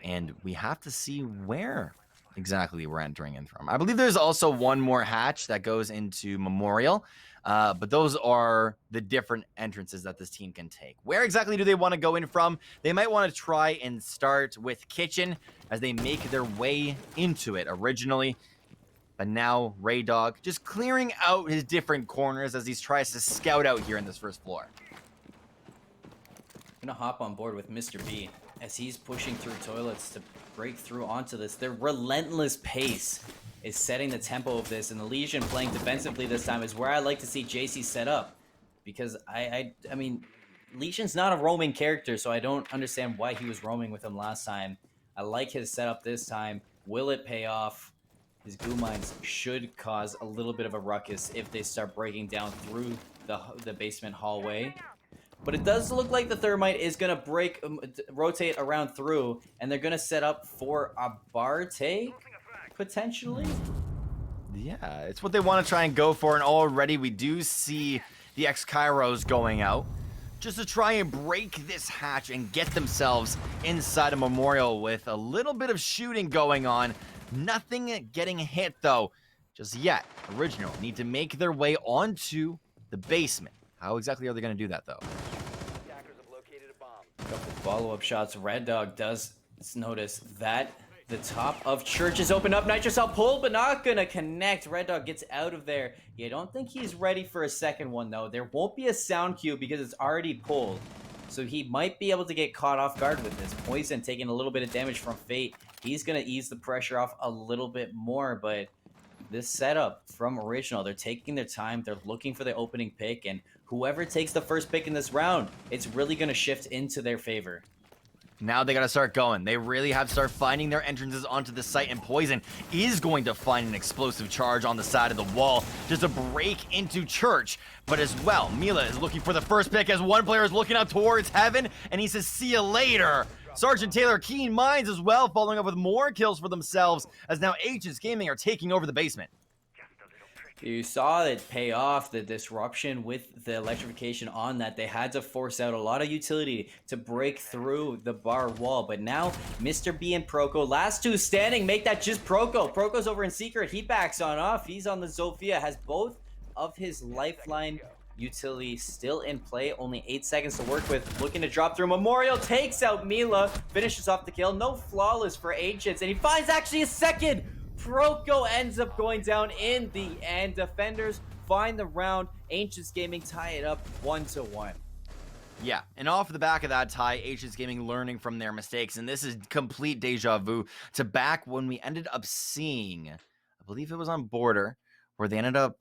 Speaker 2: And we have to see where exactly we're entering in from. I believe there's also one more hatch that goes into Memorial. But those are the different entrances that this team can take. Where exactly do they want to go in from? They might want to try and start with kitchen as they make their way into it originally. But now Ray Dog just clearing out his different corners as he tries to scout out here in this first floor.
Speaker 1: I'm going to hop on board with Mr. B as he's pushing through toilets to break through onto this. Their relentless pace is setting the tempo of this, and the Lesion playing defensively this time is where I like to see JC set up, because I mean, Lesion's not a roaming character, so I don't understand why he was roaming with him last time. I like his setup this time. Will it pay off? His goo mines should cause a little bit of a ruckus if they start breaking down through the basement hallway. But it does look like the Thermite is going to rotate around through, and they're going to set up for a bar take, potentially.
Speaker 2: Yeah, it's what they want to try and go for, and already we do see the X-Kairos going out just to try and break this hatch and get themselves inside a Memorial with a little bit of shooting going on. Nothing getting hit, though, just yet. Original need to make their way onto the basement. How exactly are they going to do that, though?
Speaker 1: A couple follow-up shots. Red Dog does notice that the top of church is open up. Nitrocell pull, but not going to connect. Red Dog gets out of there. You don't think he's ready for a second one, though. There won't be a sound cue because it's already pulled. So he might be able to get caught off guard with this. Poison taking a little bit of damage from Fate. He's going to ease the pressure off a little bit more, but this setup from Original, they're taking their time. They're looking for the opening pick, and whoever takes the first pick in this round, it's really going to shift into their favor.
Speaker 2: Now they got to start going. They really have to start finding their entrances onto the site, and Poison is going to find an explosive charge on the side of the wall just to break into Church. But as well, Mila is looking for the first pick as one player is looking out towards heaven, and he says, see you later. Sergeant Taylor, Keen Minds as well, following up with more kills for themselves as now Agents Gaming are taking over the basement.
Speaker 1: You saw it pay off, the disruption with the electrification on that. They had to force out a lot of utility to break through the bar wall. But now, Mr. B and Proko, last two standing, make that just Proko. Proko's over in secret. He backs on off. He's on the Zofia, has both of his lifeline utility still in play. Only 8 seconds to work with. Looking to drop through. Memorial takes out Mila, finishes off the kill. No flawless for Agents, and he finds actually a second. Proko ends up going down in the end. Defenders find the round. Ancients Gaming tie it up 1-1.
Speaker 2: Yeah, and off the back of that tie, Ancients Gaming learning from their mistakes, and this is complete deja vu to back when we ended up seeing, I believe it was on Border, where they ended up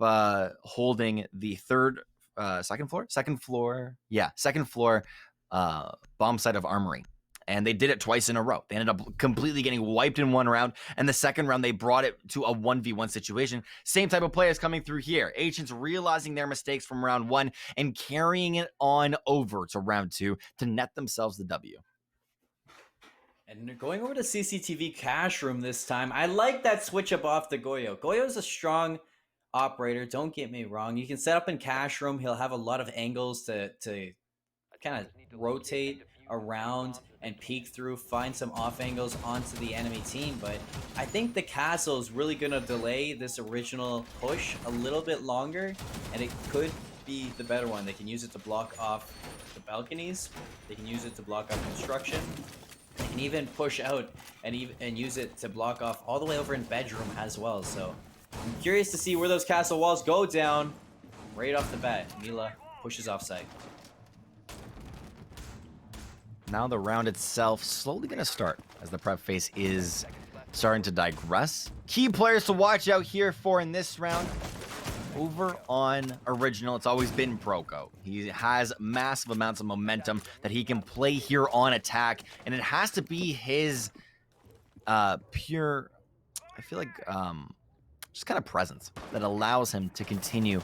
Speaker 2: holding the second floor bomb site of Armory. And they did it twice in a row. They ended up completely getting wiped in one round. And the second round, they brought it to a 1v1 situation. Same type of players coming through here. Ancients realizing their mistakes from round 1 and carrying it on over to round 2 to net themselves the W.
Speaker 1: And going over to CCTV Cash Room this time. I like that switch up off the Goyo. Goyo's a strong operator. Don't get me wrong. You can set up in Cash Room. He'll have a lot of angles to kind of rotate around and peek through, find some off angles onto the enemy team. But I think the castle is really going to delay this original push a little bit longer, and it could be the better one. They can use it to block off the balconies. They can use it to block off construction. They can even push out and use it to block off all the way over in bedroom as well. So I'm curious to see where those castle walls go down right off the bat. Mila pushes off site.
Speaker 2: Now the round itself slowly going to start as the prep phase is starting to digress. Key players to watch out here for in this round. Over on Original, it's always been Proko. He has massive amounts of momentum that he can play here on attack, and it has to be his pure, I feel like, just kind of presence that allows him to continue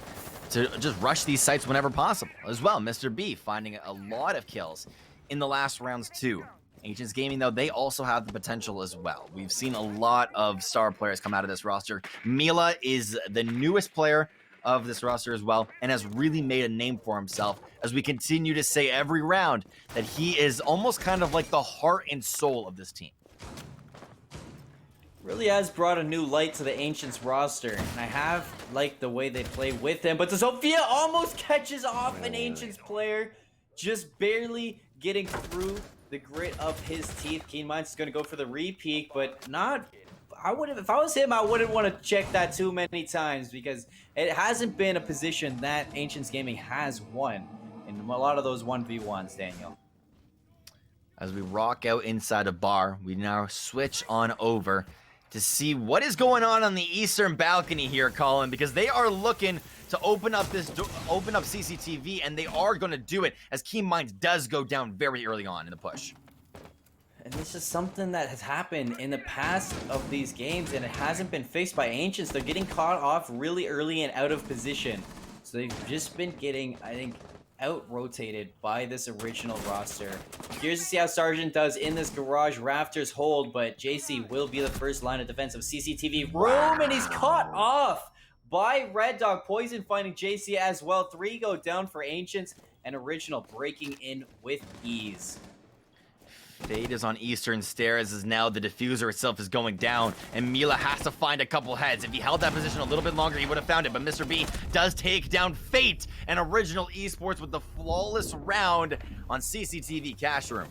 Speaker 2: to just rush these sites whenever possible. As well, Mr. B finding a lot of kills in the last rounds too. Ancients Gaming, though, they also have the potential as well. We've seen a lot of star players come out of this roster. Mila is the newest player of this roster as well, and has really made a name for himself, as we continue to say every round that he is almost kind of like the heart and soul of this team.
Speaker 1: Really has brought a new light to the Ancients roster, and I have liked the way they play with him, but the Zofia almost catches off an Ancients player, just barely getting through the grit of his teeth. Keen Minds is going to go for the repeat, but not... if I was him, I wouldn't want to check that too many times, because it hasn't been a position that Ancients Gaming has won in a lot of those 1v1s, Daniel.
Speaker 2: As we rock out inside a bar, we now switch on over to see what is going on the eastern balcony here, Colin, because they are looking to open up CCTV, and they are going to do it as Keen Minds does go down very early on in the push.
Speaker 1: And this is something that has happened in the past of these games, and it hasn't been fixed by Ancients. They're getting caught off really early and out of position. So they've just been getting, I think, out-rotated by this original roster. Curious to see how Sergeant does in this garage. Rafters hold, but JC will be the first line of defense of CCTV room, and he's caught off by Red Dog. Poison finding JC as well. 3 go down for Ancients, and Original breaking in with ease.
Speaker 2: Fade is on Eastern Stairs as now the diffuser itself is going down, and Mila has to find a couple heads. If he held that position a little bit longer, he would have found it, but Mr. B does take down Fate, and Original Esports with the flawless round on CCTV Cash Room.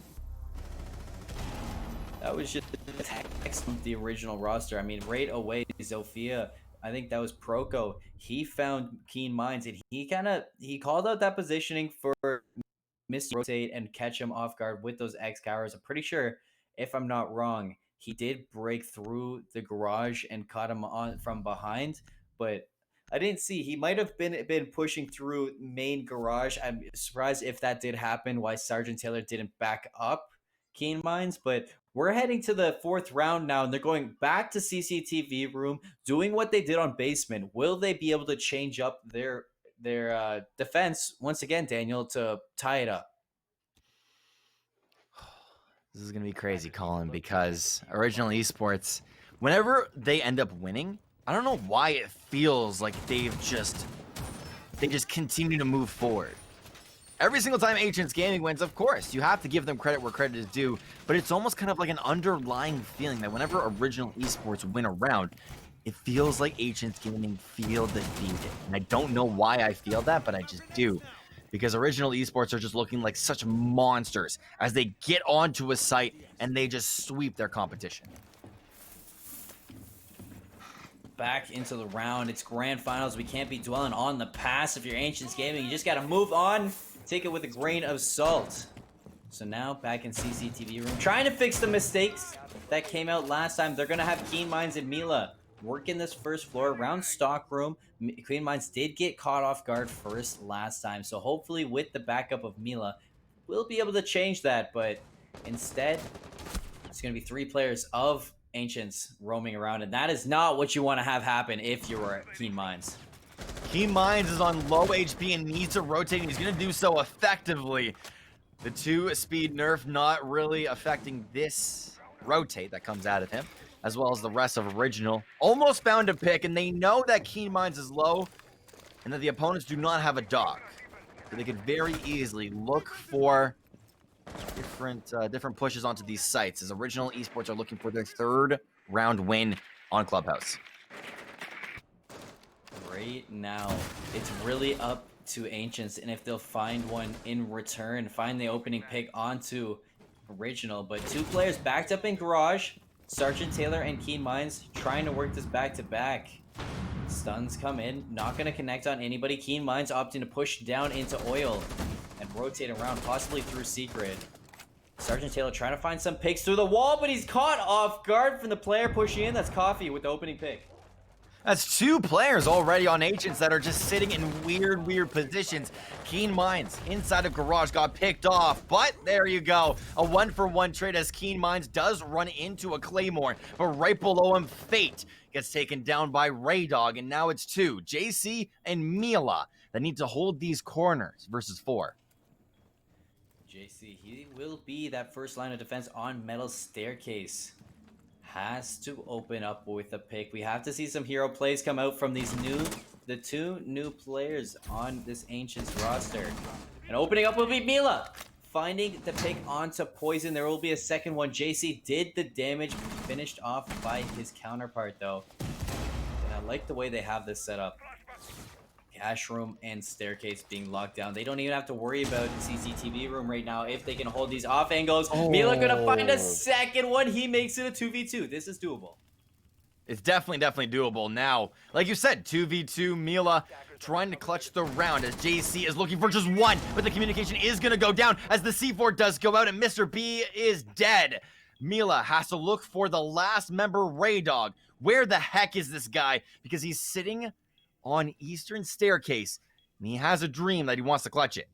Speaker 1: That was just excellent, the original roster. I mean, right away, Zofia, I think that was Proko. He found Keen Minds, and he called out that positioning for Mr. Rotate and catch him off guard with those X-Cowers. I'm pretty sure, if I'm not wrong, he did break through the garage and caught him on from behind, but I didn't see. He might have been pushing through main garage. I'm surprised if that did happen, why Sergeant Taylor didn't back up Keen Minds, but we're heading to the 4th round now, and they're going back to CCTV room, doing what they did on basement. Will they be able to change up their defense once again, Daniel, to tie it up?
Speaker 2: This is going to be crazy, Colin, because Original Esports, whenever they end up winning, I don't know why it feels like they just continue to move forward. Every single time Ancients Gaming wins, of course, you have to give them credit where credit is due, but it's almost kind of like an underlying feeling that whenever Original Esports win a round, it feels like Ancients Gaming feel defeated. And I don't know why I feel that, but I just do. Because Original Esports are just looking like such monsters as they get onto a site and they just sweep their competition.
Speaker 1: Back into the round. It's grand finals. We can't be dwelling on the past. If you're Ancients Gaming, you just got to move on. Take it with a grain of salt. So now back in CCTV room, trying to fix the mistakes that came out last time. They're going to have Keen Minds and Mila working this first floor around stock room. Keen Minds did get caught off guard first last time. So hopefully with the backup of Mila, we'll be able to change that. But instead, it's going to be 3 players of Ancients roaming around, and that is not what you want to have happen if you were Keen Minds.
Speaker 2: Keen Minds is on low HP and needs to rotate, and he's going to do so effectively. The 2-speed nerf not really affecting this rotate that comes out of him, as well as the rest of Original. Almost found a pick, and they know that Keen Minds is low and that the opponents do not have a dog. So they could very easily look for different pushes onto these sites as Original Esports are looking for their 3rd round win on Clubhouse.
Speaker 1: Right now, it's really up to Ancients, and if they'll find one in return, find the opening pick onto Original. But 2 players backed up in Garage, Sergeant Taylor and Keen Minds trying to work this back-to-back. Stuns come in, not going to connect on anybody. Keen Minds opting to push down into Oil and rotate around, possibly through Secret. Sergeant Taylor trying to find some picks through the wall, but he's caught off guard from the player pushing in. That's Coffee with the opening pick.
Speaker 2: That's 2 players already on Ancients that are just sitting in weird positions. Keen Minds inside of Garage got picked off, but there you go. A 1-for-1 trade as Keen Minds does run into a Claymore, but right below him, Fate gets taken down by Raydog, and now it's 2, JC and Mila, that need to hold these corners versus 4.
Speaker 1: JC, he will be that first line of defense on Metal Staircase. Has to open up with a pick. We have to see some hero plays come out from the 2 new players on this Ancients roster. And opening up will be Mila, finding the pick onto Poison. There will be a second one. JC did the damage, finished off by his counterpart though. And I like the way they have this set up. Cash room and staircase being locked down. They don't even have to worry about CCTV room right now if they can hold these off angles. Oh. Mila gonna find a second one. He makes it a 2v2. This is doable.
Speaker 2: It's definitely doable now. Like you said, 2v2, Mila trying to clutch the round as JC is looking for just 1, but the communication is gonna go down as the C4 does go out and Mr. B is dead. Mila has to look for the last member, Raydog. Where the heck is this guy? Because he's sitting on Eastern Staircase, and he has a dream that he wants to clutch it.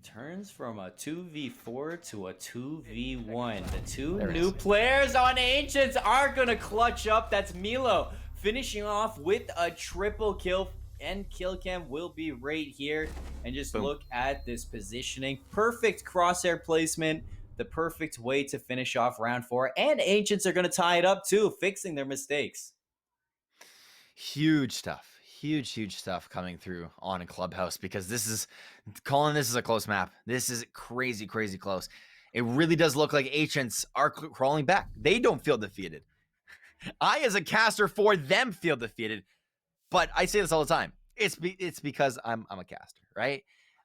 Speaker 1: Turns from a 2v4 to a 2v1. The 2 new players on Ancients are going to clutch up. That's Milo finishing off with a triple kill, and kill cam will be right here. And just look at this positioning. Perfect crosshair placement. The perfect way to finish off round 4. And Ancients are going to tie it up too, fixing their mistakes.
Speaker 2: Huge stuff coming through on a Clubhouse, because this is a close map. This is crazy close. It really does look like Ancients are crawling back. They don't feel defeated. I, as a caster for them, feel defeated, but I say this all the time. It's because I'm a caster, right?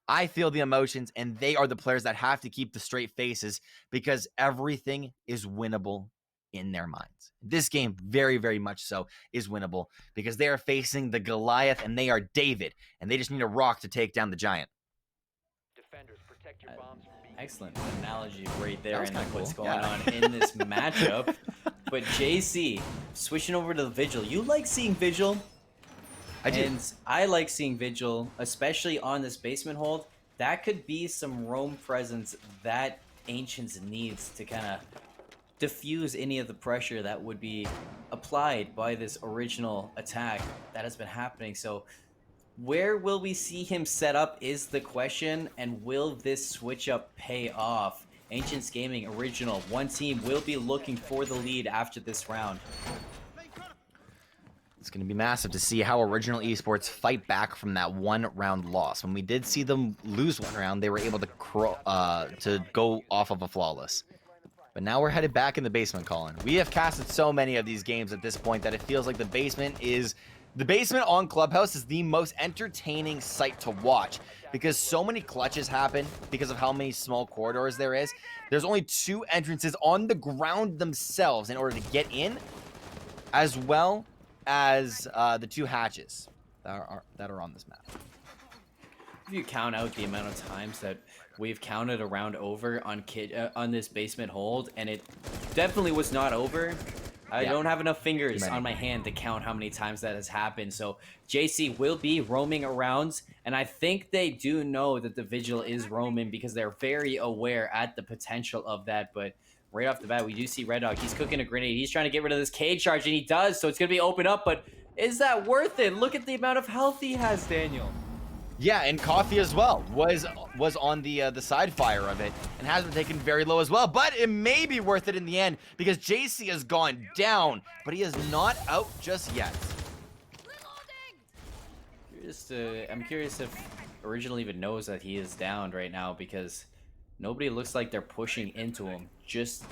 Speaker 2: I feel the emotions, and they are the players that have to keep the straight faces, because everything is winnable in their minds. This game, very much so, is winnable, because they are facing the Goliath and they are David, and they just need a rock to take down the giant.
Speaker 3: Defenders, protect your bombs from being
Speaker 1: excellent analogy right there, and
Speaker 2: like
Speaker 1: what's going on in this matchup. But JC, switching over to the Vigil. You like seeing Vigil?
Speaker 2: I do.
Speaker 1: And I like seeing Vigil, especially on this basement hold. That could be some roam presence that Ancients needs to kind of diffuse any of the pressure that would be applied by this original attack that has been happening. So where will we see him set up is the question, and will this switch up pay off? Ancients Gaming Original, one team will be looking for the lead after this round.
Speaker 2: It's going to be massive to see how Original Esports fight back from that 1-round loss. When we did see them lose 1 round, they were able to go off of a flawless. But now we're headed back in the basement, Colin. We have casted so many of these games at this point that it feels like the basement on Clubhouse is the most entertaining site to watch, because so many clutches happen because of how many small corridors there is. There's only 2 entrances on the ground themselves in order to get in, as well as the 2 hatches that are on this map.
Speaker 1: If you count out the amount of times that we've counted a round over on this basement hold, and it definitely was not over. I don't have enough fingers on my hand to count how many times that has happened. So JC will be roaming around, and I think they do know that the Vigil is roaming because they're very aware at the potential of that. But right off the bat, we do see Red Dog. He's cooking a grenade. He's trying to get rid of this cage charge, and he does. So it's going to be open up, but is that worth it? Look at the amount of health he has, Daniel.
Speaker 2: Yeah, and Coffee as well was on the side fire of it and has been taken very low as well. But it may be worth it in the end because JC has gone down, but he is not out just yet.
Speaker 1: I'm curious if Original even knows that he is downed right now, because nobody looks like they're pushing into him just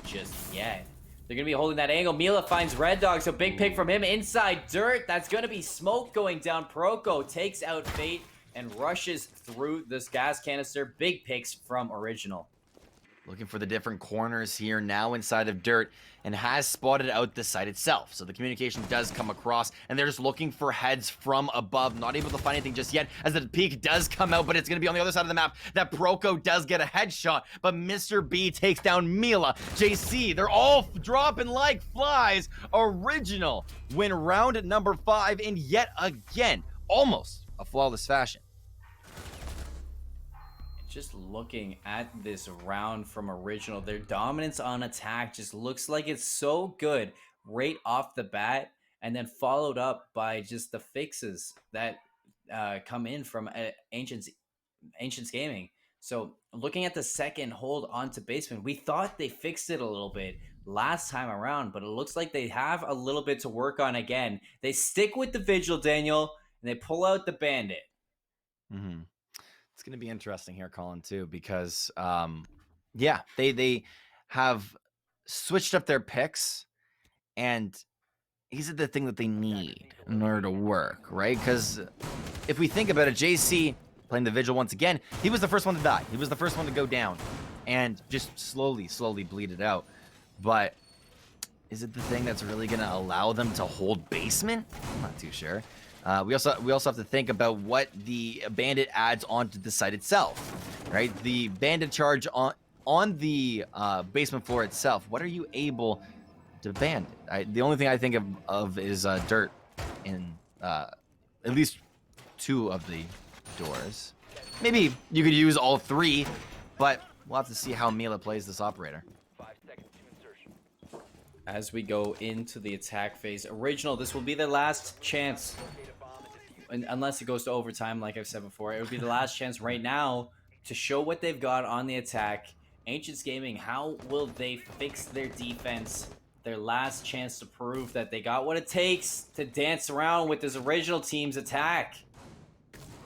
Speaker 1: yet. They're going to be holding that angle. Mila finds Red Dog, so big pick from him inside dirt. That's going to be smoke going down. Proko takes out Fate and rushes through this gas canister. Big picks from Original.
Speaker 2: Looking for the different corners here now inside of dirt, and has spotted out the site itself. So the communication does come across, and they're just looking for heads from above. Not able to find anything just yet, as the peak does come out, but it's going to be on the other side of the map. That Proko does get a headshot, but Mr. B takes down Mila. JC, they're all dropping like flies. Original win round number 5 in yet again almost a flawless fashion.
Speaker 1: Just looking at this round from Original, their dominance on attack just looks like it's so good right off the bat, and then followed up by just the fixes that come in from Ancients Gaming. So looking at the second hold onto basement, we thought they fixed it a little bit last time around, but it looks like they have a little bit to work on again. They stick with the Vigil, Daniel, and they pull out the Bandit.
Speaker 2: Mm-hmm. It's going to be interesting here, Colin, too, because, yeah, they have switched up their picks, and these are the thing that they need in order to work, right? Because if we think about it, JC playing the Vigil once again, he was the first one to die. He was the first one to go down and just slowly bleed it out. But is it the thing that's really going to allow them to hold basement? I'm not too sure. We also have to think about what the Bandit adds onto the site itself, right? The Bandit charge on the basement floor itself. What are you able to bandit? The only thing I think of is dirt in at least 2 of the doors. Maybe you could use all 3, but we'll have to see how Mila plays this operator.
Speaker 3: 5 seconds to insertion.
Speaker 1: As we go into the attack phase, Original, this will be their last chance. Unless it goes to overtime, like I've said before, it would be the last chance right now to show what they've got on the attack. Ancients Gaming, how will they fix their defense? Their last chance to prove that they got what it takes to dance around with this Original team's attack.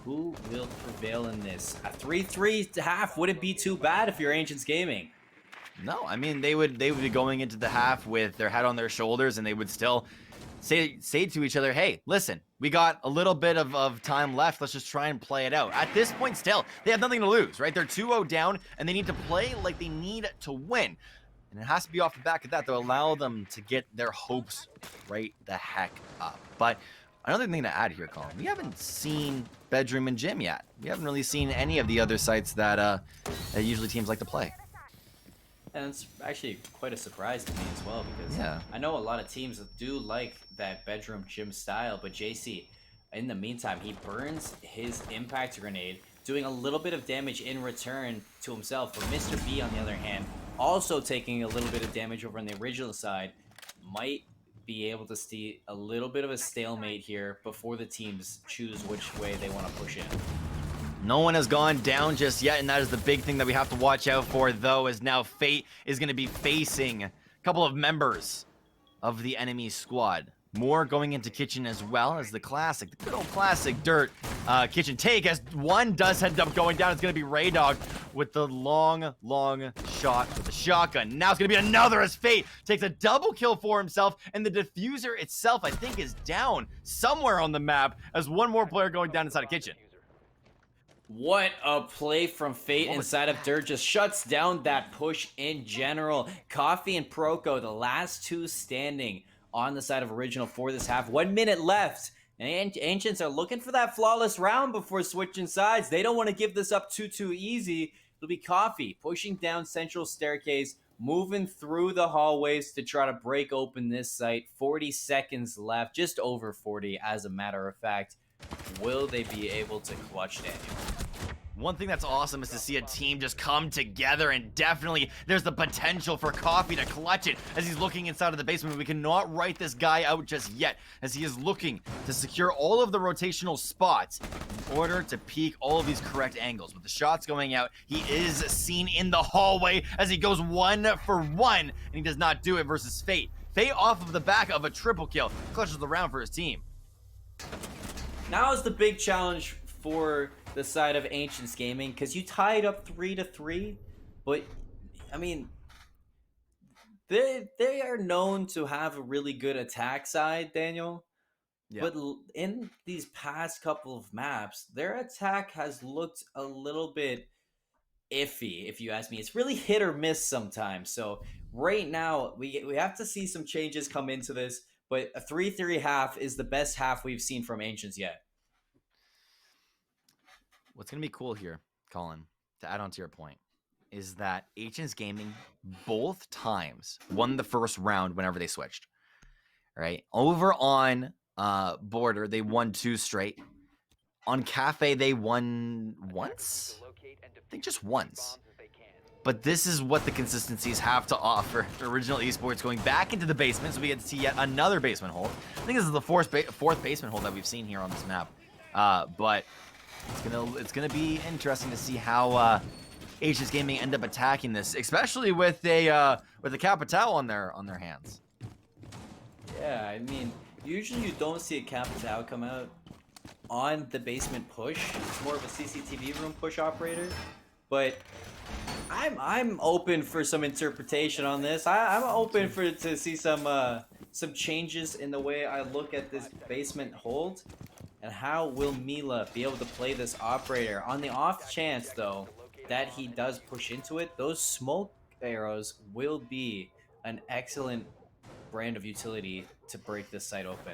Speaker 1: Who will prevail in this? A 3-3 half wouldn't be too bad if you're Ancients Gaming.
Speaker 2: No, I mean, they would be going into the half with their head on their shoulders, and they would still say to each other, hey, listen, we got a little bit of time left. Let's just try and play it out. At this point, still, they have nothing to lose, right? They're 2-0 down, and they need to play like they need to win. And it has to be off the back of that to allow them to get their hopes right the heck up. But another thing to add here, Colin, we haven't seen Bedroom and Gym yet. We haven't really seen any of the other sites that usually teams like to play.
Speaker 1: And it's actually quite a surprise to me as well, because I know a lot of teams do like that Bedroom Gym style, but JC, in the meantime, he burns his impact grenade, doing a little bit of damage in return to himself. But Mr. B, on the other hand, also taking a little bit of damage over on the original side, might be able to see a little bit of a stalemate here before the teams choose which way they want to push in.
Speaker 2: No one has gone down just yet, and that is the big thing that we have to watch out for, though, as now Fate is going to be facing a couple of members of the enemy squad. More going into Kitchen as well as the good old classic Dirt Kitchen take, as one does end up going down. It's going to be Raydog with the long shot with the shotgun. Now it's going to be another as Fate takes a double kill for himself, and the diffuser itself, I think, is down somewhere on the map as one more player going down inside of Kitchen.
Speaker 1: What a play from Fate inside of Dirt. Just shuts down that push in general. Coffee and Proco, the last two standing on the side of Original for this half. 1 minute left. And Ancients are looking for that flawless round before switching sides. They don't want to give this up too easy. It'll be Coffee pushing down Central Staircase, moving through the hallways to try to break open this site. 40 seconds left, just over 40 as a matter of fact. Will they be able to clutch, Daniel?
Speaker 2: One thing that's awesome is to see a team just come together, and definitely there's the potential for Coffee to clutch it as he's looking inside of the basement. We cannot write this guy out just yet, as he is looking to secure all of the rotational spots in order to peak all of these correct angles. With the shots going out, he is seen in the hallway as he goes 1 for 1, and he does not do it versus Fate. Fate off of the back of a triple kill, clutches the round for his team.
Speaker 1: Now is the big challenge for the side of Ancients Gaming, because you tied up 3-3, but I mean, they are known to have a really good attack side, Daniel. Yeah. But in these past couple of maps, their attack has looked a little bit iffy, if you ask me. It's really hit or miss sometimes. So right now, we have to see some changes come into this, but a 3-3 half is the best half we've seen from Ancients yet.
Speaker 2: What's going to be cool here, Colin, to add on to your point, is that Ancients Gaming both times won the first round whenever they switched, right? Over on Border, they won 2 straight. On Cafe, they won once? I think just once. But this is what the consistencies have to offer. Original Esports going back into the basement, so we get to see yet another basement hold. I think this is the fourth basement hold that we've seen here on this map. But it's gonna be interesting to see how Ancients Gaming end up attacking this, especially with a Capitao on their hands.
Speaker 1: Yeah, I mean, usually you don't see a Capitao come out on the basement push. It's more of a CCTV room push operator, but I'm open for some interpretation on this. I'm open to see some changes in the way I look at this basement hold. And how will Mila be able to play this operator? On the off chance, though, that he does push into it, those smoke arrows will be an excellent brand of utility to break this site open.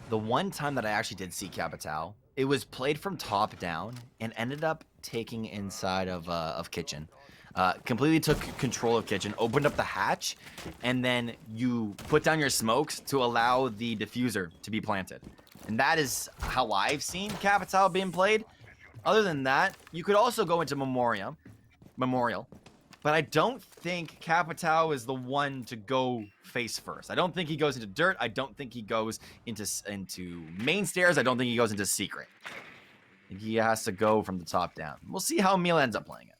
Speaker 2: The one time that I actually did see Capitao, it was played from top down and ended up taking inside of Kitchen. Completely took control of Kitchen, opened up the hatch, and then you put down your smokes to allow the diffuser to be planted. And that is how I've seen Capitao being played. Other than that, you could also go into Memorial, but I don't think Capitao is the one to go face first. I don't think he goes into Dirt. I don't think he goes into main stairs. I don't think he goes into Secret. I think he has to go from the top down. We'll see how Mila ends up playing it.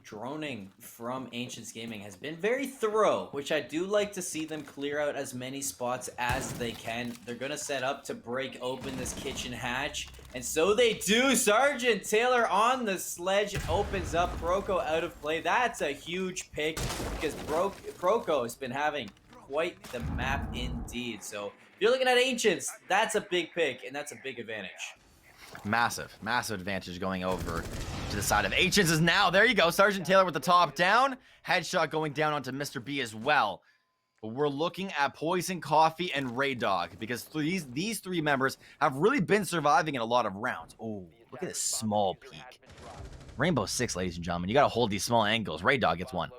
Speaker 1: Droning from Ancients Gaming has been very thorough, which I do like to see them clear out as many spots as they can. They're going to set up to break open this kitchen hatch, and so they do. Sergeant Taylor on the sledge opens up Proco out of play. That's a huge pick because Proco has been having quite the map indeed. So if you're looking at Ancients, that's a big pick, and that's a big advantage.
Speaker 2: Massive advantage going over to the side of Ancients is now. There you go. Sergeant Taylor with the top down. Headshot going down onto Mr. B as well. But we're looking at Poison, Coffee, and Raydog because these 3 members have really been surviving in a lot of rounds. Oh, look at this small peek. Rainbow Six, ladies and gentlemen. You got to hold these small angles. Raydog gets one.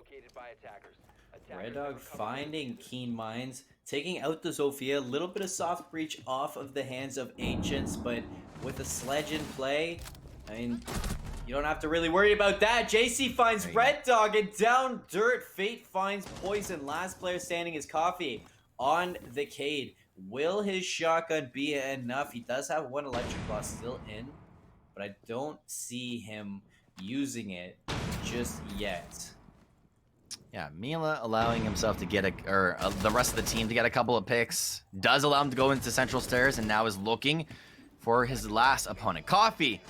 Speaker 1: Raydog finding Keen Minds, taking out the Zofia. A little bit of soft breach off of the hands of Ancients, but with a sledge in play, I mean, You don't have to really worry about that. JC finds Red Dog and down dirt. Fate finds Poison. Last player standing is Coffee on the Cade. Will his shotgun be enough? He does have one electric claw still in, but I don't see him using it just yet.
Speaker 2: Yeah, Mila allowing himself to get the rest of the team to get a couple of picks. Does allow him to go into Central Stairs and now is looking for his last opponent. Coffee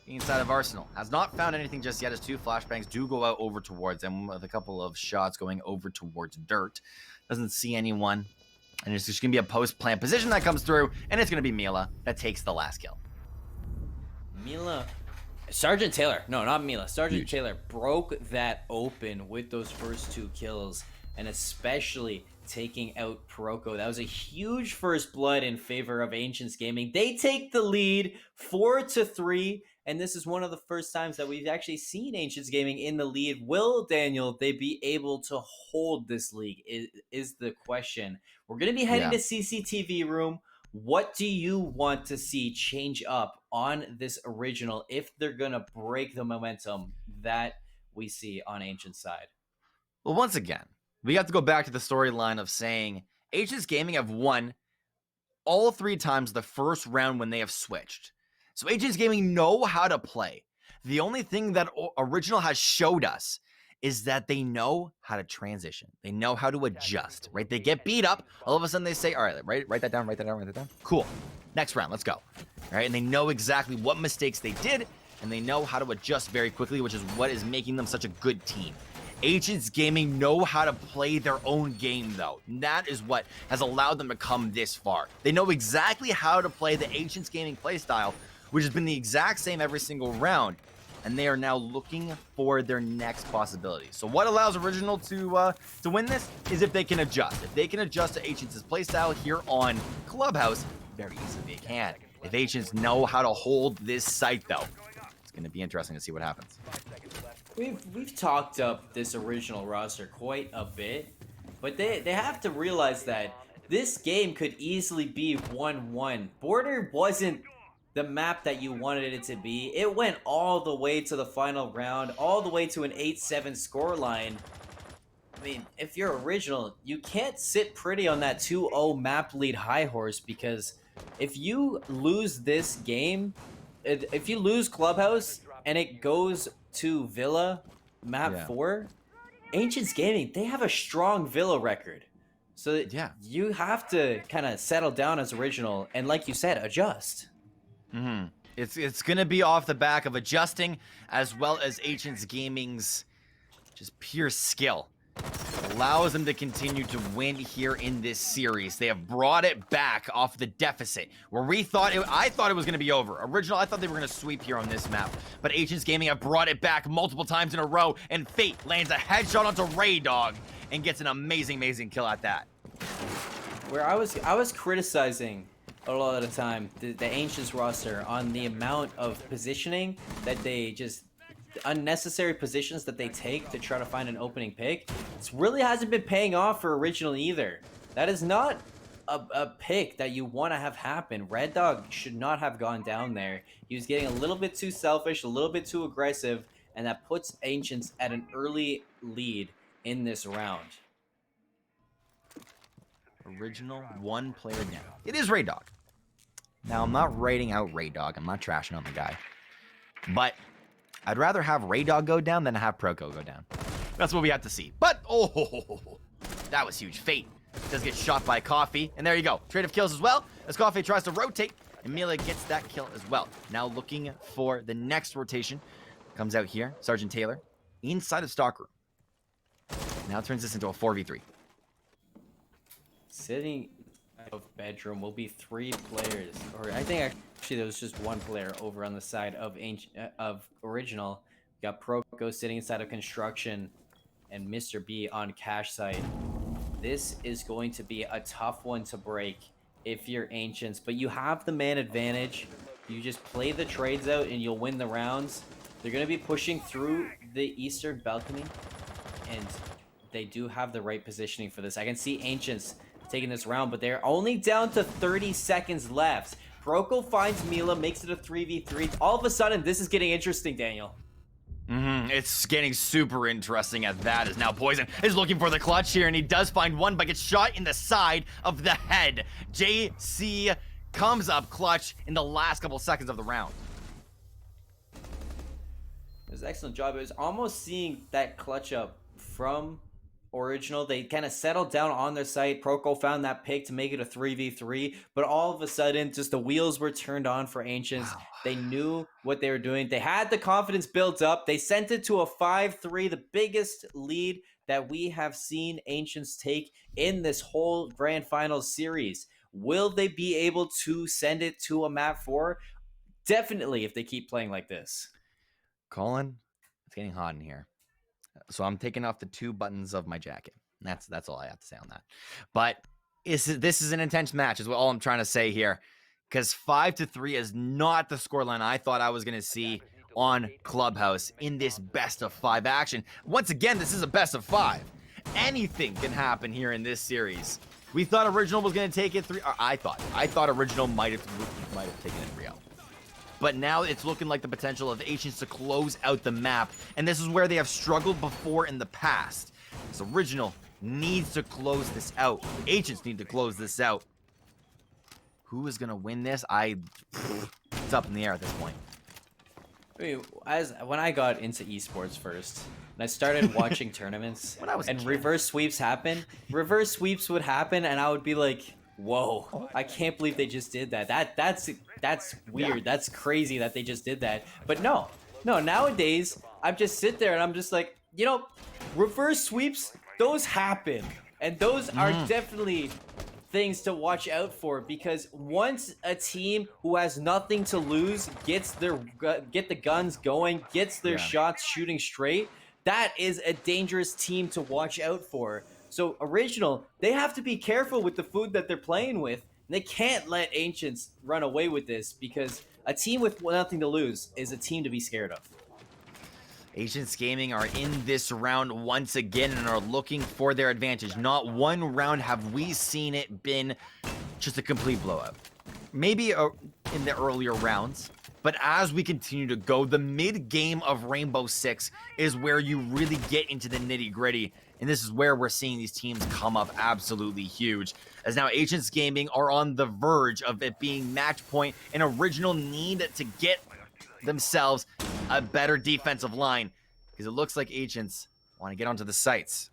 Speaker 2: inside of Arsenal. Has not found anything just yet as two flashbangs do go out over towards him with a couple of shots going over towards dirt. Doesn't see anyone. And it's just going to be a post-plant position that comes through, and it's going to be Mila that takes the last kill.
Speaker 1: Mila... Sergeant Taylor. No, not Mila. Sergeant Taylor broke that open with those first two kills, and especially taking out Peroko. That was a huge first blood in favor of Ancients Gaming. They take the lead 4-3, and this is one of the first times that we've actually seen Ancients Gaming in the lead. Will, Daniel, they be able to hold this league is the question. We're going to be heading to CCTV room. What do you want to see change up on this original if they're going to break the momentum that we see on Ancient's side?
Speaker 2: Well, once again, we have to go back to the storyline of saying Ancients Gaming have won all 3 times the first round when they have switched. So Ancients Gaming know how to play. The only thing that Original has showed us is that they know how to transition. They know how to adjust, right? They get beat up. All of a sudden they say, all right, write that down, write that down, write that down. Cool. Next round, let's go. All right, and they know exactly what mistakes they did, and they know how to adjust very quickly, which is what is making them such a good team. Ancients Gaming know how to play their own game, though. And that is what has allowed them to come this far. They know exactly how to play the Ancients Gaming playstyle, which has been the exact same every single round. And they are now looking for their next possibility. So what allows Original to win this is if they can adjust. If they can adjust to Ancients' playstyle here on Clubhouse, very easily they can. If Ancients know how to hold this site, though, it's going to be interesting to see what happens.
Speaker 1: We've talked up this Original roster quite a bit, but they have to realize that this game could easily be 1-1. Border wasn't the map that you wanted it to be. It went all the way to the final round, all the way to an 8-7 scoreline. I mean, if you're Original, you can't sit pretty on that 2-0 map lead high horse, because if you lose this game, if you lose Clubhouse and it goes to Villa map 4, Ancients Gaming, they have a strong Villa record. So you have to kind of settle down as Original and, like you said, adjust.
Speaker 2: It's going to be off the back of adjusting, as well as Ancients Gaming's just pure skill. Allows them to continue to win here in this series. They have brought it back off the deficit, where I thought it was going to be over. Original, I thought they were going to sweep here on this map, but Ancients Gaming have brought it back multiple times in a row, and Fate lands a headshot onto Ray Dog and gets an amazing kill at that.
Speaker 1: Where I was criticizing a lot of the time the Ancients roster on the amount of positioning that they just unnecessary positions that they take to try to find an opening pick. It really hasn't been paying off for Original either. That is not a pick that you want to have happen. Red Dog should not have gone down there. He was getting a little bit too selfish, a little bit too aggressive, and that puts Ancients at an early lead in this round.
Speaker 2: Original, 1 player down. It is Ray Dog. Now, I'm not writing out Ray Dog. I'm not trashing on the guy. But I'd rather have Ray Dog go down than have Peroko go down. That's what we have to see. But, that was huge. Fate does get shot by Coffee. And there you go. Trade of kills as well, as Coffee tries to rotate. And Mila gets that kill as well. Now looking for the next rotation. Comes out here. Sergeant Taylor inside of Stockroom. Now turns this into a 4v3.
Speaker 1: Sitting of bedroom will be 3 players, or I think actually there was just 1 player over on the side of Original. We got Peroko sitting inside of construction and Mr. B on cash site. This is going to be a tough one to break if you're Ancients, but you have the man advantage. You just play the trades out and you'll win the rounds. They're going to be pushing through the eastern balcony, and they do have the right positioning for this. I can see Ancients taking this round, but they're only down to 30 seconds left. Proko finds Mila, makes it a 3v3. All of a sudden, this is getting interesting, Daniel.
Speaker 2: It's getting super interesting as that is now Poison is looking for the clutch here, and he does find one, but gets shot in the side of the head. JC comes up clutch in the last couple seconds of the round.
Speaker 1: It was an excellent job. It was almost seeing that clutch up from Original. They kind of settled down on their site. Proko found that pick to make it a 3v3, but all of a sudden, just the wheels were turned on for Ancients. Wow. They knew what they were doing. They had the confidence built up. They sent it to a 5-3, the biggest lead that we have seen Ancients take in this whole Grand Finals series. Will they be able to send it to a map 4? Definitely, if they keep playing like this.
Speaker 2: Colin, it's getting hot in here. So I'm taking off the 2 buttons of my jacket. That's all I have to say on that. But this is an intense match is all I'm trying to say here. Because 5-3 is not the scoreline I thought I was going to see on Clubhouse in this best of 5 action. Once again, this is a best of 5. Anything can happen here in this series. We thought Original was going to take it 3. Or I thought Original might have taken it 3-0. But now it's looking like the potential of Ancients to close out the map. And this is where they have struggled before in the past. This Original needs to close this out. Ancients need to close this out. Who is going to win this? It's up in the air at this point.
Speaker 1: I mean, when I got into esports first, and I started watching tournaments, and reverse sweeps happen, reverse sweeps would happen, and I would be like, whoa, I can't believe they just did that. That's weird. That's crazy that they just did that. But no, nowadays, I just sit there and I'm just like, reverse sweeps, those happen. And those are definitely things to watch out for, because once a team who has nothing to lose get the guns going, gets their shots shooting straight, that is a dangerous team to watch out for. So Original, they have to be careful with the food that they're playing with. They can't let Ancients run away with this, because a team with nothing to lose is a team to be scared of.
Speaker 2: Ancients Gaming are in this round once again and are looking for their advantage. Not one round have we seen it been just a complete blowout. Maybe in the earlier rounds, but as we continue to go, the mid-game of Rainbow Six is where you really get into the nitty-gritty. And this is where we're seeing these teams come up absolutely huge. As now Ancients Gaming are on the verge of it being match point, and Original need to get themselves a better defensive line, because it looks like Ancients want to get onto the sites.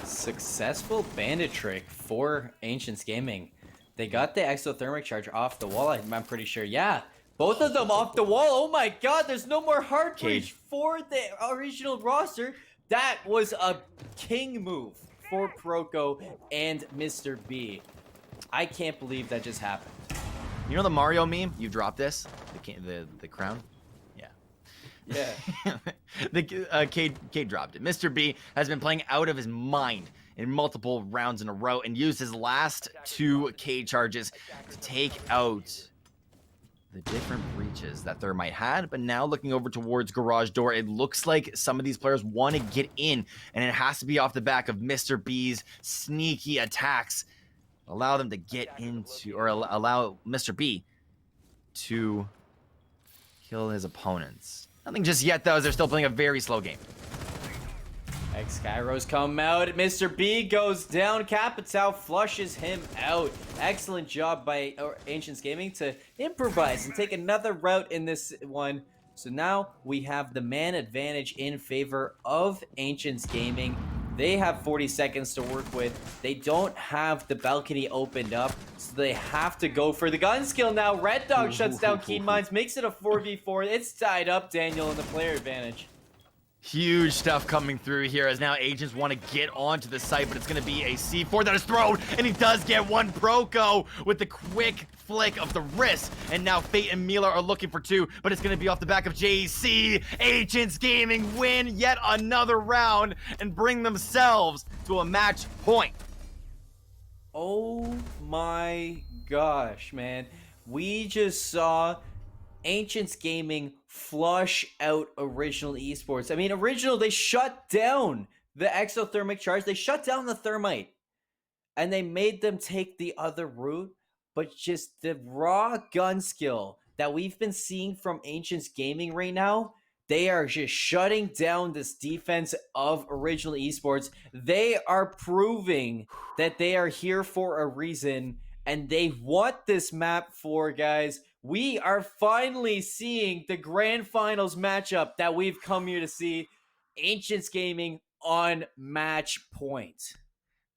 Speaker 1: Successful bandit trick for Ancients Gaming. They got the exothermic charge off the wall, I'm pretty sure. Yeah, both of them off the wall. Oh my god, there's no more hard breach for the Original roster. That was a king move for Proko and Mr. B. I can't believe that just happened.
Speaker 2: You know the Mario meme? You dropped this? The crown? Yeah. Cade dropped it. Mr. B has been playing out of his mind in multiple rounds in a row and used his last 2 Cade charges to take out the different breaches that Thermite had. But now looking over towards Garage Door, it looks like some of these players want to get in, and it has to be off the back of Mr. B's sneaky attacks. Allow them to get into, or allow Mr. B to kill his opponents. Nothing just yet, though, as they're still playing a very slow game.
Speaker 1: X-Kairos come out. Mr. B goes down. Capitao flushes him out. Excellent job by Ancients Gaming to improvise and take another route in this one. So now we have the man advantage in favor of Ancients Gaming. They have 40 seconds to work with. They don't have the balcony opened up, so they have to go for the gun skill now. Red Dog shuts down Keen Minds, makes it a 4v4. It's tied up, Daniel, in the player advantage.
Speaker 2: Huge stuff coming through here as now Agents want to get onto the site, but it's going to be a C4 that is thrown, and he does get one. Proko with the quick flick of the wrist, and now Fate and Mila are looking for 2, but it's going to be off the back of JC. Agents Gaming win yet another round and bring themselves to a match point.
Speaker 1: Oh my gosh, man. We just saw Ancients Gaming flush out Original Esports. I mean, Original, they shut down the exothermic charge. They shut down the Thermite. And they made them take the other route. but just the raw gun skill that we've been seeing from Ancients Gaming right now. They are just shutting down this defense of Original Esports. They are proving that they are here for a reason, and they want this map for, guys. We are finally seeing the grand finals matchup that we've come here to see. Ancients Gaming on match point.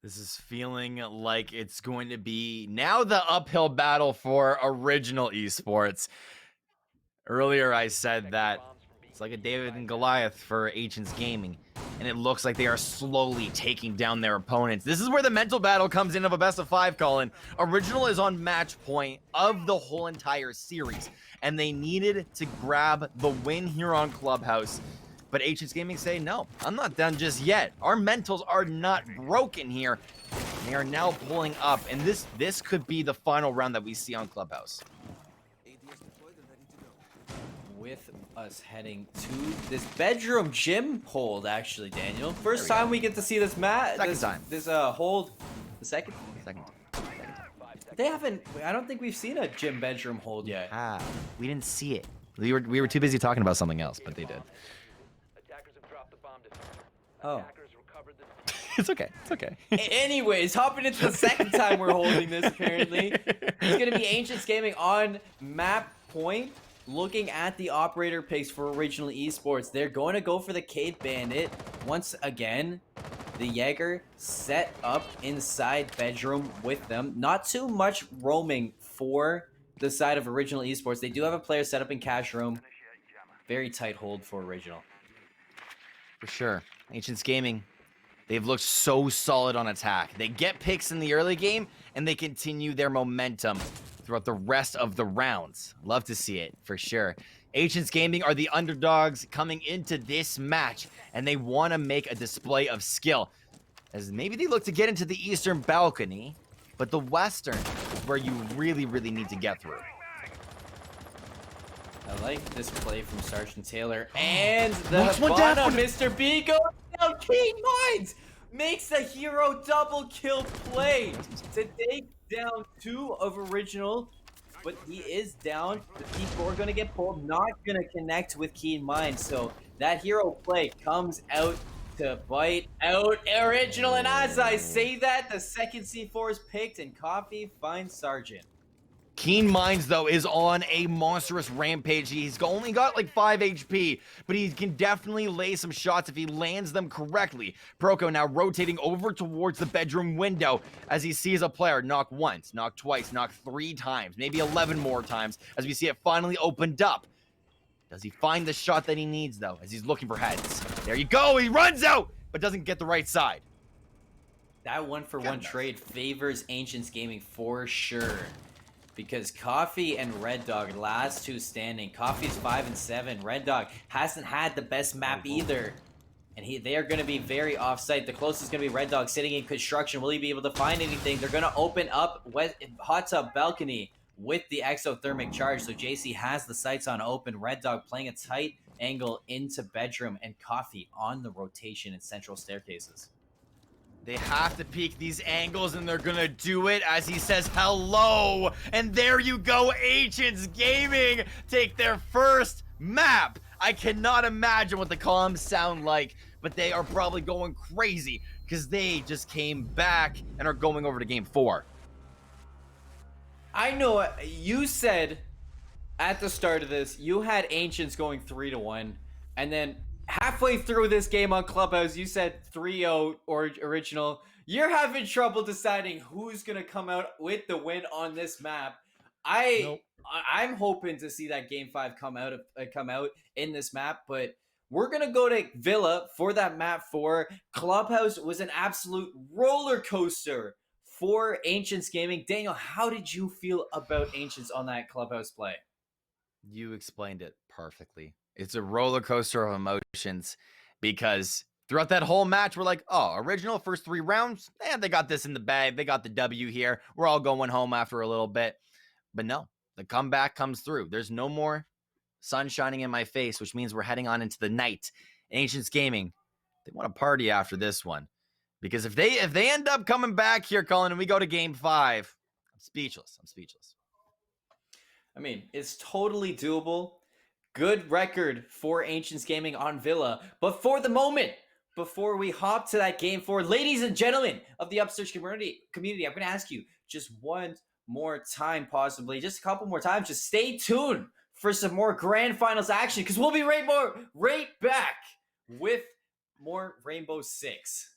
Speaker 2: This is feeling like it's going to be now the uphill battle for Original Esports. Earlier, I said that it's like a David and Goliath for Ancients Gaming, and it looks like they are slowly taking down their opponents. This is where the mental battle comes in of a best of 5, Colin. Original is on match point of the whole entire series, and they needed to grab the win here on Clubhouse. But Ancients Gaming say, no, I'm not done just yet. Our mentals are not broken here. They are now pulling up, and this could be the final round that we see on Clubhouse.
Speaker 1: With us heading to this bedroom gym hold, actually, Daniel. First time we get to see this mat.
Speaker 2: Second time.
Speaker 1: This hold. The second?
Speaker 2: Second.
Speaker 1: They haven't. I don't think we've seen a gym bedroom hold yet.
Speaker 2: We didn't see it. We were too busy talking about something else, but they did.
Speaker 3: Attackers have dropped the bomb diffuser.
Speaker 1: Oh.
Speaker 3: Attackers recovered the
Speaker 2: It's okay. It's okay.
Speaker 1: Anyways, hopping into the second time we're holding this, apparently. It's going to be Ancients Gaming on map point. Looking at the operator picks for Original Esports, they're going to go for the Cade Bandit. Once again, the Jaeger set up inside bedroom with them. Not too much roaming for the side of Original Esports. They do have a player set up in cash room. Very tight hold for Original.
Speaker 2: For sure. Ancients Gaming, they've looked so solid on attack. They get picks in the early game, and they continue their momentum throughout the rest of the rounds. Love to see it, for sure. Ancients Gaming are the underdogs coming into this match, and they want to make a display of skill, as maybe they look to get into the eastern balcony, but the western is where you really, really need to get through.
Speaker 1: I like this play from Sergeant Taylor, and the
Speaker 2: Watch one down
Speaker 1: bottom,
Speaker 2: for-
Speaker 1: Mr. B goes down. Keen Minds makes the hero double kill play to take down 2 of Original, but he is down. The P4 going to get pulled, not going to connect with Keen Minds, so that hero play comes out to bite out Original, and as I say that, the second C4 is picked, and Coffee finds Sergeant.
Speaker 2: Keen Minds, though, is on a monstrous rampage. He's only got like 5 HP, but he can definitely lay some shots if he lands them correctly. Proko now rotating over towards the bedroom window as he sees a player knock once, knock twice, knock 3 times, maybe 11 more times as we see it finally opened up. Does he find the shot that he needs, though, as he's looking for heads? There you go. He runs out, but doesn't get the right side.
Speaker 1: That 1-for-1 trade favors Ancients Gaming for sure. Because Coffee and Red Dog, last 2 standing. Coffee's 5 and 7. Red Dog hasn't had the best map either. And they are going to be very off-site. The closest is going to be Red Dog sitting in construction. Will he be able to find anything? They're going to open up hot tub balcony with the exothermic charge. So JC has the sights on open. Red Dog playing a tight angle into bedroom. And Coffee on the rotation in central staircases.
Speaker 2: They have to peek these angles, and they're gonna do it as he says hello. And there you go, Ancients Gaming take their first map. I cannot imagine what the comms sound like, but they are probably going crazy because they just came back and are going over to game 4.
Speaker 1: I know you said at the start of this, you had Ancients going 3-1, and then halfway through this game on Clubhouse, you said 3-0 or Original. You're having trouble deciding who's going to come out with the win on this map. I'm hoping to see that game 5 come out in this map, but we're going to go to Villa for that map 4. Clubhouse was an absolute roller coaster for Ancients Gaming. Daniel, how did you feel about Ancients on that Clubhouse play?
Speaker 2: You explained it perfectly. It's a roller coaster of emotions because throughout that whole match, we're like, oh, Original first 3 rounds, they got this in the bag. They got the W here. We're all going home after a little bit. But no, the comeback comes through. There's no more sun shining in my face, which means we're heading on into the night. Ancients Gaming, they want to party after this one. Because if they end up coming back here, Colin, and we go to game 5, I'm speechless. I'm speechless.
Speaker 1: I mean, it's totally doable. Good record for Ancients Gaming on Villa. But for the moment, before we hop to that game 4, ladies and gentlemen of the Upsurge community, I'm going to ask you just one more time, possibly, just a couple more times. Just stay tuned for some more grand finals action, because we'll be right back with more Rainbow Six.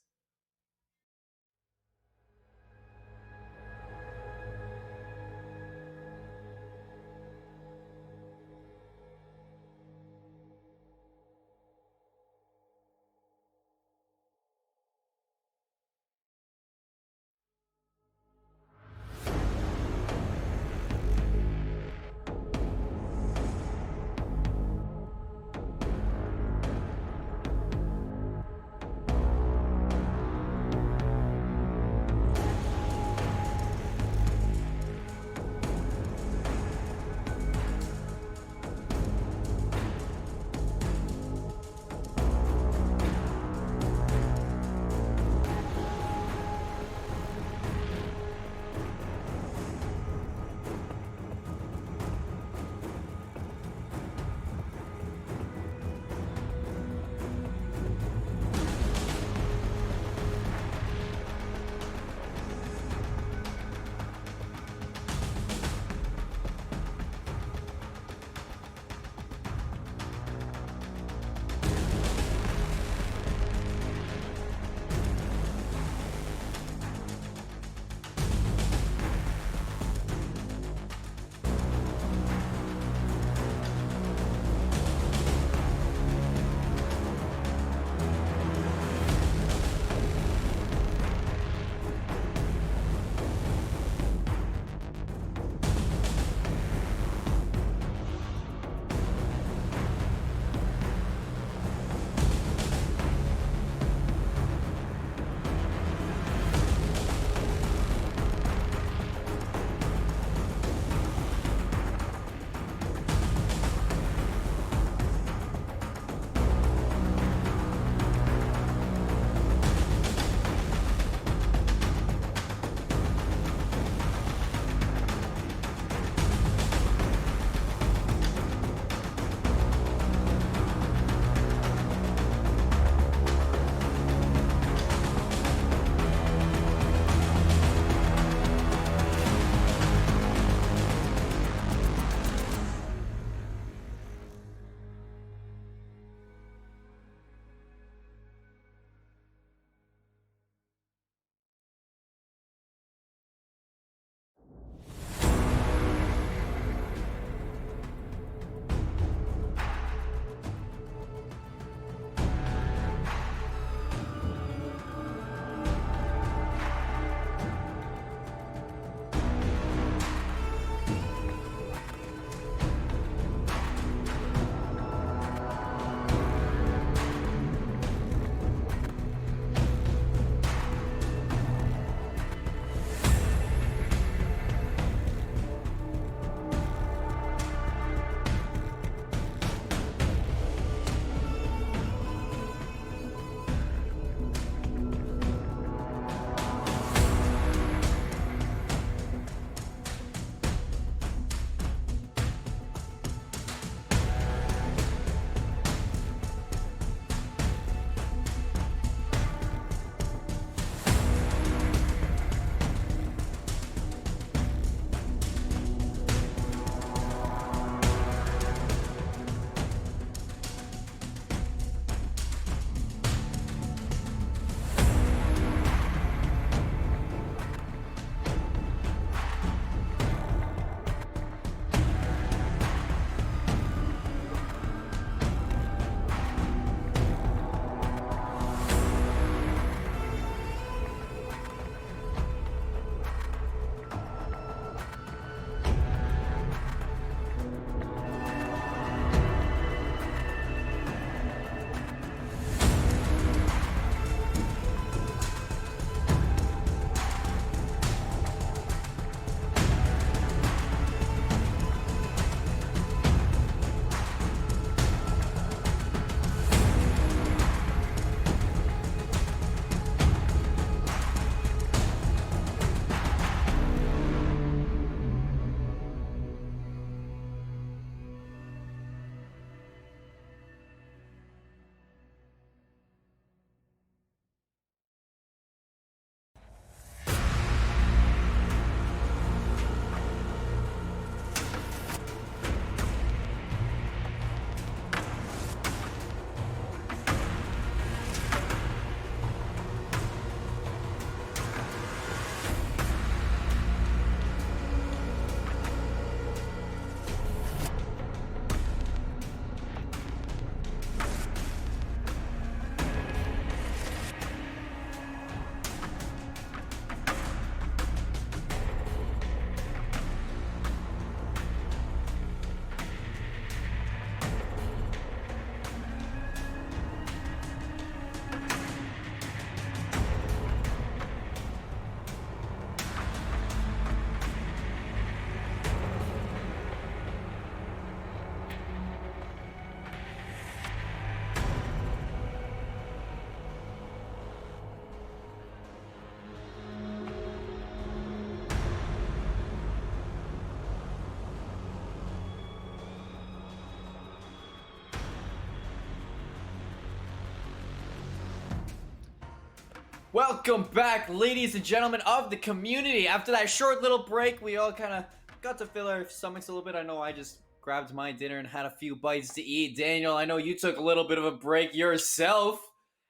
Speaker 1: Welcome back, ladies and gentlemen of the community. After that short little break, we all kind of got to fill our stomachs a little bit. I know I just grabbed my dinner and had a few bites to eat. Daniel, I know you took a little bit of a break yourself.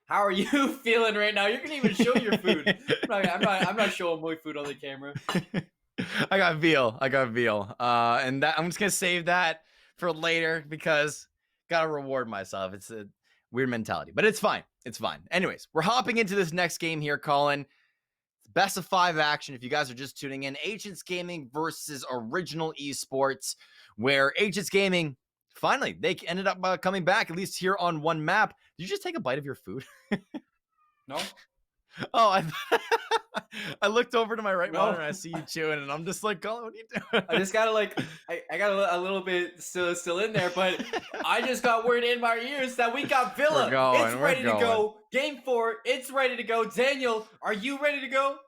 Speaker 1: How are you feeling right now? You can even show your food. I'm not showing my food on the camera.
Speaker 2: I got veal. And that, I'm just gonna save that for later because gotta reward myself. It's a weird mentality, but it's fine. It's fine. Anyways, we're hopping into this next game here, Colin. Best of 5 action. If you guys are just tuning in, Ancients Gaming versus Original Esports, where Ancients Gaming finally they ended up coming back at least here on one map. Did you just take a bite of your food?
Speaker 1: No.
Speaker 2: Oh, I looked over to my right monitor and I see you chewing, and I'm just like, Colin, what are you doing?
Speaker 1: I just got I got a little bit still in there, but I just got word in my ears that we got Villa. It's ready to go. Game 4, it's ready to go. Daniel, are you ready to go?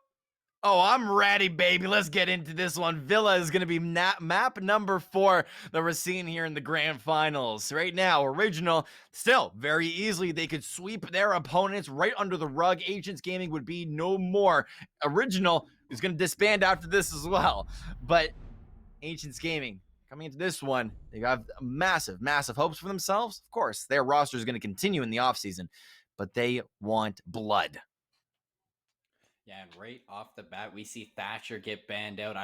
Speaker 2: Oh, I'm ready, baby. Let's get into this one. Villa is going to be map number 4 that we're seeing here in the grand finals. Right now, Original, still very easily, they could sweep their opponents right under the rug. Ancients Gaming would be no more. Original is going to disband after this as well. But Ancients Gaming, coming into this one, they have massive hopes for themselves. Of course, their roster is going to continue in the offseason, but they want blood.
Speaker 1: Yeah, and right off the bat, we see Thatcher get banned out.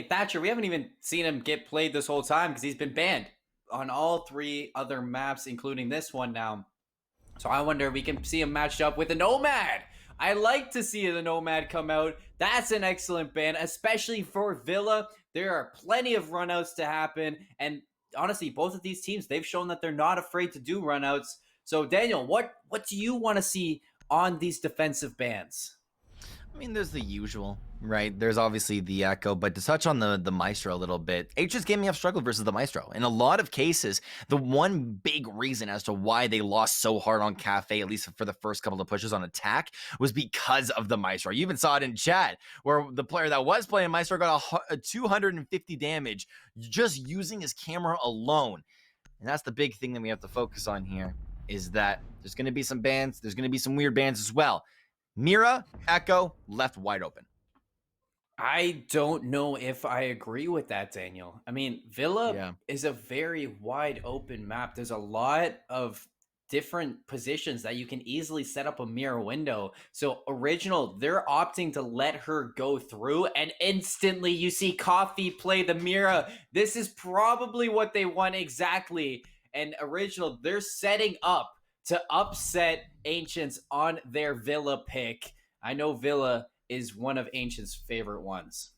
Speaker 1: Thatcher, we haven't even seen him get played this whole time because he's been banned on all 3 other maps, including this one now. So I wonder if we can see him matched up with a Nomad. I like to see the Nomad come out. That's an excellent ban, especially for Villa. There are plenty of runouts to happen. And honestly, both of these teams, they've shown that they're not afraid to do runouts. So Daniel, what do you want to see on these defensive bans?
Speaker 2: I mean, there's the usual, right? There's obviously the Echo, but to touch on the Maestro a little bit, Ancients Gaming have struggled versus the Maestro. In a lot of cases, the one big reason as to why they lost so hard on Cafe, at least for the first couple of pushes on attack, was because of the Maestro. You even saw it in chat, where the player that was playing Maestro got a 250 damage just using his camera alone. And that's the big thing that we have to focus on here, is that there's going to be some bans. There's going to be some weird bans as well. Mira, Echo, left wide open.
Speaker 1: I don't know if I agree with that, Daniel. I mean, Villa is a very wide open map. There's a lot of different positions that you can easily set up a mirror window. So Original, they're opting to let her go through, and instantly you see Coffee play the mirror. This is probably what they want exactly. And Original, they're setting up to upset Ancients on their Villa pick. I know Villa is one of Ancients' favorite ones.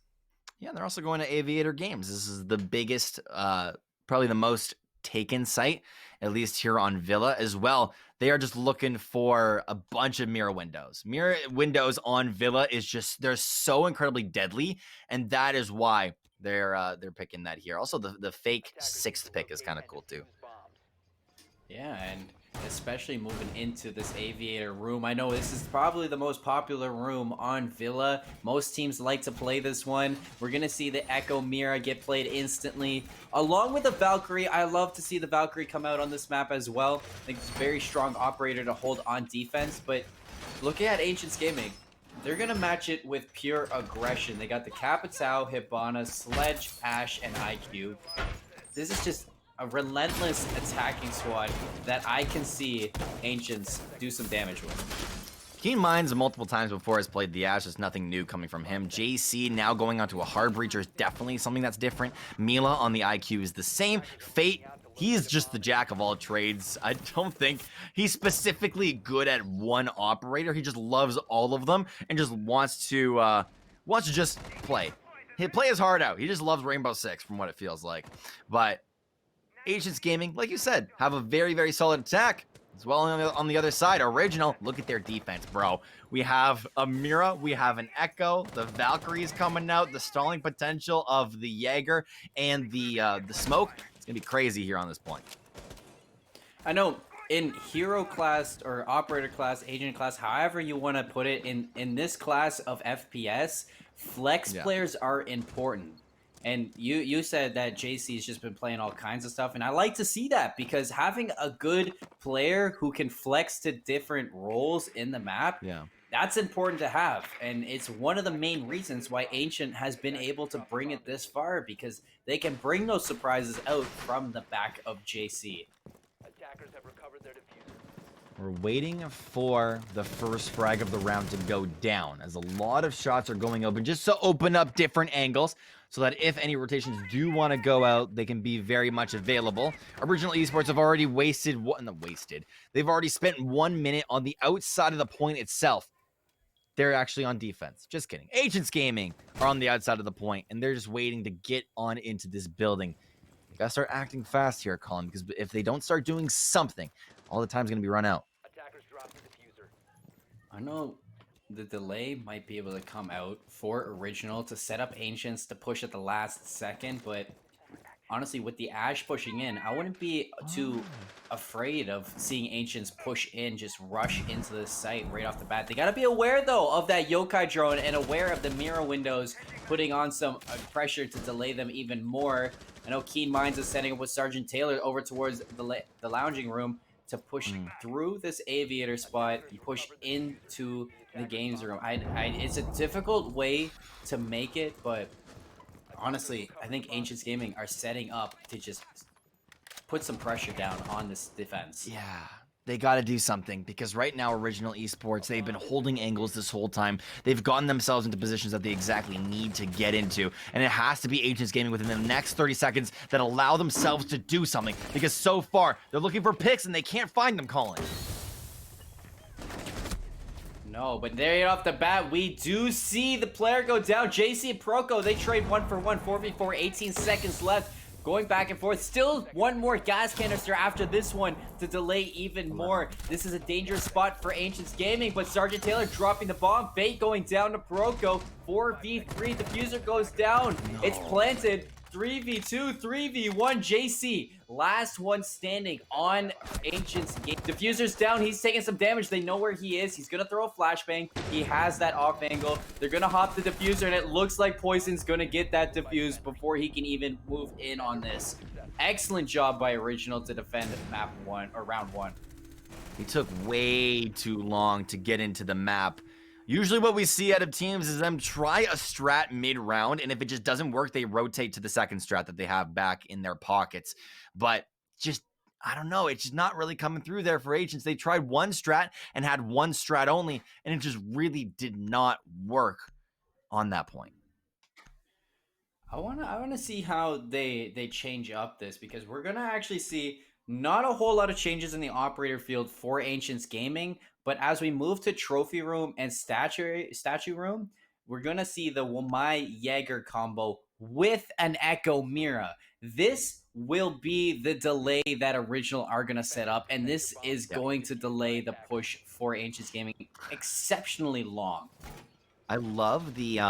Speaker 2: Yeah, they're also going to Aviator Games. This is the biggest, probably the most taken site, at least here on Villa as well. They are just looking for a bunch of mirror windows. Mirror windows on Villa is just, they're so incredibly deadly, and that is why they're picking that here. Also, the fake 6th pick is kind of cool too.
Speaker 1: Yeah, and especially moving into this Aviator room. I know this is probably the most popular room on Villa. Most teams like to play this one. We're going to see the Echo Mira get played instantly. Along with the Valkyrie, I love to see the Valkyrie come out on this map as well. I think it's a very strong operator to hold on defense, but looking at Ancients Gaming, they're going to match it with pure aggression. They got the Capitao, Hibana, Sledge, Ash, and IQ. This is just a relentless attacking squad that I can see Ancients do some damage with.
Speaker 2: Keen Minds multiple times before has played the Ash. There's nothing new coming from him. JC now going onto a hard breacher is definitely something that's different. Mila on the IQ is the same. Fate, he is just the jack of all trades. I don't think he's specifically good at one operator. He just loves all of them and just wants to just play. He'll play his heart out. He just loves Rainbow Six from what it feels like. But Ancients Gaming, like you said, have a very, very solid attack. As well on the other side, Original, look at their defense, bro. We have a Mira, we have an Echo, the Valkyrie's coming out, the stalling potential of the Jaeger, and the smoke. It's going to be crazy here on this point.
Speaker 1: I know in hero class or operator class, agent class, however you want to put it, in this class of FPS, flex players are important. And you said that JC's just been playing all kinds of stuff, and I like to see that because having a good player who can flex to different roles in the map, That's important to have, and it's one of the main reasons why Ancient has been able to bring it this far, because they can bring those surprises out from the back of JC.
Speaker 3: Attackers have recovered their diffuser.
Speaker 2: We're waiting for the first frag of the round to go down, as a lot of shots are going open just to open up different angles so that if any rotations do want to go out, they can be very much available. Original Esports have already they've already spent 1 minute on the outside of the point itself. They're actually on defense. Just kidding. Agents Gaming are on the outside of the point, and they're just waiting to get on into this building. You gotta start acting fast here, Colin, because if they don't start doing something, all the time's gonna be run out.
Speaker 3: Attackers dropped the diffuser.
Speaker 1: I know the delay might be able to come out for Original to set up Ancients to push at the last second, but honestly, with the Ash pushing in, I wouldn't be too afraid of seeing Ancients push in, just rush into the site right off the bat. They gotta be aware, though, of that Yokai drone and aware of the mirror windows, putting on some pressure to delay them even more. I know Keen Minds is setting up with Sergeant Taylor over towards the lounging room to push through this aviator spot and push into the games room. It's a difficult way to make it, but honestly, I think Ancients Gaming are setting up to just put some pressure down on this defense.
Speaker 2: Yeah, they got to do something, because right now, Original Esports, they've been holding angles this whole time. They've gotten themselves into positions that they exactly need to get into, and it has to be Agents Gaming within the next 30 seconds that allow themselves to do something, because so far, they're looking for picks and they can't find them, Colin.
Speaker 1: No, but there off the bat, we do see the player go down. JC and Proco, they trade 1-for-1, 4v4, 18 seconds left. Going back and forth. Still one more gas canister after this one to delay even more. This is a dangerous spot for Ancients Gaming, but Sergeant Taylor dropping the bomb. Bait going down to Proco. 4v3. Diffuser goes down. No. It's planted. 3v2, 3v1, JC. Last one standing on Ancients Game. Diffuser's down. He's taking some damage. They know where he is. He's going to throw a flashbang. He has that off angle. They're going to hop the diffuser, and it looks like Poison's going to get that diffuse before he can even move in on this. Excellent job by Original to defend map 1 or round 1.
Speaker 2: He took way too long to get into the map. Usually what we see out of teams is them try a strat mid-round, and if it just doesn't work, they rotate to the second strat that they have back in their pockets. But just, I don't know, it's just not really coming through there for Agents. They tried one strat and had one strat only, and it just really did not work on that point.
Speaker 1: I wanna see how they change up this, because we're gonna actually see not a whole lot of changes in the operator field for Ancients Gaming, but as we move to Trophy Room and Statue Room, we're going to see the Wamai Jaeger combo with an Echo Mira. This will be the delay that Original are going to set up, and this is going to delay the push for Ancients Gaming exceptionally long.
Speaker 2: I love the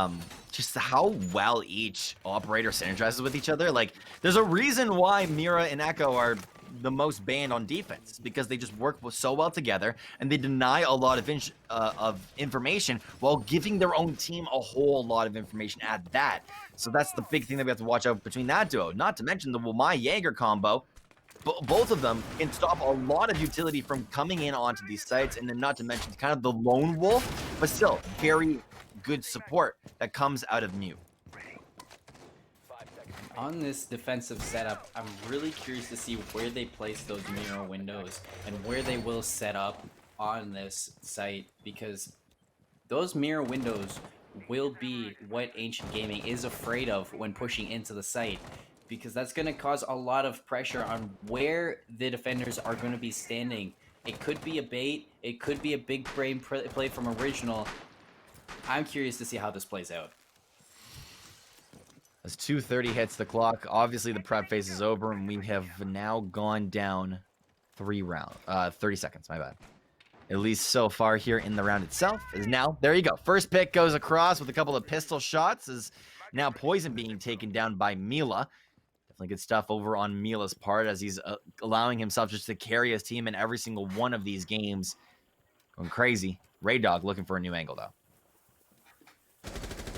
Speaker 2: just how well each operator synergizes with each other. Like, there's a reason why Mira and Echo are the most banned on defense, because they just work so well together, and they deny a lot of information while giving their own team a whole lot of information at that. So that's the big thing that we have to watch out between that duo. Not to mention the Wamai Jaeger combo. Both of them can stop a lot of utility from coming in onto these sites, and then not to mention kind of the lone wolf, but still very good support that comes out of Mew.
Speaker 1: On this defensive setup, I'm really curious to see where they place those mirror windows and where they will set up on this site, because those mirror windows will be what Ancient Gaming is afraid of when pushing into the site, because that's going to cause a lot of pressure on where the defenders are going to be standing. It could be a bait, it could be a big brain play from Original. I'm curious to see how this plays out.
Speaker 2: As 2:30 hits the clock, obviously the prep phase is over, and we have now gone down 30 seconds, my bad. At least so far here in the round itself. Is now, there you go. First pick goes across with a couple of pistol shots. Is now Poison being taken down by Mila. Definitely good stuff over on Mila's part, as he's allowing himself just to carry his team in every single one of these games. Going crazy. Ray Dog looking for a new angle, though.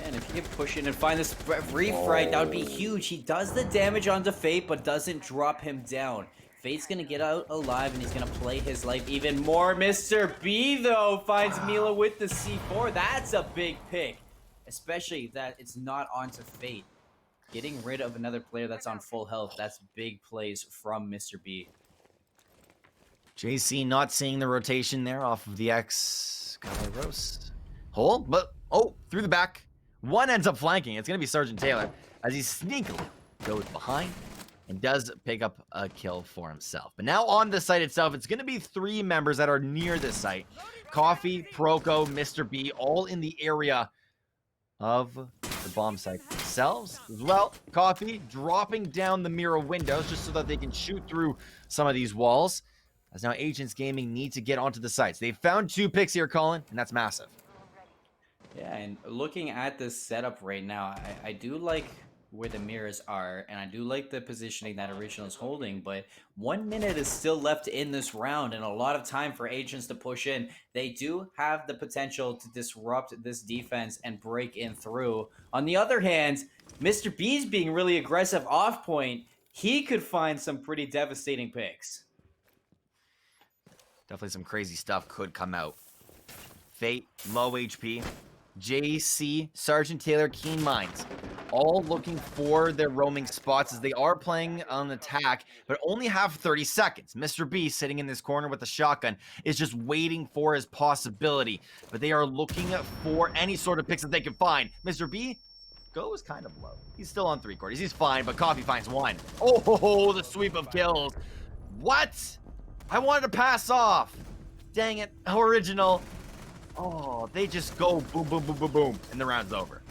Speaker 1: And if he can push in and find this refright, that would be huge. He does the damage onto Fate, but doesn't drop him down. Fate's gonna get out alive and he's gonna play his life even more. Mr. B though finds Mila with the C4. That's a big pick, especially that it's not onto Fate. Getting rid of another player that's on full health, that's big plays from Mr. B.
Speaker 2: JC not seeing the rotation there off of the X-Kairos hole, but through the back. One ends up flanking. It's going to be Sergeant Taylor as he sneakily goes behind and does pick up a kill for himself. But now on the site itself, it's going to be 3 members that are near the site. Coffee, Proco, Mr. B, all in the area of the bomb site themselves as well. Coffee dropping down the mirror windows just so that they can shoot through some of these walls. As now Agents Gaming need to get onto the sites. They've found 2 picks here, Colin, and that's massive.
Speaker 1: Yeah, and looking at this setup right now, I do like where the mirrors are, and I do like the positioning that Original is holding, but 1 minute is still left in this round and a lot of time for Agents to push in. They do have the potential to disrupt this defense and break in through. On the other hand, Mr. B's being really aggressive off point. He could find some pretty devastating picks.
Speaker 2: Definitely some crazy stuff could come out. Fate, low HP. JC, Sergeant Taylor, Keen Minds, all looking for their roaming spots as they are playing on attack, but only have 30 seconds. Mr. B, sitting in this corner with a shotgun, is just waiting for his possibility, but they are looking for any sort of picks that they can find. Mr. B goes kind of low. He's still on 3/4. He's fine, but Coffee finds 1. Oh, the sweep of kills. What? I wanted to pass off. Dang it, Original. Oh, they just go boom, boom, boom, boom, boom, and the round's over.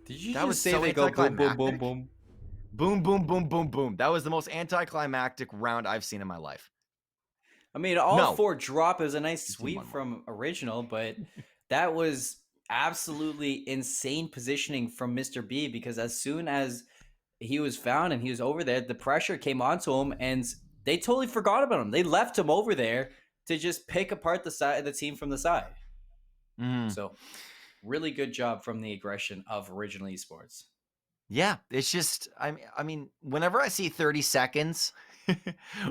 Speaker 1: Did you just say they go boom, boom, boom, boom?
Speaker 2: Boom, boom, boom, boom, boom. That was the most anticlimactic round I've seen in my life.
Speaker 1: I mean, all 4 drop is a nice sweep from Original, but that was absolutely insane positioning from Mr. B, because as soon as he was found and he was over there, the pressure came onto him and they totally forgot about him. They left him over there to just pick apart the team from the side. So really good job from the aggression of Original Esports.
Speaker 2: Yeah, it's just, I mean, whenever I see 30 seconds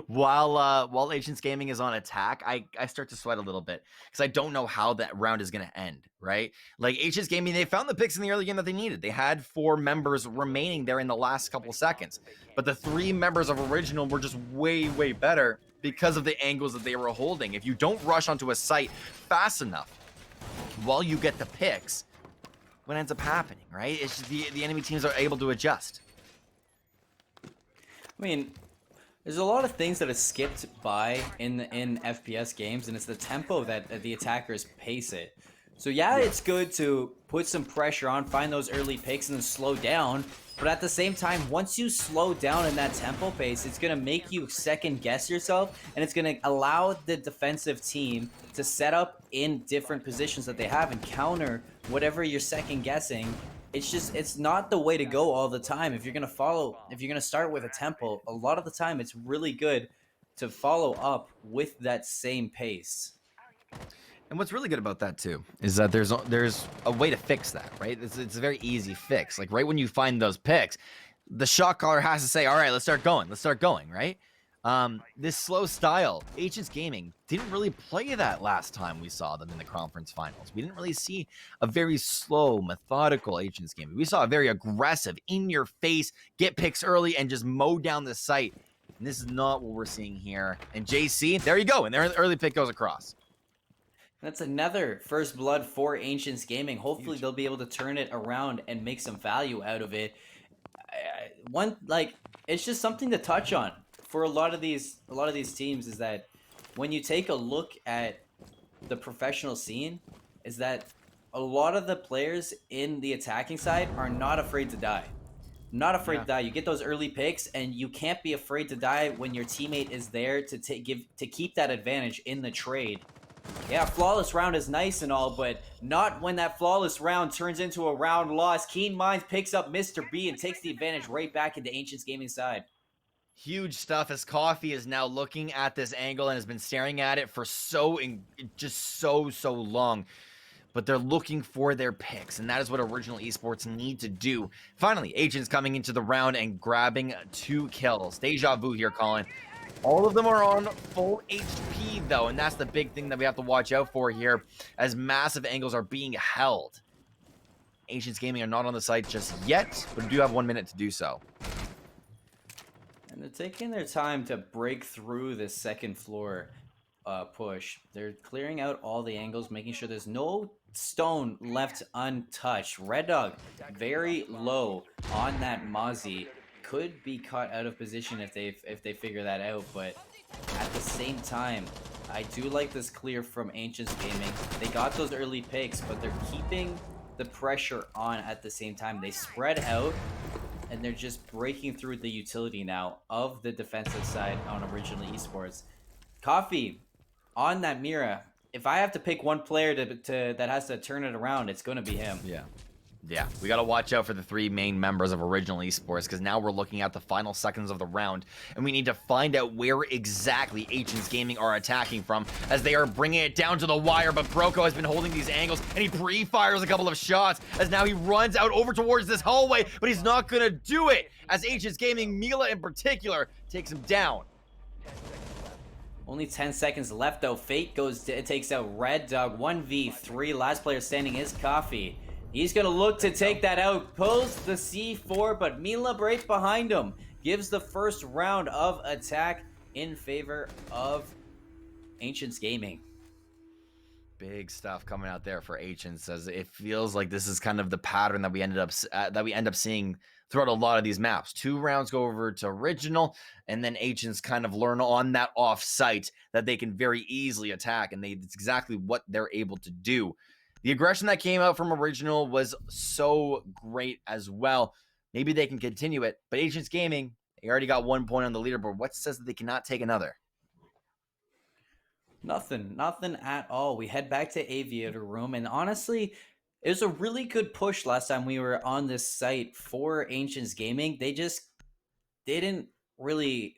Speaker 2: while Agents Gaming is on attack, I start to sweat a little bit because I don't know how that round is going to end, right? Like Agents Gaming, they found the picks in the early game that they needed. They had 4 members remaining there in the last couple seconds, but the 3 members of Original were just way, way better because of the angles that they were holding. If you don't rush onto a site fast enough while you get the picks, what ends up happening, right? It's just the enemy teams are able to adjust.
Speaker 1: I mean, there's a lot of things that are skipped by in FPS games, and it's the tempo that the attackers pace it. So yeah, it's good to put some pressure on, find those early picks, and then slow down. But at the same time, once you slow down in that tempo pace, it's going to make you second guess yourself, and it's going to allow the defensive team to set up in different positions that they have and counter whatever you're second guessing. It's not the way to go all the time. If you're going to start with a tempo, a lot of the time it's really good to follow up with that same pace.
Speaker 2: And what's really good about that too is that there's a way to fix that, right? It's a very easy fix. Like right when you find those picks, the shot caller has to say, "All right, let's start going," right? This slow style, Agents Gaming didn't really play that last time we saw them in the conference finals. We didn't really see a very slow, methodical Agents Gaming. We saw a very aggressive, in-your-face, get picks early and just mow down the site. And this is not what we're seeing here. And JC, there you go, and their early pick goes across.
Speaker 1: That's another first blood for Ancients Gaming. Hopefully they'll be able to turn it around and make some value out of it. It's just something to touch on for a lot of these teams, is that when you take a look at the professional scene, is that a lot of the players in the attacking side are not afraid to die. Not afraid to die. You get those early picks, and you can't be afraid to die when your teammate is there to keep that advantage in the trade. Yeah, flawless round is nice and all, but not when that flawless round turns into a round loss. Keen Minds picks up Mr. B and takes the advantage right back into Ancients Gaming side.
Speaker 2: Huge stuff as Coffee is now looking at this angle and has been staring at it for so long. but they're looking for their picks, and that is what Original Esports need to do. Finally, Agents coming into the round and grabbing 2 kills. Deja vu here, Colin. All of them are on full HP, though, and that's the big thing that we have to watch out for here, as massive angles are being held. Agents Gaming are not on the site just yet, but do have 1 minute to do so.
Speaker 1: And they're taking their time to break through this second floor push. They're clearing out all the angles, making sure there's no stone left untouched. Red Dog very low on that Mozzie. Could be caught out of position if they figure that out, but at the same time, I do like this clear from Ancients Gaming. They got those early picks, but they're keeping the pressure on at the same time. They spread out, and they're just breaking through the utility now of the defensive side on Original Esports. Coffee on that Mira. If I have to pick one player that has to turn it around, it's going to be him.
Speaker 2: Yeah, we got to watch out for the 3 main members of Original Esports, because now we're looking at the final seconds of the round, and we need to find out where exactly Agents Gaming are attacking from, as they are bringing it down to the wire, but Broco has been holding these angles, and he pre-fires a couple of shots, as now he runs out over towards this hallway, but he's not going to do it, as Agents Gaming, Mila in particular, takes him down.
Speaker 1: Only 10 seconds left, though. Fate takes out Red Dog. 1v3. Last player standing is Coffee. He's going to look to take that out. Pulls the C4, but Mila right behind him. Gives the first round of attack in favor of Ancients Gaming.
Speaker 2: Big stuff coming out there for Ancients, as it feels like this is kind of the pattern that we end up seeing throughout a lot of these maps. 2 rounds go over to Original, and then Ancients kind of learn on that off-site that they can very easily attack, and it's exactly what they're able to do. The aggression that came out from Original was so great as well. Maybe they can continue it, but Ancients Gaming, they already got 1 point on the leaderboard. What says that they cannot take another?
Speaker 1: Nothing at all. We head back to Aviator Room, and honestly, it was a really good push last time we were on this site for Ancients Gaming. They didn't really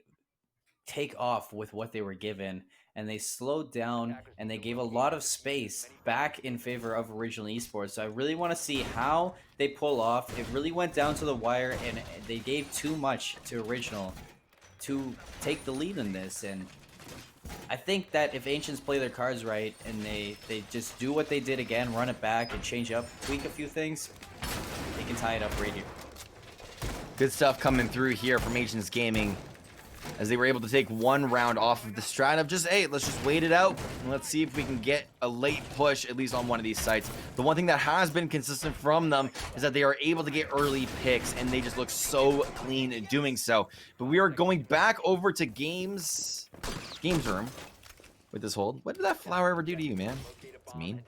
Speaker 1: take off with what they were given, and they slowed down, and they gave a lot of space back in favor of Original Esports. So I really want to see how they pull off. It really went down to the wire, and they gave too much to Original to take the lead in this, and I think that if Ancients play their cards right and they just do what they did again, run it back and change up, tweak a few things, they can tie it up right here.
Speaker 2: Good stuff coming through here from Ancients Gaming, as they were able to take 1 round off of the strat of just, hey, let's just wait it out and let's see if we can get a late push, at least on one of these sites. The one thing that has been consistent from them is that they are able to get early picks, and they just look so clean in doing so. But we are going back over to Games Room with this hold. What did that flower ever do to you, man? It's mean.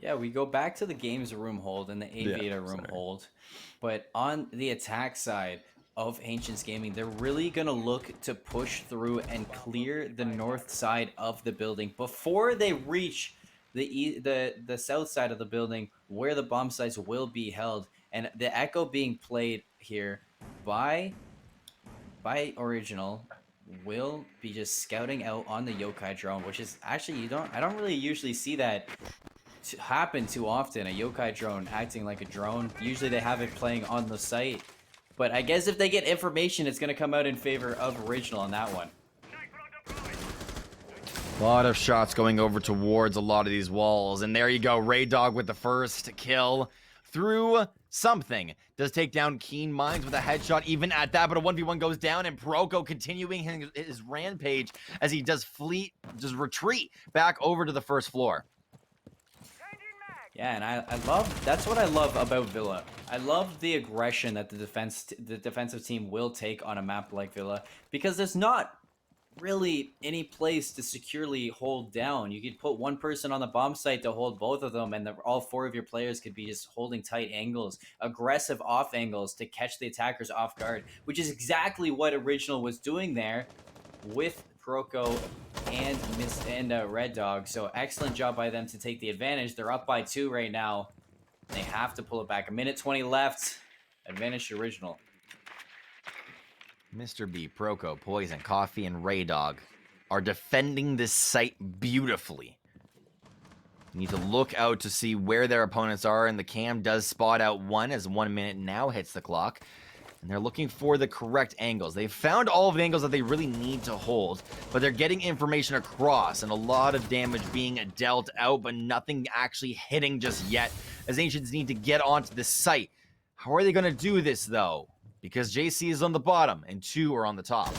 Speaker 1: Yeah, we go back to the Games Room hold and the Aviator Room hold. But on the attack side of Ancients Gaming, they're really going to look to push through and clear the north side of the building before they reach the south side of the building, where the bomb sites will be held. And the echo being played here by Original will be just scouting out on the yokai drone, which is actually, I don't really usually see that happen too often, a yokai drone acting like a drone. Usually they have it playing on the site, but I guess if they get information, it's going to come out in favor of Original on that one.
Speaker 2: A lot of shots going over towards a lot of these walls, and there you go, Ray Dog with the first kill through something. Does take down Keen Minds with a headshot even at that, but a 1v1 goes down, and Broco continuing his rampage as he does retreat back over to the first floor.
Speaker 1: Yeah, and I love, that's what I love about Villa. I love the aggression that the defensive team will take on a map like Villa, because there's not really any place to securely hold down. You could put one person on the bomb site to hold both of them, and all 4 of your players could be just holding tight angles, aggressive off angles to catch the attackers off guard, which is exactly what Original was doing there with Proco and Red Dog. So excellent job by them to take the advantage. They're up by 2 right now. They have to pull it back. 1:20 left. Advantage to Original.
Speaker 2: Mr. B, Proco, Poison, Coffee, and Ray Dog are defending this site beautifully. You need to look out to see where their opponents are, and the cam does spot out one as 1 minute now hits the clock. And they're looking for the correct angles. They've found all of the angles that they really need to hold, but they're getting information across and a lot of damage being dealt out, but nothing actually hitting just yet, as Ancients need to get onto the site. How are they going to do this, though? Because JC is on the bottom and 2 are on the top.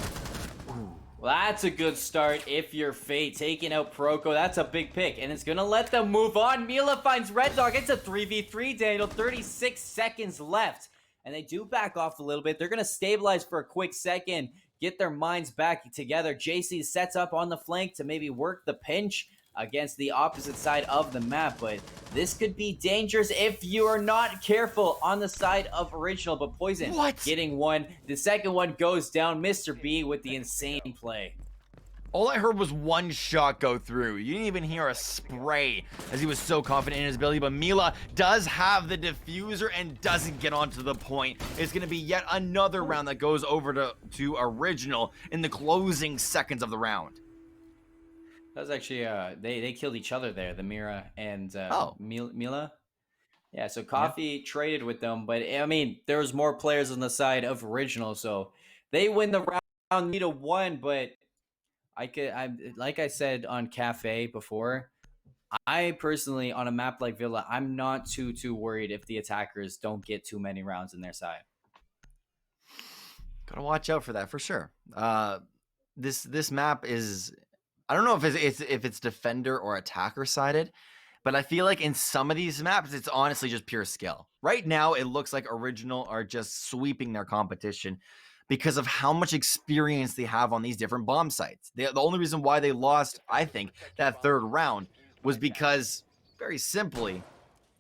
Speaker 1: Well, that's a good start if you're Fate. Taking out Proko, that's a big pick, and it's going to let them move on. Mila finds Red Dog. It's a 3v3, Daniel. 36 seconds left, and they do back off a little bit. They're going to stabilize for a quick second, get their minds back together. JC sets up on the flank to maybe work the pinch against the opposite side of the map, but this could be dangerous if you are not careful on the side of Original. But Poison getting one. The second one goes down. Mr. B with the insane play.
Speaker 2: All I heard was one shot go through. You didn't even hear a spray as he was so confident in his ability, but Mila does have the diffuser and doesn't get onto the point. It's going to be yet another round that goes over to Original in the closing seconds of the round.
Speaker 1: That was actually, they killed each other there, the Mira and Mila. Yeah, so Coffee traded with them, but I mean, there was more players on the side of Original, so they win the round, need a 1, but like I said on Cafe before, I personally, on a map like Villa, I'm not too worried if the attackers don't get too many rounds in their side.
Speaker 2: Gotta watch out for that for sure. This map is, I don't know if it's defender or attacker sided, but I feel like in some of these maps, it's honestly just pure skill. Right now, it looks like Original are just sweeping their competition because of how much experience they have on these different bomb sites. The only reason why they lost, I think, that third round was because, very simply,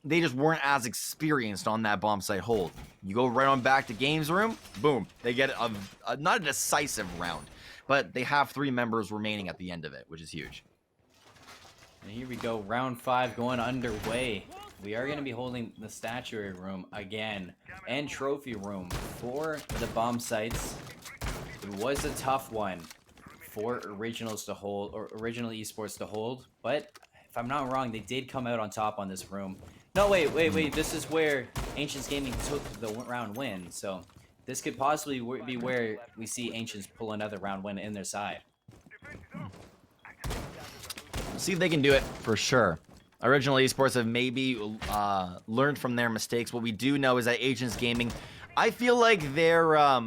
Speaker 2: they just weren't as experienced on that bomb site hold. You go right on back to games room, boom, they get not a decisive round, but they have 3 members remaining at the end of it, which is huge.
Speaker 1: And here we go, round 5 going underway. We are going to be holding the statuary room again and trophy room for the bomb sites. It was a tough one for Originals to hold, or Original Esports to hold, but if I'm not wrong, they did come out on top on this room. No, wait, this is where Ancients Gaming took the round win, so this could possibly be where we see Ancients pull another round win in their side.
Speaker 2: See if they can do it for sure. Original Esports have maybe learned from their mistakes. What we do know is that Ancients Gaming, I feel like their, I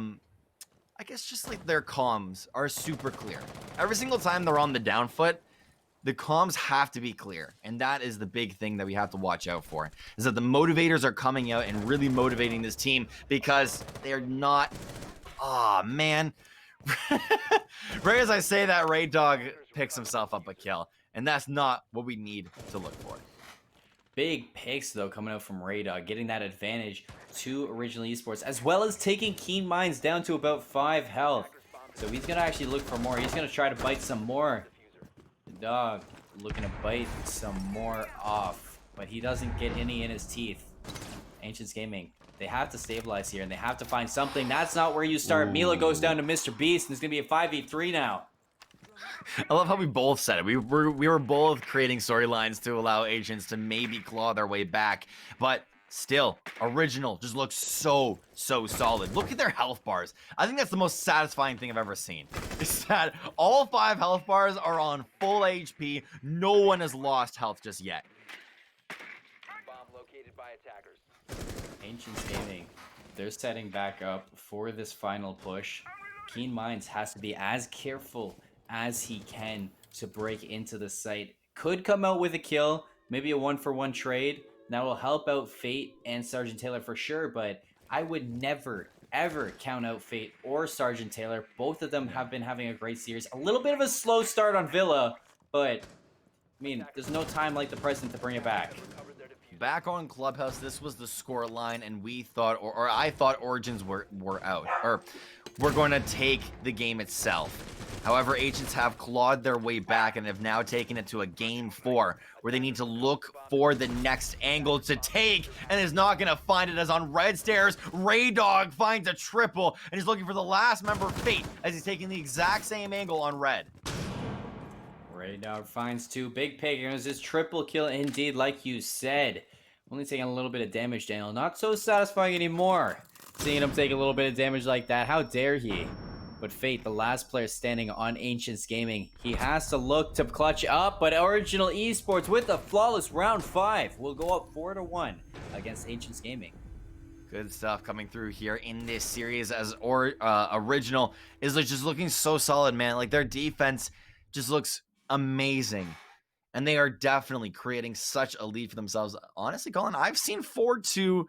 Speaker 2: guess just like their comms are super clear. Every single time they're on the down foot, the comms have to be clear. And that is the big thing that we have to watch out for, is that the motivators are coming out and really motivating this team because they're not, man. Right as I say that, Raid Dog picks himself up a kill. And that's not what we need to look for.
Speaker 1: Big picks, though, coming out from Raid Dog, getting that advantage to Original Esports, as well as taking Keen Minds down to about 5 health. So he's going to actually look for more. He's going to try to bite some more. The dog looking to bite some more off, but he doesn't get any in his teeth. Ancients Gaming, they have to stabilize here, and they have to find something. That's not where you start. Ooh. Mila goes down to Mr. Beast, and it's going to be a 5v3 now.
Speaker 2: I love how we both said it. We were both creating storylines to allow Ancients to maybe claw their way back, but still, Original just looks so solid. Look at their health bars. I think that's the most satisfying thing I've ever seen. Is that all 5 health bars are on full HP. No one has lost health just yet.
Speaker 3: Bomb located by attackers.
Speaker 1: Ancients Gaming, they're setting back up for this final push. Keen Minds has to be as careful as he can to break into the site. Could come out with a kill, maybe a 1-for-1 trade. That will help out Fate and Sergeant Taylor for sure, but I would never, ever count out Fate or Sergeant Taylor. Both of them have been having a great series. A little bit of a slow start on Villa, but, I mean, there's no time like the present to bring it back.
Speaker 2: Back on Clubhouse, this was the score line, and we thought, or I thought Origins were out, or we're going to take the game itself. However, Ancients have clawed their way back and have now taken it to a game 4 where they need to look for the next angle to take, and is not going to find it, as on red stairs, Raid Dog finds a triple and is looking for the last member of Fate as he's taking the exact same angle on red.
Speaker 1: Radar finds 2. Big pick. It was his triple kill indeed, like you said. Only taking a little bit of damage, Daniel. Not so satisfying anymore. Seeing him take a little bit of damage like that. How dare he? But Fate, the last player standing on Ancients Gaming, he has to look to clutch up, but Original Esports with a flawless round 5 will go up 4-1 against Ancients Gaming.
Speaker 2: Good stuff coming through here in this series as Original is just looking so solid, man. Like, their defense just looks amazing. And they are definitely creating such a lead for themselves. Honestly, Colin, I've seen 4-2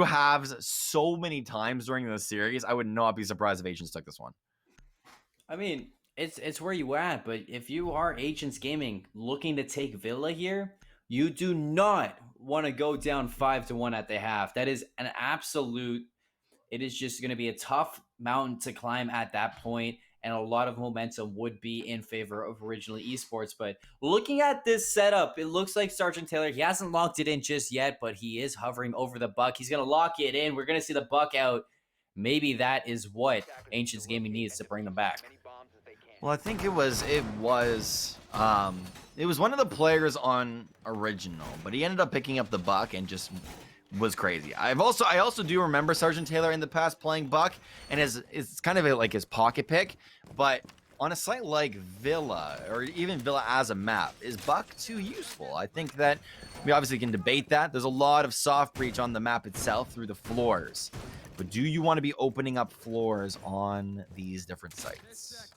Speaker 2: halves so many times during this series. I would not be surprised if Agents took this one.
Speaker 1: I mean, it's where you at, but if you are Agents Gaming looking to take Villa here, you do not want to go down 5-1 at the half. That is an absolute, it is just going to be a tough mountain to climb at that point, and a lot of momentum would be in favor of Original Esports. But looking at this setup, it looks like Sergeant Taylor, he hasn't locked it in just yet, but he is hovering over the buck. He's going to lock it in. We're going to see the buck out. Maybe that is what Ancients Gaming needs to bring them back.
Speaker 2: Well, I think it was one of the players on Original, but he ended up picking up the buck and just was crazy. I also do remember Sergeant Taylor in the past playing buck, and it's kind of like his pocket pick, but on a site like Villa, or even Villa as a map, is buck too useful? I think that we obviously can debate that. There's a lot of soft breach on the map itself through the floors, but do you want to be opening up floors on these different sites?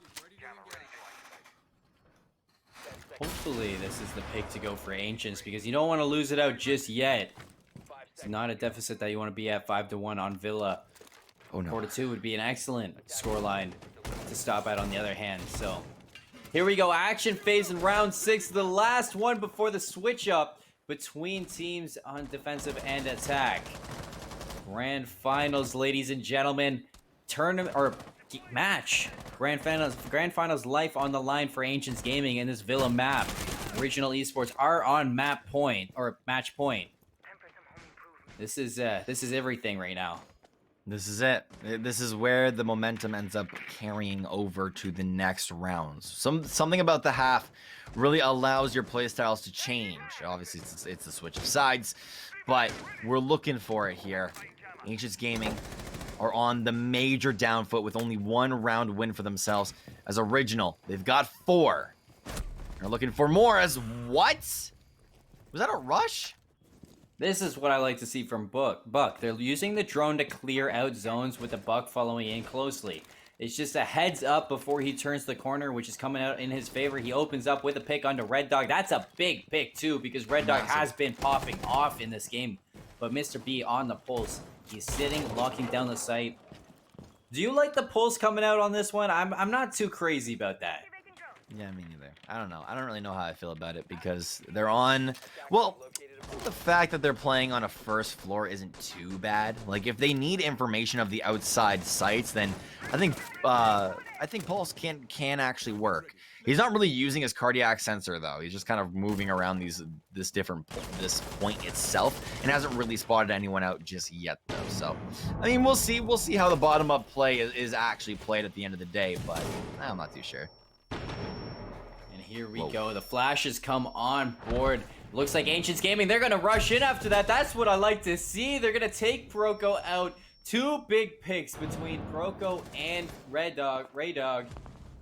Speaker 1: Hopefully this is the pick to go for Ancients, because you don't want to lose it out just yet. It's not a deficit that you want to be at 5-1 on Villa.
Speaker 2: Oh no.
Speaker 1: 4-2 would be an excellent scoreline to stop at on the other hand. So here we go. Action phase in round 6. The last one before the switch up between teams on defensive and attack. Grand finals, ladies and gentlemen. Tournament or match. Grand finals life on the line for Ancients Gaming in this Villa map. Original Esports are on match point. This is everything right now.
Speaker 2: This is it. This is where the momentum ends up carrying over to the next rounds. Something about the half really allows your playstyles to change. Obviously, it's a switch of sides, but we're looking for it here. Ancients Gaming are on the major down foot with only 1 round win for themselves. As Original, they've got 4. They're looking for more as what? Was that a rush?
Speaker 1: This is what I like to see from Buck. They're using the drone to clear out zones with the Buck following in closely. It's just a heads up before he turns the corner, which is coming out in his favor. He opens up with a pick onto Red Dog. That's a big pick too, because Red Dog has been popping off in this game. But Mr. B on the pulse. He's sitting, locking down the site. Do you like the pulse coming out on this one? I'm not too crazy about that.
Speaker 2: Yeah, me neither. I don't know. I don't really know how I feel about it because they're on... Well, the fact that they're playing on a first floor isn't too bad. Like, if they need information of the outside sites, then I think Pulse can actually work. He's not really using his cardiac sensor though. He's just kind of moving around this point itself, and hasn't really spotted anyone out just yet though. So, I mean, we'll see how the bottom up play is actually played at the end of the day, but I'm not too sure.
Speaker 1: And here we go. The flashes come on board. Looks like Ancients Gaming, they're going to rush in after that. That's what I like to see. They're going to take Proko out. 2 big picks between Proko and Ray Dog.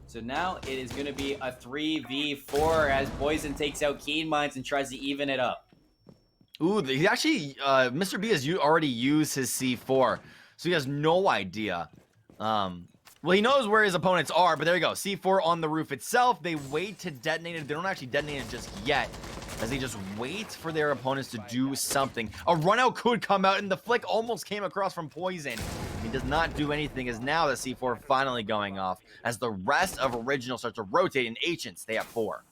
Speaker 1: So now it is going to be a 3v4 as Poison takes out Keen Minds and tries to even it up.
Speaker 2: Ooh, he actually, Mr. B has already used his C4, so he has no idea. Well, he knows where his opponents are, but there you go. C4 on the roof itself. They wait to detonate it. They don't actually detonate it just yet, as they just wait for their opponents to do something. A run out could come out, and the flick almost came across from Poison. He does not do anything, as now the C4 finally going off, as the rest of Original starts to rotate in Ancients. They have 4.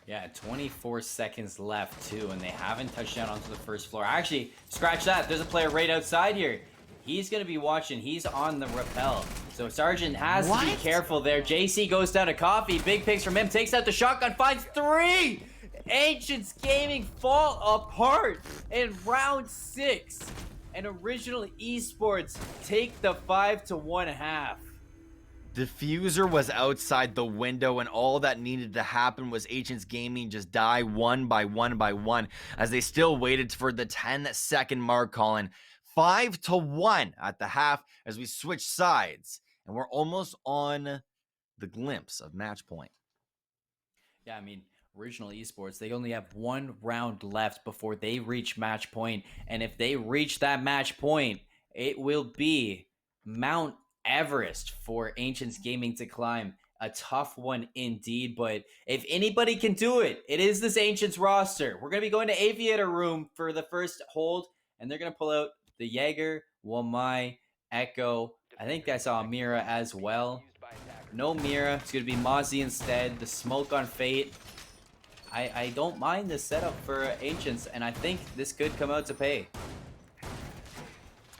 Speaker 1: Yeah, 24 seconds left, too, and they haven't touched down onto the first floor. Actually, scratch that. There's a player right outside here. He's going to be watching. He's on the rappel. So Sergeant has to be careful there. JC goes down to Coffee. Big picks from him. Takes out the shotgun. Finds 3. Ancients Gaming fall apart in round 6. And Original Esports take the 5-1 half.
Speaker 2: Diffuser was outside the window, and all that needed to happen was Agents Gaming just die one by one as they still waited for the 10-second mark, Colin. 5-1 at the half as we switch sides, and we're almost on the glimpse of match point.
Speaker 1: Yeah, I mean, Original Esports, they only have one round left before they reach match point. And if they reach that match point, it will be Mount Everest for Ancients Gaming to climb. A tough one indeed, but if anybody can do it, it is this Ancients roster. We're going to be going to Aviator Room for the first hold, and they're going to pull out the Jaeger, Wamai, Echo. I think I saw Mira as well. No Mira. It's going to be Mozzie instead. The smoke on Fate. I don't mind this setup for Ancients, and I think this could come out to pay.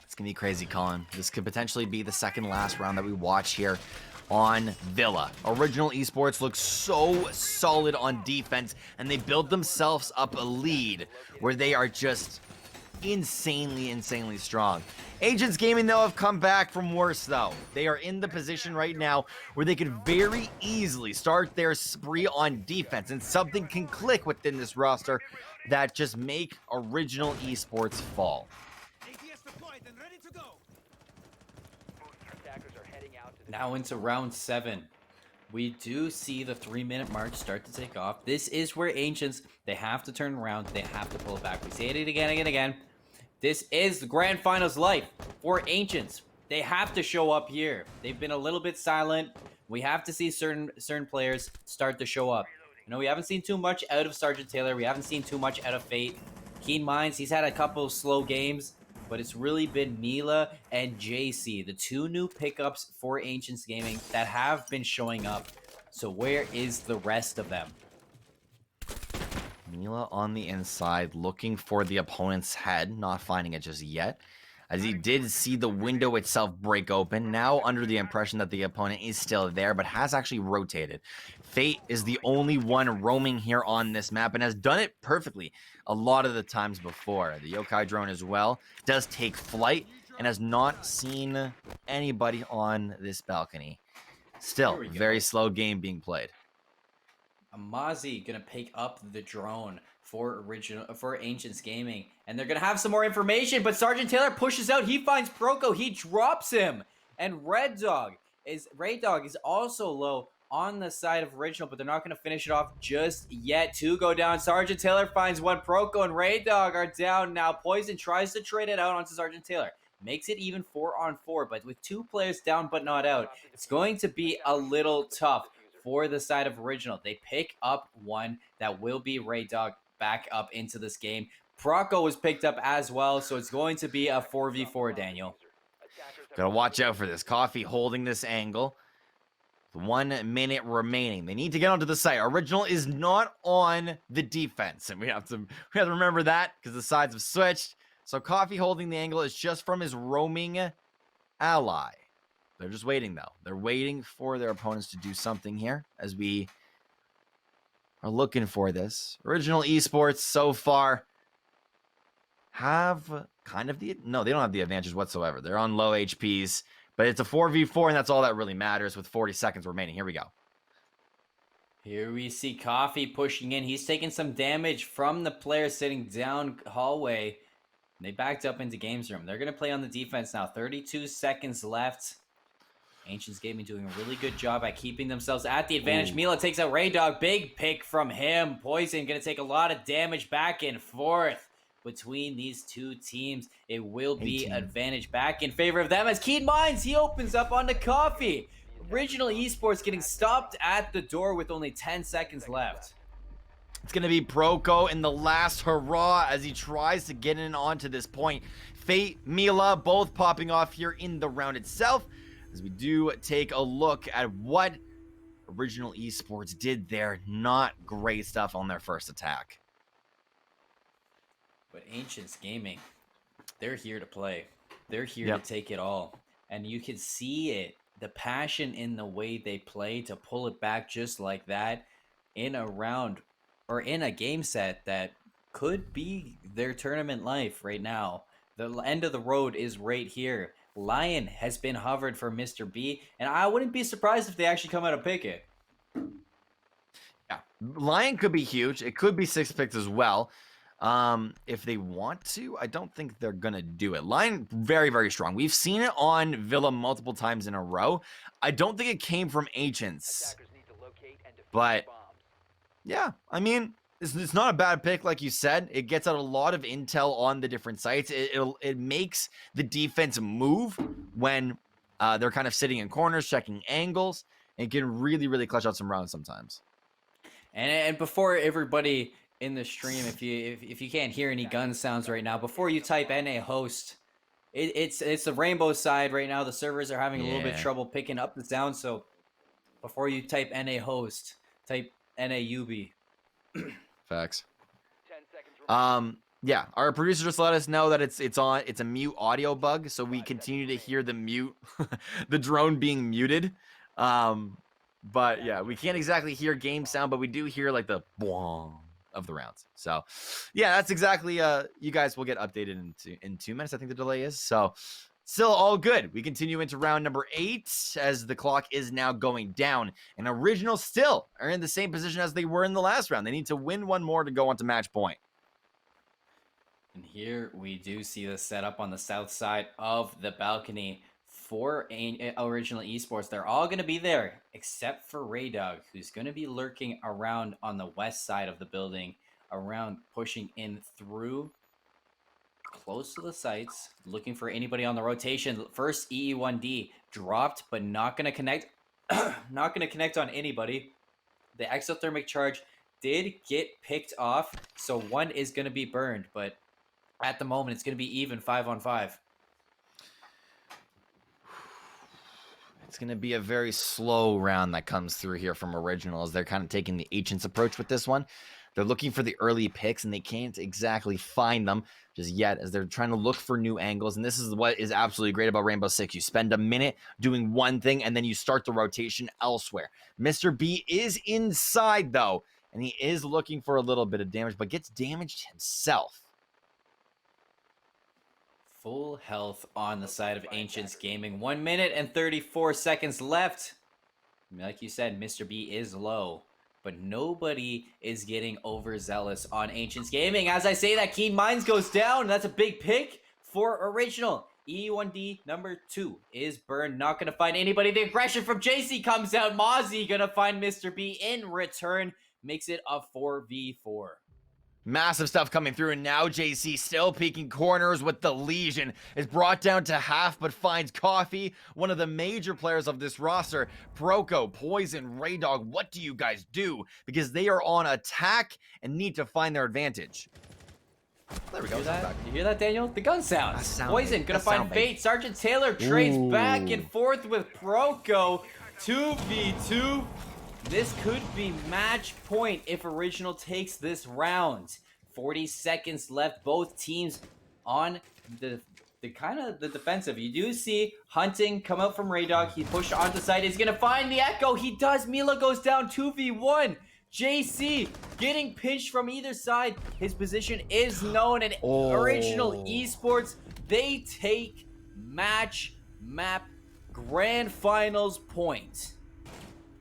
Speaker 2: It's going to be crazy, Colin. This could potentially be the second last round that we watch here on Villa. Original Esports looks so solid on defense, and they build themselves up a lead where they are just insanely strong. Agents Gaming, though, have come back from worse, though. They are in the position right now where they could very easily start their spree on defense, and something can click within this roster that just make Original Esports fall.
Speaker 1: Now into round 7. We do see the 3-minute mark start to take off. This is where Ancients, they have to turn around. They have to pull it back. We say it again. This is the grand finals life for Ancients. They have to show up here. They've been a little bit silent. We have to see certain players start to show up. You know, we haven't seen too much out of Sergeant Taylor. We haven't seen too much out of Fate. Keen Minds, he's had a couple of slow games, but it's really been Mila and JC, the 2 new pickups for Ancients Gaming that have been showing up. So where is the rest of them?
Speaker 2: Mila on the inside, looking for the opponent's head, not finding it just yet, as he did see the window itself break open, now under the impression that the opponent is still there, but has actually rotated. Fate is the only one roaming here on this map, and has done it perfectly a lot of the times before. The Yokai drone as well does take flight, and has not seen anybody on this balcony. Still, very slow game being played.
Speaker 1: Mozzie gonna pick up the drone for Ancients Gaming, and they're gonna have some more information. But Sergeant Taylor pushes out. He finds Proko. He drops him, and Ray Dog is also low on the side of Original, but they're not gonna finish it off just yet. 2 go down. Sergeant Taylor finds 1. Proko and Ray Dog are down now. Poison tries to trade it out onto Sergeant Taylor. Makes it even 4-on-4, but with 2 players down but not out, it's going to be a little tough for the side of Original. They pick up 1 that will be Ray Dog back up into this game. Proko was picked up as well, so it's going to be a 4v4, Daniel.
Speaker 2: Gotta watch out for this. Coffee holding this angle. 1 minute remaining. They need to get onto the site. Original is not on the defense, and we have to remember that because the sides have switched. So Coffee holding the angle is just from his roaming ally. They're just waiting, though. They're waiting for their opponents to do something here as we are looking for this. Original Esports so far have kind of the... No, they don't have the advantage whatsoever. They're on low HPs, but it's a 4v4, and that's all that really matters with 40 seconds remaining. Here we go.
Speaker 1: Here we see Coffee pushing in. He's taking some damage from the player sitting down hallway. They backed up into games room. They're going to play on the defense now. 32 seconds left. Ancients Gaming doing a really good job at keeping themselves at the advantage. Ooh. Mila takes out Ray Dog. Big pick from him. Poison going to take a lot of damage back and forth between these 2 teams. It will be advantage back in favor of them as Keen Minds, he opens up on the Coffee. Original Esports getting stopped at the door with only 10 seconds left.
Speaker 2: It's going to be Proko in the last hurrah as he tries to get in onto this point. Fate, Mila, both popping off here in the round itself. As we do take a look at what Original Esports did there. Not great stuff on their first attack.
Speaker 1: But Ancients Gaming, they're here to play. They're here to take it all. And you can see it, the passion in the way they play to pull it back just like that in a round or in a game set that could be their tournament life right now. The end of the road is right here. Lion has been hovered for Mr. B, and I wouldn't be surprised if they actually come out and pick it.
Speaker 2: Yeah, Lion could be huge. It could be 6 picks as well. If they want to, I don't think they're gonna do it. Lion, very, very strong. We've seen it on Villa multiple times in a row. I don't think it came from Ancients, but yeah, I mean, it's not a bad pick, like you said. It gets out a lot of intel on the different sites. It makes the defense move when they're kind of sitting in corners, checking angles, and can really, really clutch out some rounds sometimes.
Speaker 1: And before everybody in the stream, if you can't hear any gun sounds right now, before you type NA host, it's the rainbow side right now. The servers are having a little bit trouble picking up the sound, so before you type NA host, type NA UB.
Speaker 2: Facts. Yeah, our producer just let us know that it's a mute audio bug, so we continue to hear the mute the drone being muted. But yeah, we can't exactly hear game sound, but we do hear like the boing of the rounds. So yeah, that's exactly you guys will get updated in 2 minutes, I think the delay is. So still all good. We continue into round number 8 as the clock is now going down. And Original still are in the same position as they were in the last round. They need to win one more to go on to match point.
Speaker 1: And here we do see the setup on the south side of the balcony for Original Esports. They're all going to be there except for Raydog, who's going to be lurking around on the west side of the building, around pushing in through close to the sites, looking for anybody on the rotation. First EE1D dropped, but not going to connect. Not going to connect on anybody. The exothermic charge did get picked off, so one is going to be burned, but at the moment it's going to be even 5-on-5.
Speaker 2: It's going to be a very slow round that comes through here from Original as they're kind of taking the Ancients approach with this one. They're looking for the early picks, and they can't exactly find them just yet as they're trying to look for new angles. And this is what is absolutely great about Rainbow Six. You spend a minute doing one thing, and then you start the rotation elsewhere. Mr. B is inside, though, and he is looking for a little bit of damage, but gets damaged himself.
Speaker 1: Full health on the side of Ancients Gaming. 1 minute and 34 seconds left. Like you said, Mr. B is low, but nobody is getting overzealous on Ancients Gaming. As I say that, Keen Minds goes down. That's a big pick for Original. E1D number 2 is burned. Not going to find anybody. The aggression from JC comes out. Mozzie going to find Mr. B in return. Makes it a 4v4.
Speaker 2: Massive stuff coming through, and now JC still peeking corners with the Legion. Is brought down to half, but finds Coffee, one of the major players of this roster. Proco, Poison, Raydog, what do you guys do? Because they are on attack and need to find their advantage. There we go.
Speaker 1: You hear that, Daniel? The gun sounds. Poison gonna find Fate. Sergeant Taylor trades back and forth with Proco. 2v2. This could be match point if Original takes this round. 40 seconds left. Both teams on the defensive. You do see Hunting come out from Raydog. He pushed onto site. He's going to find the Echo. He does. Mila goes down 2v1. JC getting pinched from either side. His position is known. And Original Esports, they take match map grand finals point.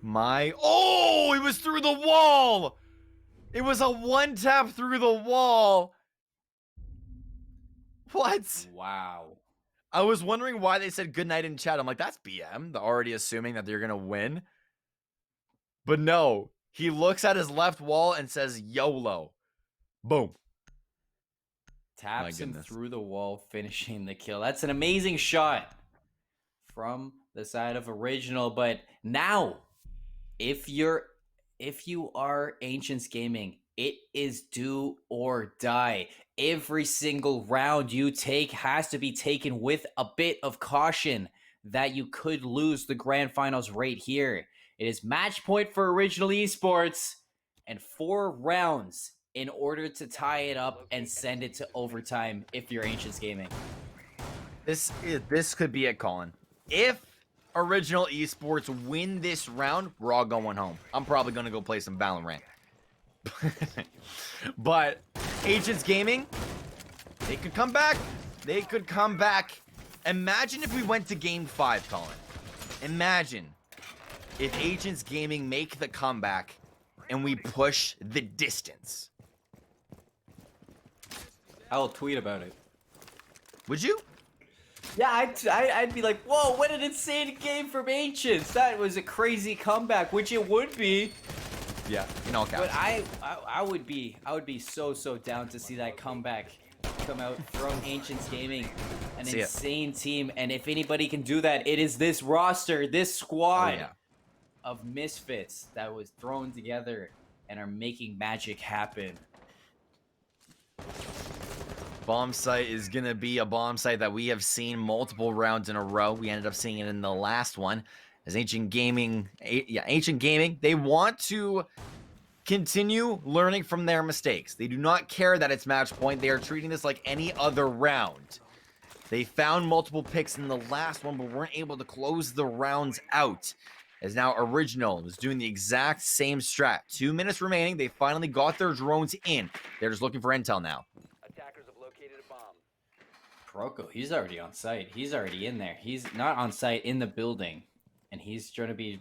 Speaker 2: It was through the wall. It was a one tap through the wall. What?
Speaker 1: Wow.
Speaker 2: I was wondering why they said goodnight in chat. I'm like, that's BM. They're already assuming that they're going to win. But no, he looks at his left wall and says YOLO. Boom.
Speaker 1: Taps him through the wall, finishing the kill. That's an amazing shot from the side of Original. But now, if you are Ancients Gaming, it is do or die. Every single round you take has to be taken with a bit of caution that you could lose the grand finals right here. It is match point for Original Esports and 4 rounds in order to tie it up and send it to overtime if you're Ancients Gaming.
Speaker 2: This could be it, Colin. If Original Esports win this round, we're all going home. I'm probably going to go play some Valorant. But Ancients Gaming, they could come back. They could come back Imagine if we went to game 5, Colin. Imagine if Agents Gaming make the comeback and we push the distance.
Speaker 1: I'll tweet about it.
Speaker 2: Would you?
Speaker 1: Yeah, I'd be like, whoa, what an insane game from Ancients. That was a crazy comeback, which it would be.
Speaker 2: Yeah, in all caps.
Speaker 1: But I would be so down to see that comeback come out from Ancients Gaming, an insane team. And if anybody can do that, it is this roster, this squad of misfits that was thrown together and are making magic happen.
Speaker 2: Bomb site is going to be a bomb site that we have seen multiple rounds in a row. We ended up seeing it in the last one. As Ancient Gaming, they want to continue learning from their mistakes. They do not care that it's match point. They are treating this like any other round. They found multiple picks in the last one, but weren't able to close the rounds out. As now Original is doing the exact same strat. 2 minutes remaining. They finally got their drones in. They're just looking for intel now.
Speaker 3: Attackers have located a bomb.
Speaker 1: Proko, he's already on site. He's already in there. He's not on site in the building. And he's trying to be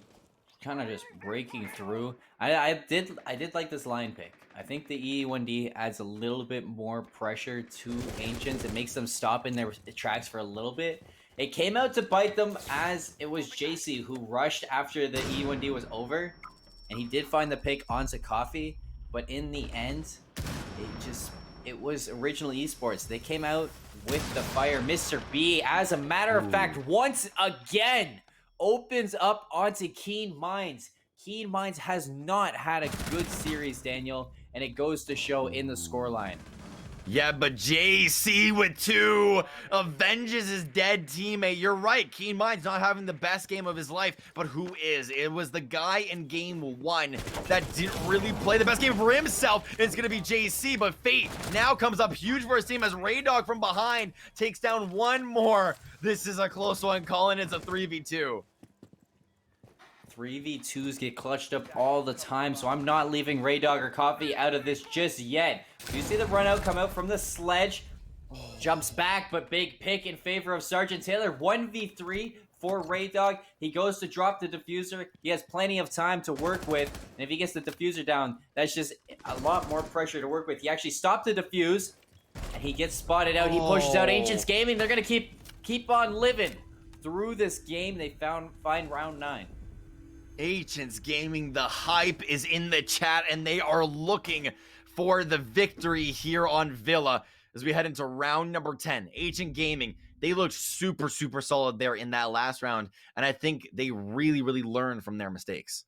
Speaker 1: kind of just breaking through. I did like this line pick. I think the EE1D adds a little bit more pressure to Ancients. It makes them stop in their tracks for a little bit. It came out to bite them as it was JC who rushed after the EE1D was over. And he did find the pick onto Coffee. But in the end, it was Original Esports. They came out with the fire. Mr. B, as a matter of fact, once again, opens up onto Keen Minds. Keen Minds has not had a good series, Daniel, and it goes to show in the scoreline.
Speaker 2: Yeah, but JC with 2 avenges his dead teammate. You're right. Keen Minds not having the best game of his life, but who is? It was the guy in game 1 that didn't really play the best game for himself. It's going to be JC, but fate now comes up huge for his team as Raydog from behind takes down one more. This is a close one, Colin. It's a 3v2.
Speaker 1: 3v2s get clutched up all the time, so I'm not leaving Raydog or Coffee out of this just yet. Do you see the run out come out from the sledge? Jumps back, but big pick in favor of Sergeant Taylor. 1v3 for Raydog. He goes to drop the diffuser. He has plenty of time to work with, and if he gets the diffuser down, that's just a lot more pressure to work with. He actually stopped the diffuse, and he gets spotted out. He pushes out Ancients Gaming. They're gonna keep on living through this game. They find round 9.
Speaker 2: Ancients Gaming, the hype is in the chat, and they are looking for the victory here on Villa as we head into round number 10. Ancient Gaming, they looked super solid there in that last round, and I think they really learned from their mistakes.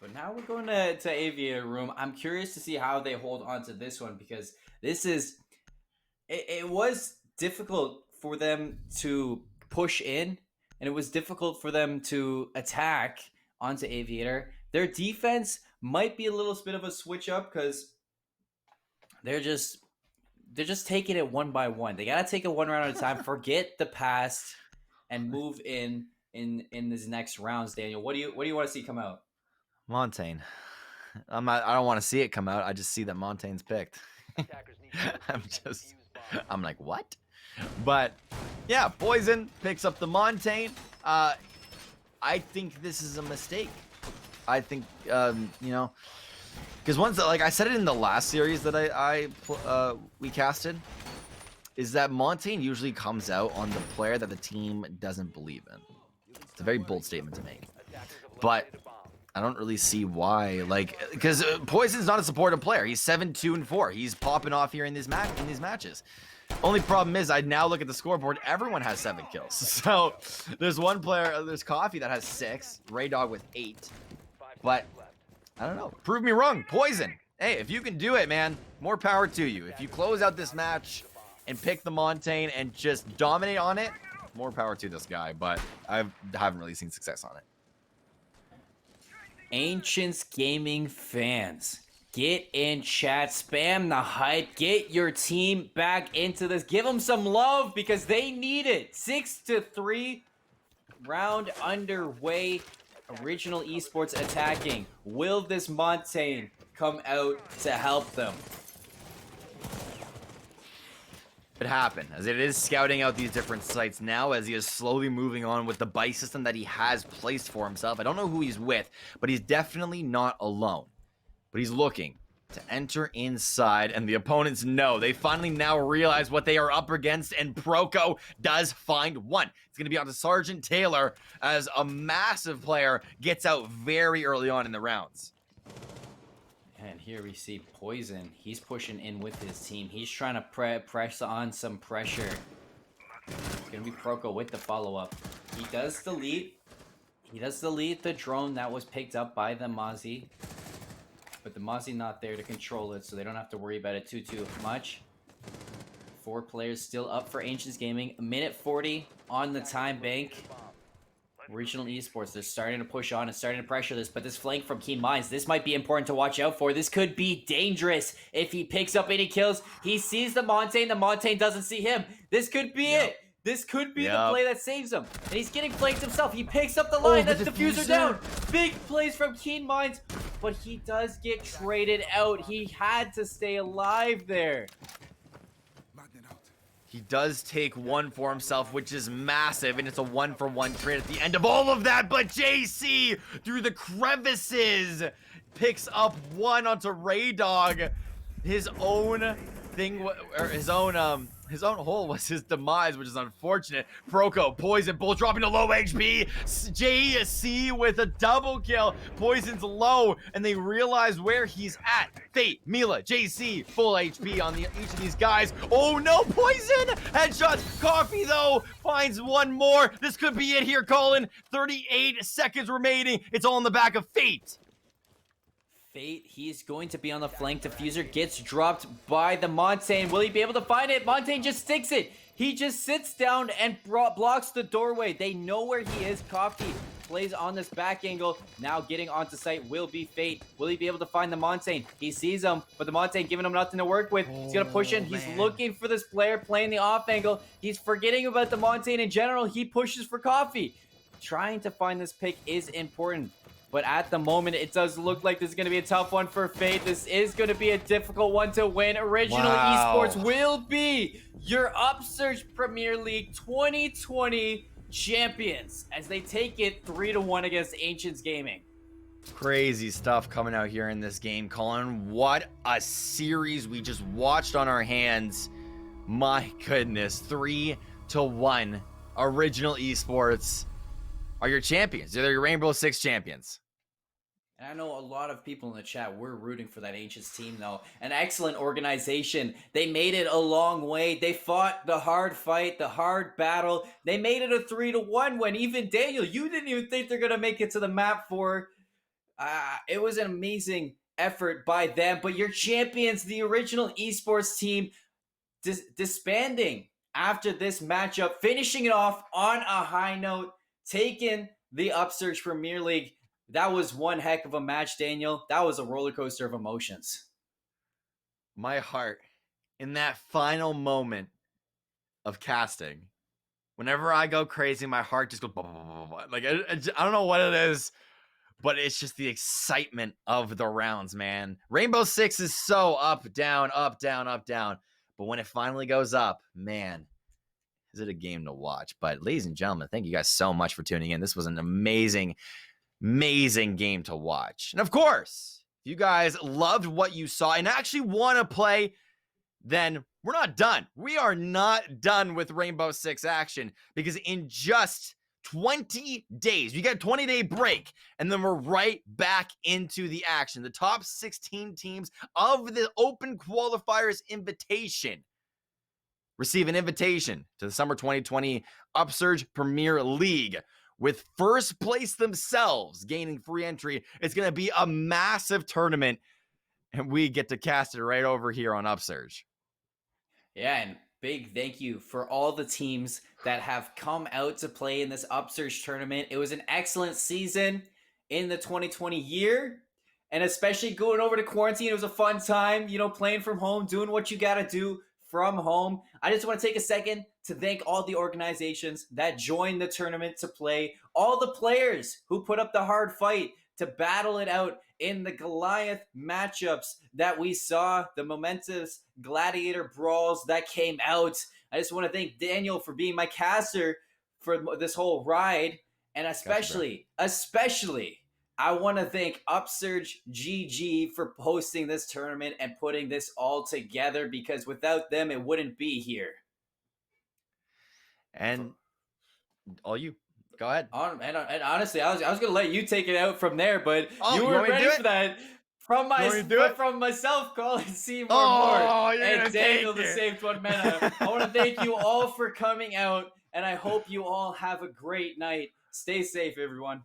Speaker 1: But now we're going to Aviator Room. I'm curious to see how they hold on to this one, because this is... It was difficult for them to push in, and it was difficult for them to attack onto Aviator. Their defense might be a little bit of a switch up because they're just taking it one by one. They gotta take it one round at a time. Forget the past and move in these next rounds. Daniel, what do you want to see come out?
Speaker 2: Montaigne. I don't want to see it come out. I just see that Montaigne's picked. I'm like, what? But yeah, Poison picks up the Montaigne. I think this is a mistake. I think because once, like I said it in the last series that we casted, is that Montaigne usually comes out on the player that the team doesn't believe in. It's a very bold statement to make, but I don't really see why. Like, because Poison's not a supportive player. He's 7-2-4. He's popping off here in these matches. Only problem is, I now look at the scoreboard. Everyone has 7 kills. So there's one player. There's Coffee that has 6. Raydog with 8. But I don't know. Prove me wrong. Poison. Hey, if you can do it, man, more power to you. If you close out this match and pick the Montaigne and just dominate on it, more power to this guy. But I haven't really seen success on it.
Speaker 1: Ancients Gaming fans, get in chat, spam the hype, get your team back into this, give them some love because they need it. 6-3, round underway. Original Esports attacking. Will this Montaigne come out to help them?
Speaker 2: it happen, as it is scouting out these different sites now, as he is slowly moving on with the buy system that he has placed for himself. I don't know who he's with, but he's definitely not alone. But he's looking to enter inside, and the opponents know. They finally now realize what they are up against, and Proko does find one. It's going to be on to Sergeant Taylor, as a massive player gets out very early on in the rounds.
Speaker 1: And here we see Poison. He's pushing in with his team. He's trying to press on some pressure. It's going to be Proko with the follow-up. He does delete. The drone that was picked up by the Mozzie. But the Mozzie not there to control it, so they don't have to worry about it too much. 4 players still up for Ancients Gaming. 1:40 on the time bank. Regional Esports, they're starting to push on and starting to pressure this, but this flank from Keen Minds, this might be important to watch out for. This could be dangerous if he picks up any kills. He sees the Montaigne doesn't see him. This could be it. This could be the play that saves him. And he's getting flanked himself. He picks up the line. That's diffuser down. Big plays from Keen Minds, but he does get traded out. He had to stay alive there.
Speaker 2: He does take one for himself, which is massive, and it's a 1-for-1 trade at the end of all of that. But JC, through the crevices, picks up one onto Ray Dog. His own thing, or his own hole was his demise, which is unfortunate. Proko, Poison, both dropping to low HP. JC with a double kill. Poison's low, and they realize where he's at. Fate, Mila, JC, full HP on each of these guys. Oh no, Poison! Headshots. Coffee, though, finds one more. This could be it here, Colin. 38 seconds remaining. It's all in the back of Fate.
Speaker 1: Fate, he's going to be on the flank. Diffuser gets dropped by the Montaigne. Will he be able to find it? Montaigne just sticks it. He just sits down and blocks the doorway. They know where he is. Coffee plays on this back angle. Now getting onto site will be Fate. Will he be able to find the Montaigne? He sees him, but the Montaigne giving him nothing to work with. He's going to push in. He's looking for this player playing the off angle. He's forgetting about the Montaigne in general. He pushes for Coffee. Trying to find this pick is important. But at the moment, it does look like this is going to be a tough one for Fate. This is going to be a difficult one to win. Original Esports will be your Upsurge Premier League 2020 champions as they take it 3-1 against Ancients Gaming.
Speaker 2: Crazy stuff coming out here in this game, Colin. What a series we just watched on our hands. My goodness, 3-1. Original Esports are your champions. They're your Rainbow Six champions.
Speaker 1: And I know a lot of people in the chat were rooting for that Ancients team, though. An excellent organization. They made it a long way. They fought the hard fight, the hard battle. They made it a 3-1 when even Daniel, you didn't even think they're going to make it to the map for. It was an amazing effort by them. But your champions, the original Esports team, disbanding after this matchup, finishing it off on a high note, taking the Upsurge Premier League. That was one heck of a match, Daniel. That was a roller coaster of emotions.
Speaker 2: My heart, in that final moment of casting, whenever I go crazy, my heart just goes blah, blah, blah, blah. Like, I don't know what it is, but it's just the excitement of the rounds, man. Rainbow Six is so up, down, up, down, up, down. But when it finally goes up, man, is it a game to watch. But ladies and gentlemen, thank you guys so much for tuning in. This was an amazing game to watch. And of course, if you guys loved what you saw and actually want to play, then we're not done. We are not done with Rainbow Six action, because in just 20 days, you get a 20-day break, and then we're right back into the action. The top 16 teams of the Open Qualifiers Invitation receive an invitation to the Summer 2020 Upsurge Premier League, with first place themselves gaining free entry. It's going to be a massive tournament, and we get to cast it right over here on Upsurge.
Speaker 1: Yeah, and big thank you for all the teams that have come out to play in this Upsurge tournament. It was an excellent season in the 2020 year, and especially going over to quarantine. It was a fun time, playing from home, doing what you got to do from home. I just want to take a second to thank all the organizations that joined the tournament to play, all the players who put up the hard fight to battle it out in the Goliath matchups that we saw, the momentous gladiator brawls that came out. I just want to thank Daniel for being my caster for this whole ride, and especially, I want to thank Upsurge GG for hosting this tournament and putting this all together, because without them, it wouldn't be here.
Speaker 2: And all you. Go ahead.
Speaker 1: And honestly, I was gonna let you take it out from there, but you weren't ready for that. From myself, calling Seymour Moore and Daniel the Saved One Meta. I want to thank you all for coming out, and I hope you all have a great night. Stay safe, everyone.